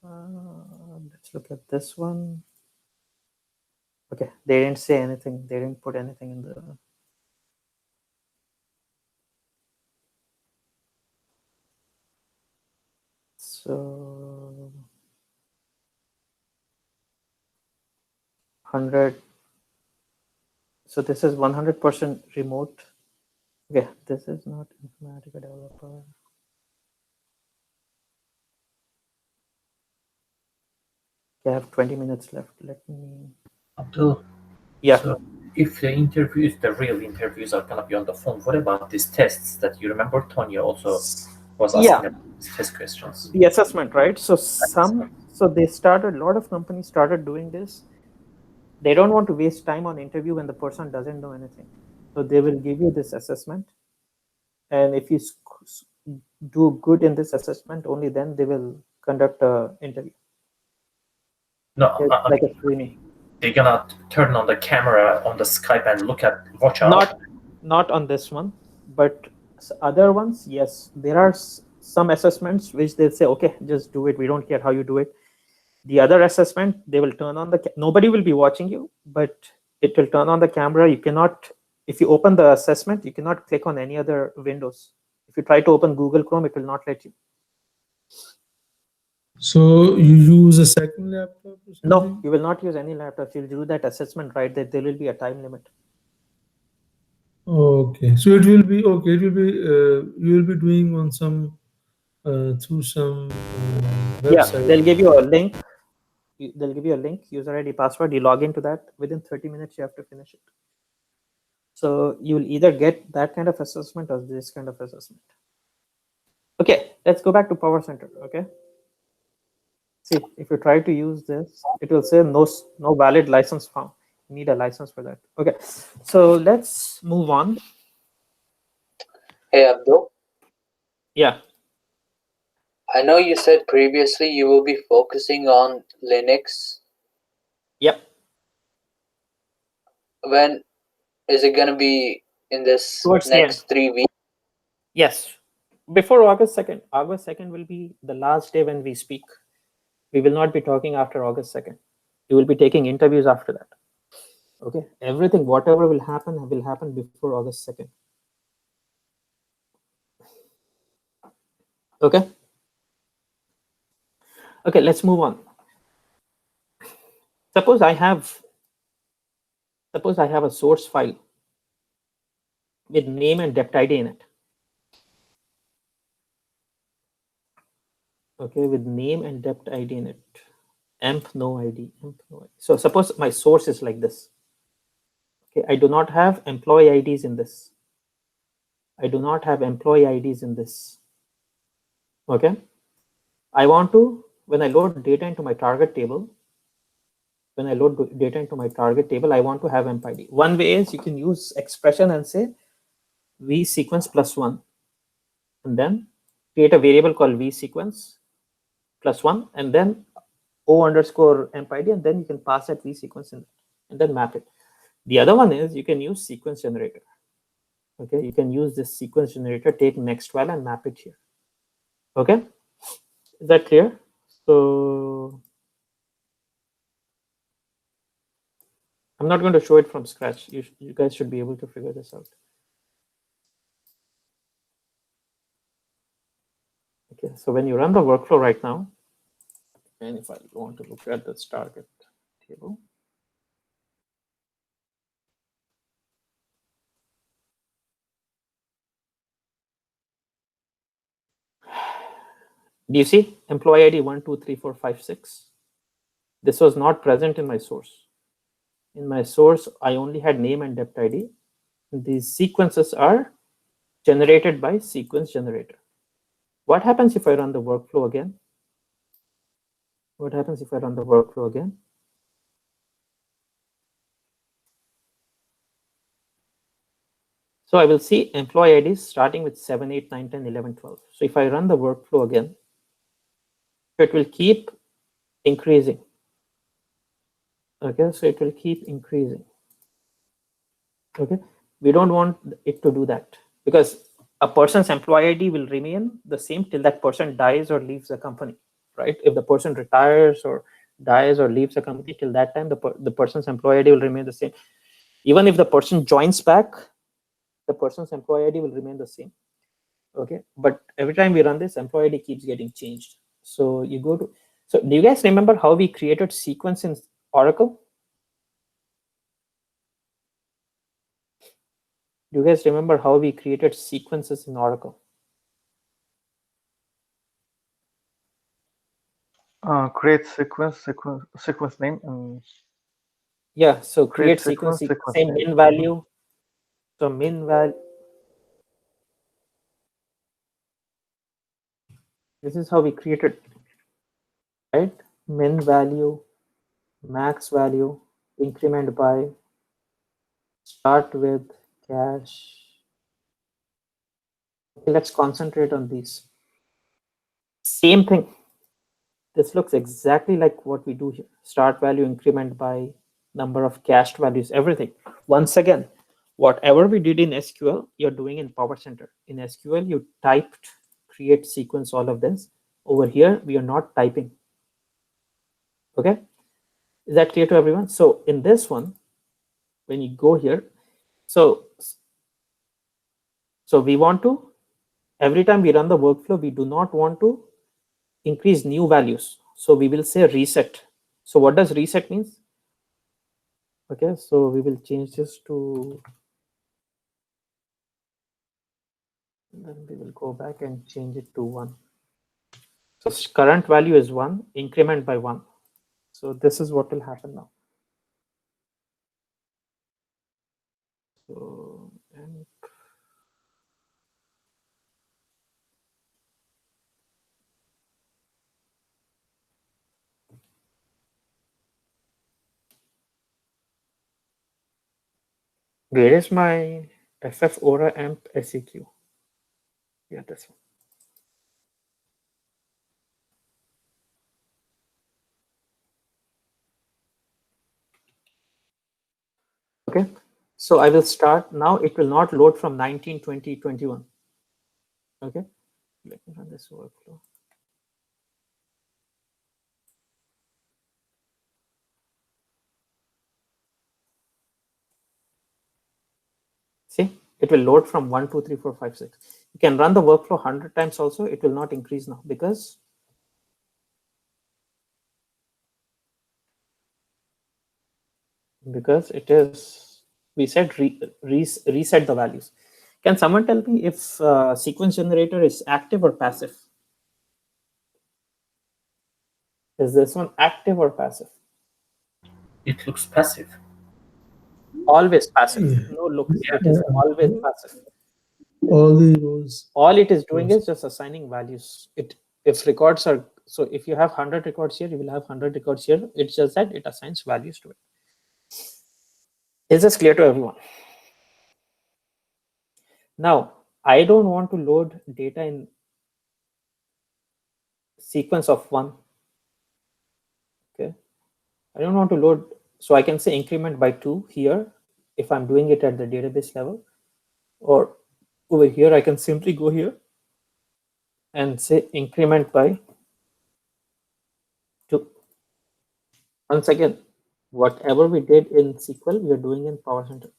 A: Let's look at this one. Okay, they didn't say anything. They didn't put anything in the. So 100. So this is 100% remote. Okay, this is not Informatica developer. Okay, I have 20 minutes left. Let me.
D: Abdul,
A: Yeah.
D: so if the interviews, the real interviews are gonna be on the phone, what about these tests that you remember Tonya also was asking about these test questions?
A: The assessment, right? So they started, a lot of companies started doing this. They don't want to waste time on interview when the person doesn't know anything. So they will give you this assessment. And if you do good in this assessment, only then they will conduct an interview.
D: No,
A: Like a screening.
D: They're gonna turn on the camera on the Skype and watch out.
A: Not on this one, but other ones, yes. There are some assessments which they'll say, okay, just do it. We don't care how you do it. The other assessment, they will turn on nobody will be watching you, but it will turn on the camera. You cannot, if you open the assessment, you cannot click on any other windows. If you try to open Google Chrome, it will not let you.
F: So you use a second laptop or something?
A: No, you will not use any laptop. You'll do that assessment, right? That there will be a time limit.
F: Okay, so it will be okay. It will be you will be doing on some through some
A: Yeah,
F: website.
A: they'll give you a link. They'll give you a link, user ID, password. You log into that. Within 30 minutes, you have to finish it. So you will either get that kind of assessment or this kind of assessment. Okay, let's go back to Powercenter. Okay. See, if you try to use this, it will say no valid license found. You need a license for that. Okay, so let's move on.
I: Hey Abdul,
A: Yeah.
I: I know you said previously you will be focusing on Linux.
A: Yep.
I: When is it going to be in this
A: Towards the
I: next
A: end.
I: 3 weeks?
A: Yes. Before August 2nd. August 2nd will be the last day when we speak. We will not be talking after August 2nd. You will be taking interviews after that. Okay. Everything, whatever will happen before August 2nd. Okay. Okay, let's move on. Suppose I have a source file with name and depth ID in it. Okay, with name and depth ID in it. Emp no ID. So suppose my source is like this. Okay, I do not have employee IDs in this. I do not have employee IDs in this. Okay. I want to, when I load data into my target table, I want to have emp ID. One way is you can use expression and say v sequence plus 1, and then create a variable called v sequence plus 1, and then o underscore emp ID, and then you can pass that v sequence in, and then map it. The other one is you can use sequence generator. Okay, you can use this sequence generator, take next val and map it here. Okay, is that clear? So I'm not going to show it from scratch. You guys should be able to figure this out. Okay, so when you run the workflow right now, and if I want to look at this target table, do you see employee ID 1, 2, 3, 4, 5, 6? This was not present in my source. In my source, I only had name and depth ID. These sequences are generated by sequence generator. What happens if I run the workflow again? So I will see employee IDs starting with 7, 8, 9, 10, 11, 12. So if I run the workflow again, it will keep increasing. Okay, so it will keep increasing. Okay, we don't want it to do that because a person's employee ID will remain the same till that person dies or leaves the company, right? If the person retires or dies or leaves the company, till that time the person's employee ID will remain the same. Even if the person joins back, the person's employee ID will remain the same. Okay, but every time we run this, employee ID keeps getting changed. So you go to, so do you guys remember how we created sequence in Oracle? Do you guys remember how we created sequences in Oracle?
H: Create sequence name, and
A: Yeah, so
H: create
A: create sequence
H: sequence
A: same
H: name.
A: min value. So min value. This is how we created, right? Min value, max value, increment by, start with, cache. Okay, let's concentrate on these. Same thing. This looks exactly like what we do here. Start value, increment by, number of cached values, everything. Once again, whatever we did in SQL, you're doing in Powercenter. In SQL, you typed, create sequence, all of this. Over here, we are not typing. Okay, is that clear to everyone? So in this one, when you go here, so we want to, every time we run the workflow, we do not want to increase new values. So we will say reset. So what does reset means? Okay, so we will change this to, then we will go back and change it to 1. So current value is 1, increment by 1. So this is what will happen now. So, and where is my FF Aura amp SEQ? Yeah, this one. Okay, so I will start now. It will not load from 19, 20, 21. Okay, let me run this workflow. See, it will load from 1, 2, 3, 4, 5, 6. You can run the workflow 100 times also. It will not increase now because it is, we said reset the values. Can someone tell me if sequence generator is active or passive? Is this one active or passive?
D: It looks passive.
A: Always passive.
F: Yeah.
A: No looks. It is always passive.
F: All the rows.
A: All it is doing is just assigning values. If records are, so if you have 100 records here, you will have 100 records here. It's just that it assigns values to it. Is this clear to everyone? Now, I don't want to load data in sequence of 1. Okay, I don't want to load, so I can say increment by 2 here if I'm doing it at the database level, or over here I can simply go here and say increment by 2. Once again, whatever we did in SQL, we are doing in Powercenter.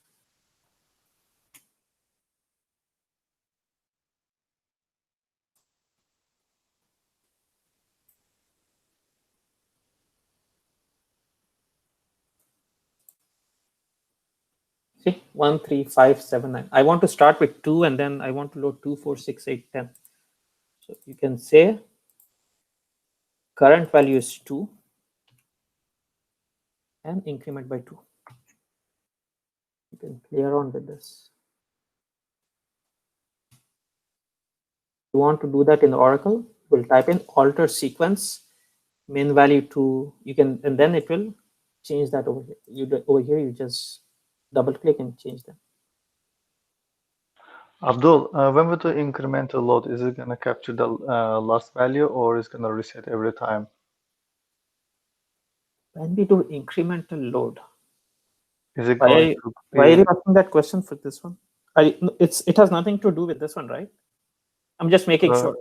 A: See, 1, 3, 5, 7, 9. I want to start with 2 and then I want to load 2, 4, 6, 8, 10. So you can say current value is 2 and increment by 2. You can play around with this. You want to do that in Oracle, we'll type in alter sequence main value to, you can, and then it will change that over here. Over here you just double click and change them.
H: Abdul, when we do incremental load, is it going to capture the last value or is it going to reset every time?
A: When we do incremental load,
H: Is it
A: why
H: going to
A: are you
H: be...
A: asking that question for this one? It has nothing to do with this one, right? I'm just making sure.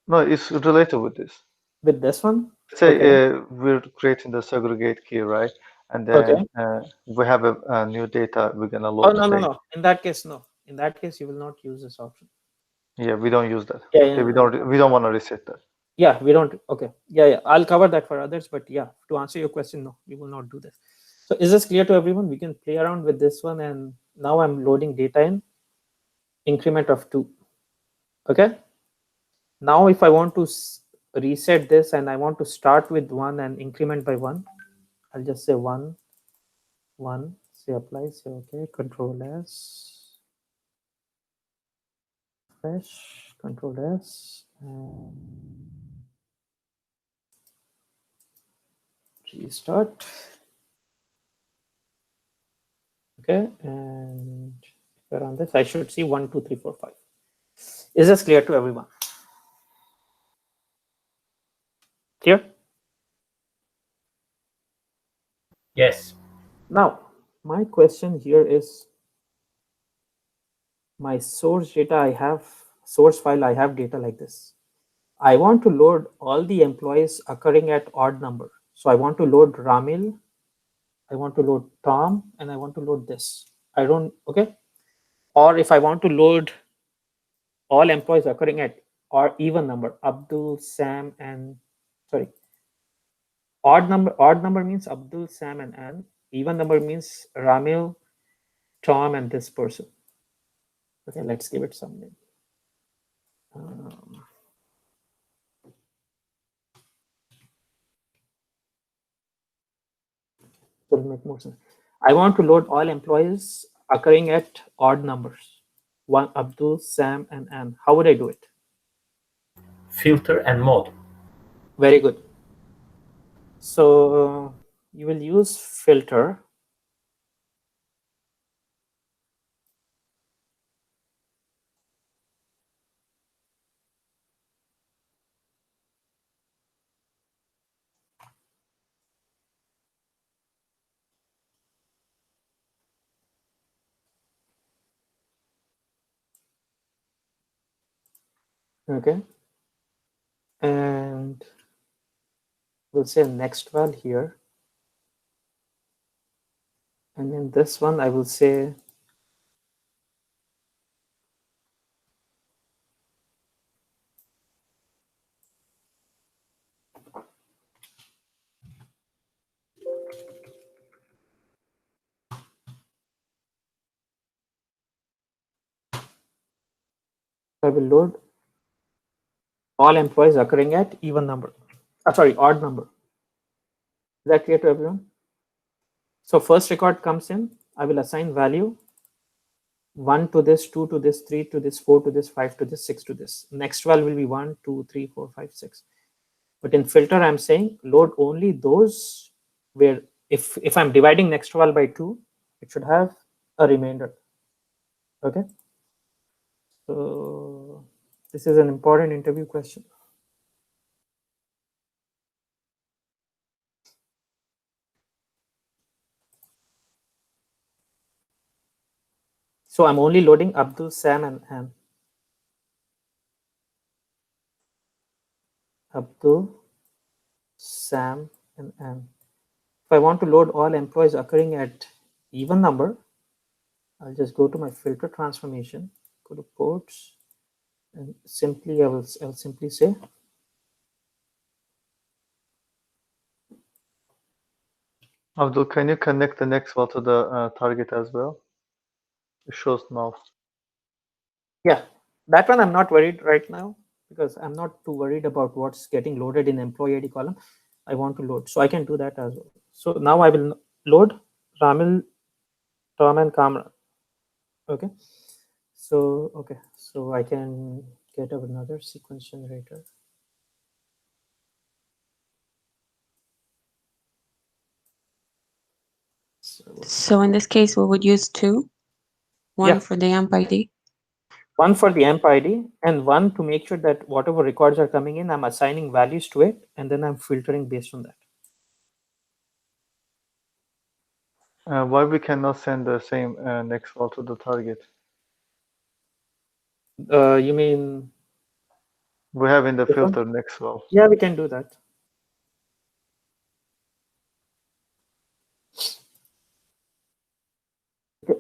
H: No, it's related with this.
A: With this one?
H: Say
A: Okay.
H: we're creating the segregate key, right? And then we have a new data, we're going to load the same.
A: No. In that case, no. In that case, you will not use this option.
H: Yeah, we don't use that.
A: Yeah,
H: We don't want to reset that.
A: Yeah, we don't. Okay. Yeah. I'll cover that for others, but yeah, to answer your question, no, we will not do this. So is this clear to everyone? We can play around with this one, and now I'm loading data in increment of 2. Okay. Now, if I want to reset this and I want to start with 1 and increment by 1, I'll just say 1, 1, say apply, say okay, Control S, fresh, Control S, and restart. Okay, and if I run this, I should see 1, 2, 3, 4, 5. Is this clear to everyone? Clear?
D: Yes.
A: Now, my question here is, my source data, I have source file, I have data like this. I want to load all the employees occurring at odd number. So I want to load Ramil, I want to load Tom, and I want to load this. Okay. Or if I want to load all employees occurring at or even number, Abdul, Sam, and sorry, odd number means Abdul, Sam, and Ann. Even number means Ramil, Tom, and this person. Okay, let's give it some name. Will make more sense. I want to load all employees occurring at odd numbers. One, Abdul, Sam, and Ann. How would I do it?
D: Filter and mode.
A: Very good. So you will use filter. Okay. And we'll say next val here. And in this one, I will say I will load all employees occurring at even number. Sorry, odd number. Is that clear to everyone? So first record comes in, I will assign value 1 to this, 2 to this, 3 to this, 4 to this, 5 to this, 6 to this. Next val will be 1, 2, 3, 4, 5, 6. But in filter, I'm saying load only those where if I'm dividing next val by 2, it should have a remainder. Okay. So this is an important interview question. So I'm only loading Abdul, Sam, and Ann. Abdul, Sam, and Ann. If I want to load all employees occurring at even number, I'll just go to my filter transformation, go to ports, and simply I'll simply say
H: Abdul, can you connect the next one to the target as well? It shows now.
A: yeah, that one I'm not worried right now because I'm not too worried about what's getting loaded in employee ID column. I want to load, so I can do that as well. So now I will load Ramil, Tom, and Kamran. Okay, so I can get another sequence generator.
B: So in this case, we would use two, one
A: Yeah.
B: for the AMP ID.
A: One for the AMP ID and one to make sure that whatever records are coming in, I'm assigning values to it and then I'm filtering based on that.
H: Why we cannot send the same next file to the target?
A: You mean?
H: We have in the
A: Different?
H: filter next file.
A: Yeah, we can do that.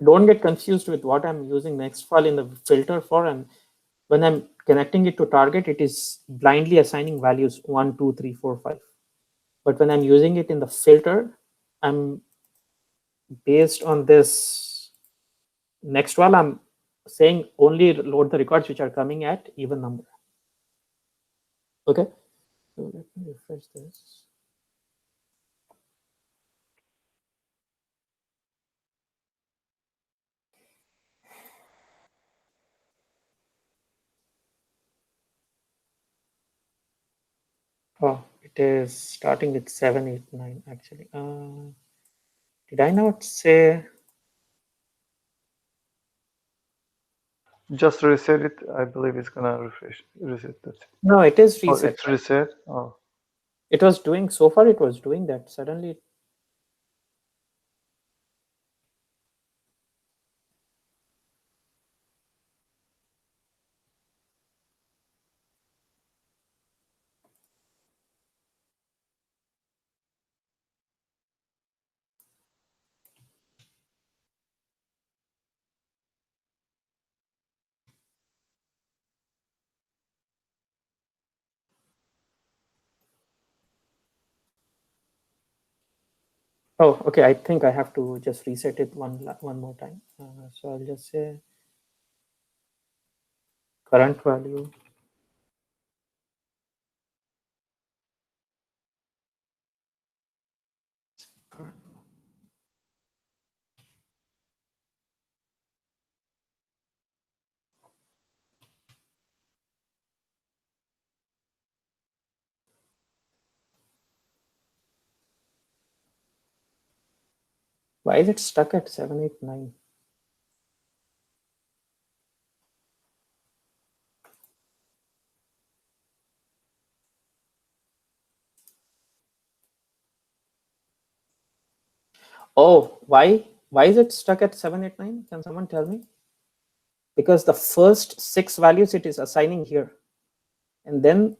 A: Don't get confused with what I'm using next file in the filter for, and when I'm connecting it to target, it is blindly assigning values 1, 2, 3, 4, 5. But when I'm using it in the filter, I'm based on this next file, I'm saying only load the records which are coming at even number. Okay, so let me refresh this. Oh, it is starting with 7, 8, 9 actually. Did I not say?
H: Just reset it. I believe it's gonna reset that.
A: No, it is
H: Oh,
A: reset.
H: it's reset. Oh.
A: It was doing so far. It was doing that suddenly. Oh, okay. I think I have to just reset it one more time. So I'll just say current value. Why is it stuck at 789? Oh, why is it stuck at 789? Can someone tell me? Because the first 6 values it is assigning here, and then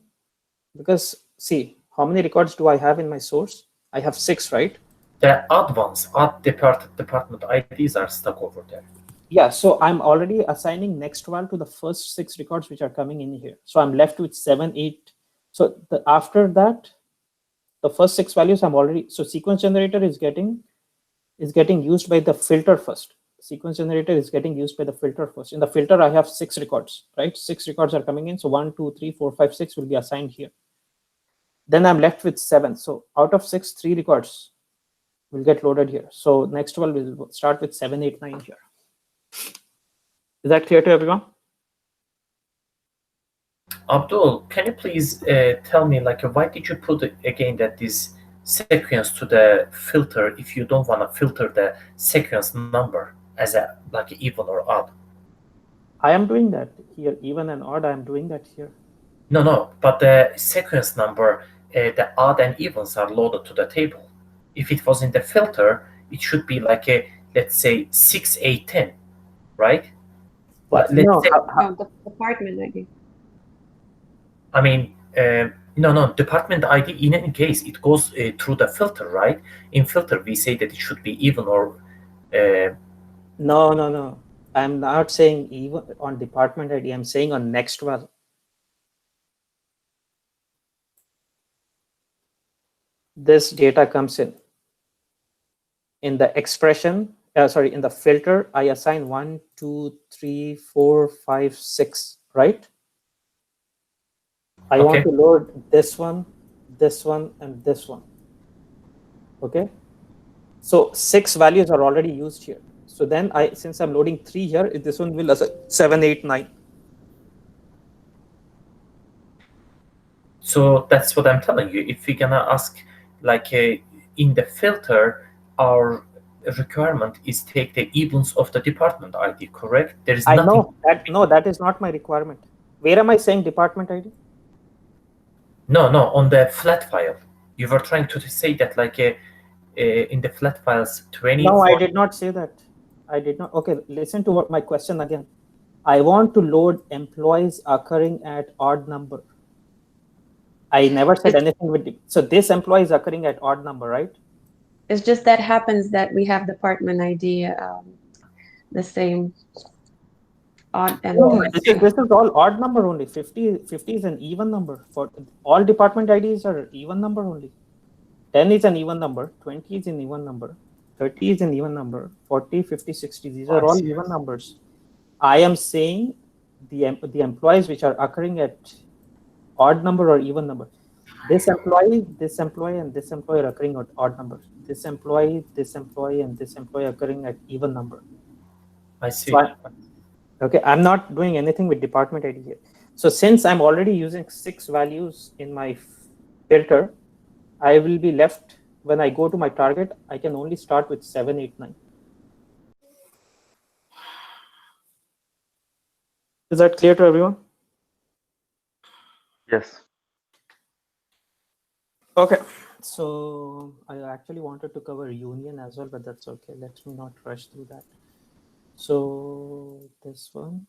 A: because see, how many records do I have in my source? I have 6, right?
D: The odd ones, odd department IDs are stuck over there.
A: Yeah, so I'm already assigning next val to the first 6 records which are coming in here. So I'm left with 7, 8. So after that, the first 6 values I'm already, so sequence generator is getting used by the filter first. Sequence generator is getting used by the filter first. In the filter, I have 6 records, right? 6 records are coming in. So 1, 2, 3, 4, 5, 6 will be assigned here. Then I'm left with 7. So out of 6, 3 records will get loaded here. So next one will start with 7, 8, 9 here. Is that clear to everyone?
D: Abdul, can you please tell me, like, why did you put again that this sequence to the filter if you don't want to filter the sequence number as a like even or odd?
A: I am doing that here, even and odd. I am doing that here.
D: No, but the sequence number, the odd and evens are loaded to the table. If it was in the filter, it should be like a, let's say 6, 8, 10, right?
A: But
D: Let's
A: no,
D: say,
B: No, the department ID.
D: I mean, no, department ID, in any case, it goes through the filter, right? In filter, we say that it should be even or...
A: No. I'm not saying even on department ID. I'm saying on next val. This data comes in the expression, in the filter, I assign 1, 2, 3, 4, 5, 6, right? I want to load this one, and this one. Okay. So 6 values are already used here. So then since I'm loading 3 here, this one will assign 7, 8, 9.
D: So that's what I'm telling you. If we're gonna ask, like in the filter, our requirement is take the evens of the department ID, correct? There is
A: I
D: nothing.
A: know that. No, that is not my requirement. Where am I saying department ID?
D: No, on the flat file. You were trying to say that like in the flat files 20.
A: No, I did not say that. I did not. Okay, listen to what my question again. I want to load employees occurring at odd number. I never said anything with so this employee is occurring at odd number, right?
B: It's just that happens that we have department ID the same odd and
A: No, this is all odd number only. 50 is an even number. For all department IDs are even number only. 10 is an even number, 20 is an even number, 30 is an even number, 40, 50, 60. These are all even numbers. I am saying the employees which are occurring at odd number or even number. This employee, and this employee are occurring at odd numbers. This employee, and this employee occurring at even number.
D: I see.
A: So okay, I'm not doing anything with department ID here. So since I'm already using 6 values in my filter, I will be left, when I go to my target, I can only start with 7, 8, 9. Is that clear to everyone?
H: Yes.
A: Okay, so I actually wanted to cover union as well, but that's okay. Let me not rush through that. So this one.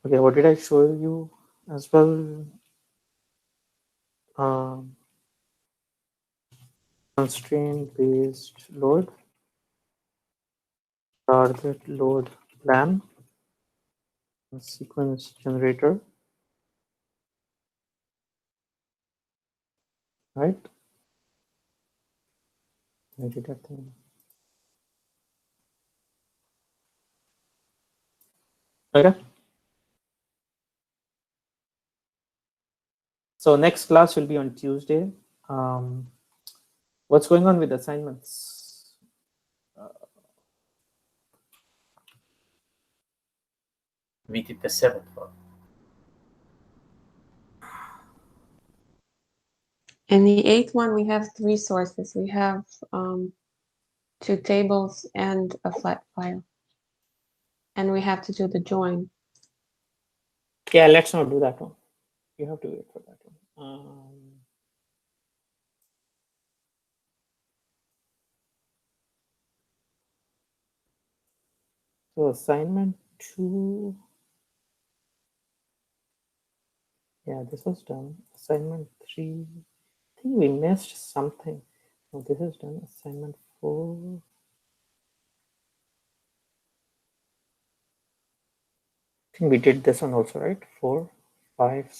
A: Okay, what did I show you as well? Constraint based load, target load plan, sequence generator, right? I did that thing. Okay. So next class will be on Tuesday. What's going on with assignments?
D: We did the 7th one.
B: In the 8th one, we have 3 sources. We have 2 tables and a flat file. And we have to do the join.
A: Yeah, let's not do that one. You have to wait for that one. So assignment 2. Yeah, this was done. Assignment 3. I think we missed something. No, this is done. Assignment 4. I think we did this one also, right? 4, 5.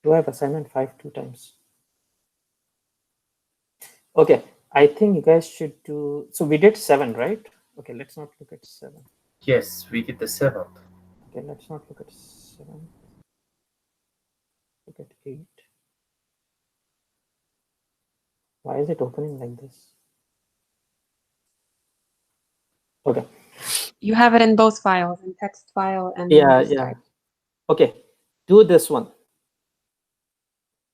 A: Do I have assignment 5 2 times? Okay, I think you guys should do. So we did 7, right? Okay, let's not look at 7.
D: Yes, we did the 7th.
A: Okay, let's not look at 7. Look at 8. Why is it opening like this? Okay.
B: You have it in both files, in text file and
A: Yeah,
B: in this
A: yeah.
B: type.
A: Okay, do this one.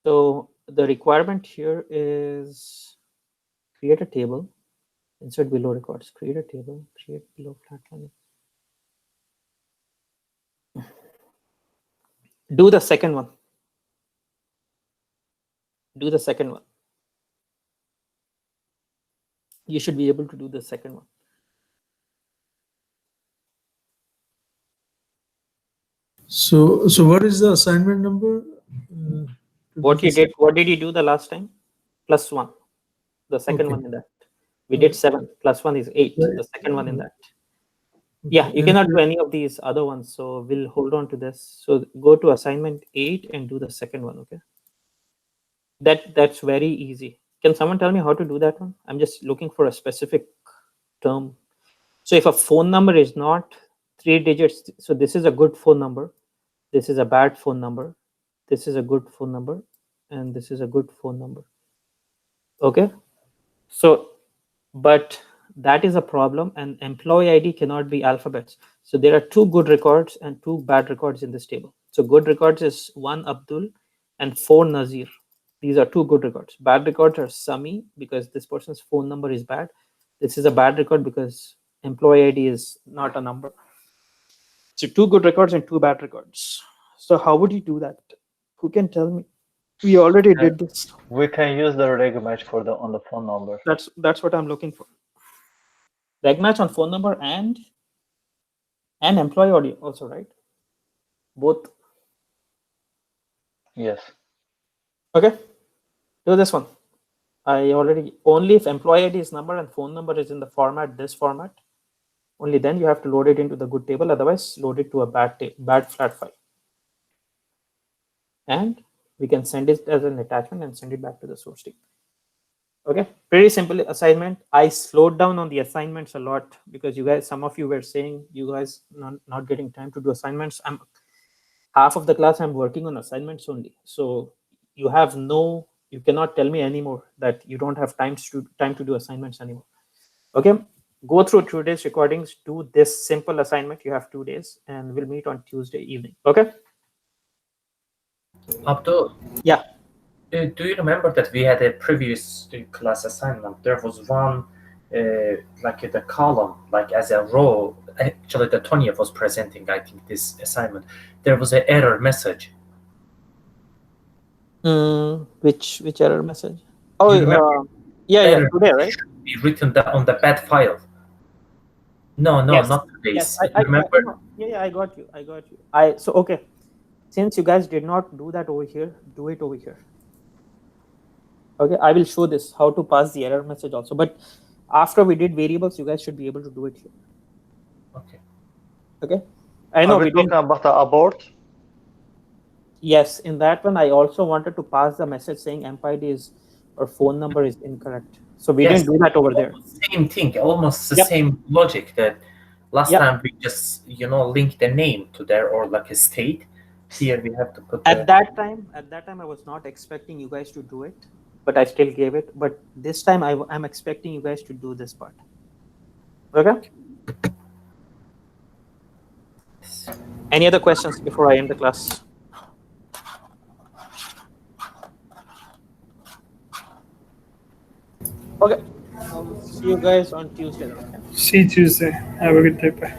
A: So the requirement here is create a table, insert below records, create a table, create below flatline. Do the second one. Do the second one. You should be able to do the second one.
F: So what is the assignment number?
A: What you did? What did you do the last time? +1. The second
F: Okay.
A: one in that. We did 7. +1 is 8.
F: Right.
A: The second one in that.
F: Okay.
A: Yeah, you
F: And
A: cannot do any of these other ones. So we'll hold on to this. So go to assignment 8 and do the second one. Okay. That's very easy. Can someone tell me how to do that one? I'm just looking for a specific term. So if a phone number is not 3 digits, so this is a good phone number, this is a bad phone number, this is a good phone number, and this is a good phone number. Okay. So, but that is a problem, and employee ID cannot be alphabets. So there are 2 good records and 2 bad records in this table. So good records is 1 Abdul and 4 Nazir. These are 2 good records. Bad records are Sami, because this person's phone number is bad. This is a bad record because employee ID is not a number. So 2 good records and 2 bad records. So how would you do that? Who can tell me? We already did this.
H: We can use the reg match for the on the phone number.
A: That's what I'm looking for. Reg match on phone number and employee ID also, right? Both.
H: Yes.
A: Okay. Do this one. I already, only if employee ID is number and phone number is in the format, this format, only then you have to load it into the good table. Otherwise, load it to a bad flat file. And we can send it as an attachment and send it back to the source team. Okay, pretty simple assignment. I slowed down on the assignments a lot because you guys, some of you were saying you guys not getting time to do assignments. I'm half of the class I'm working on assignments only. So you cannot tell me anymore that you don't have time to do assignments anymore. Okay, go through today's recordings, do this simple assignment. You have 2 days, and we'll meet on Tuesday evening. Okay.
D: Abdul,
A: Yeah.
D: do you remember that we had a previous class assignment? There was one like the column, like as a row. Actually, the Tonya was presenting, I think, this assignment. There was an error message.
A: Which error message? Oh, yeah,
D: Error
A: today, right?
D: should be written on the bad file. No,
A: Yes.
D: not today's.
A: Yes, I remember. Yeah, I got you. So okay. Since you guys did not do that over here, do it over here. Okay, I will show this how to pass the error message also. But after we did variables, you guys should be able to do it here. Okay, I know
H: Are we
A: we didn't.
H: talking about the abort?
A: Yes, in that one, I also wanted to pass the message saying MPID is or phone number is incorrect. So we
D: Yes,
A: didn't do that over there.
D: same thing, almost the
A: Yep.
D: same logic that last
A: Yep.
D: time we just link the name to there or like a state. Here we have to put
A: At that time, I was not expecting you guys to do it, but I still gave it. But this time, I'm expecting you guys to do this part. Okay. Any other questions before I end the class? Okay. I'll see you guys on Tuesday then. Okay.
C: See you Tuesday. Have a good day. Bye.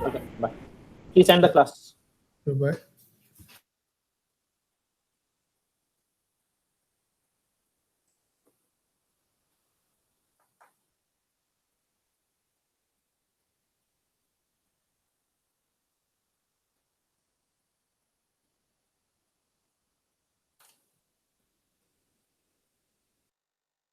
A: Okay. Bye. Please end the class.
F: Bye-bye.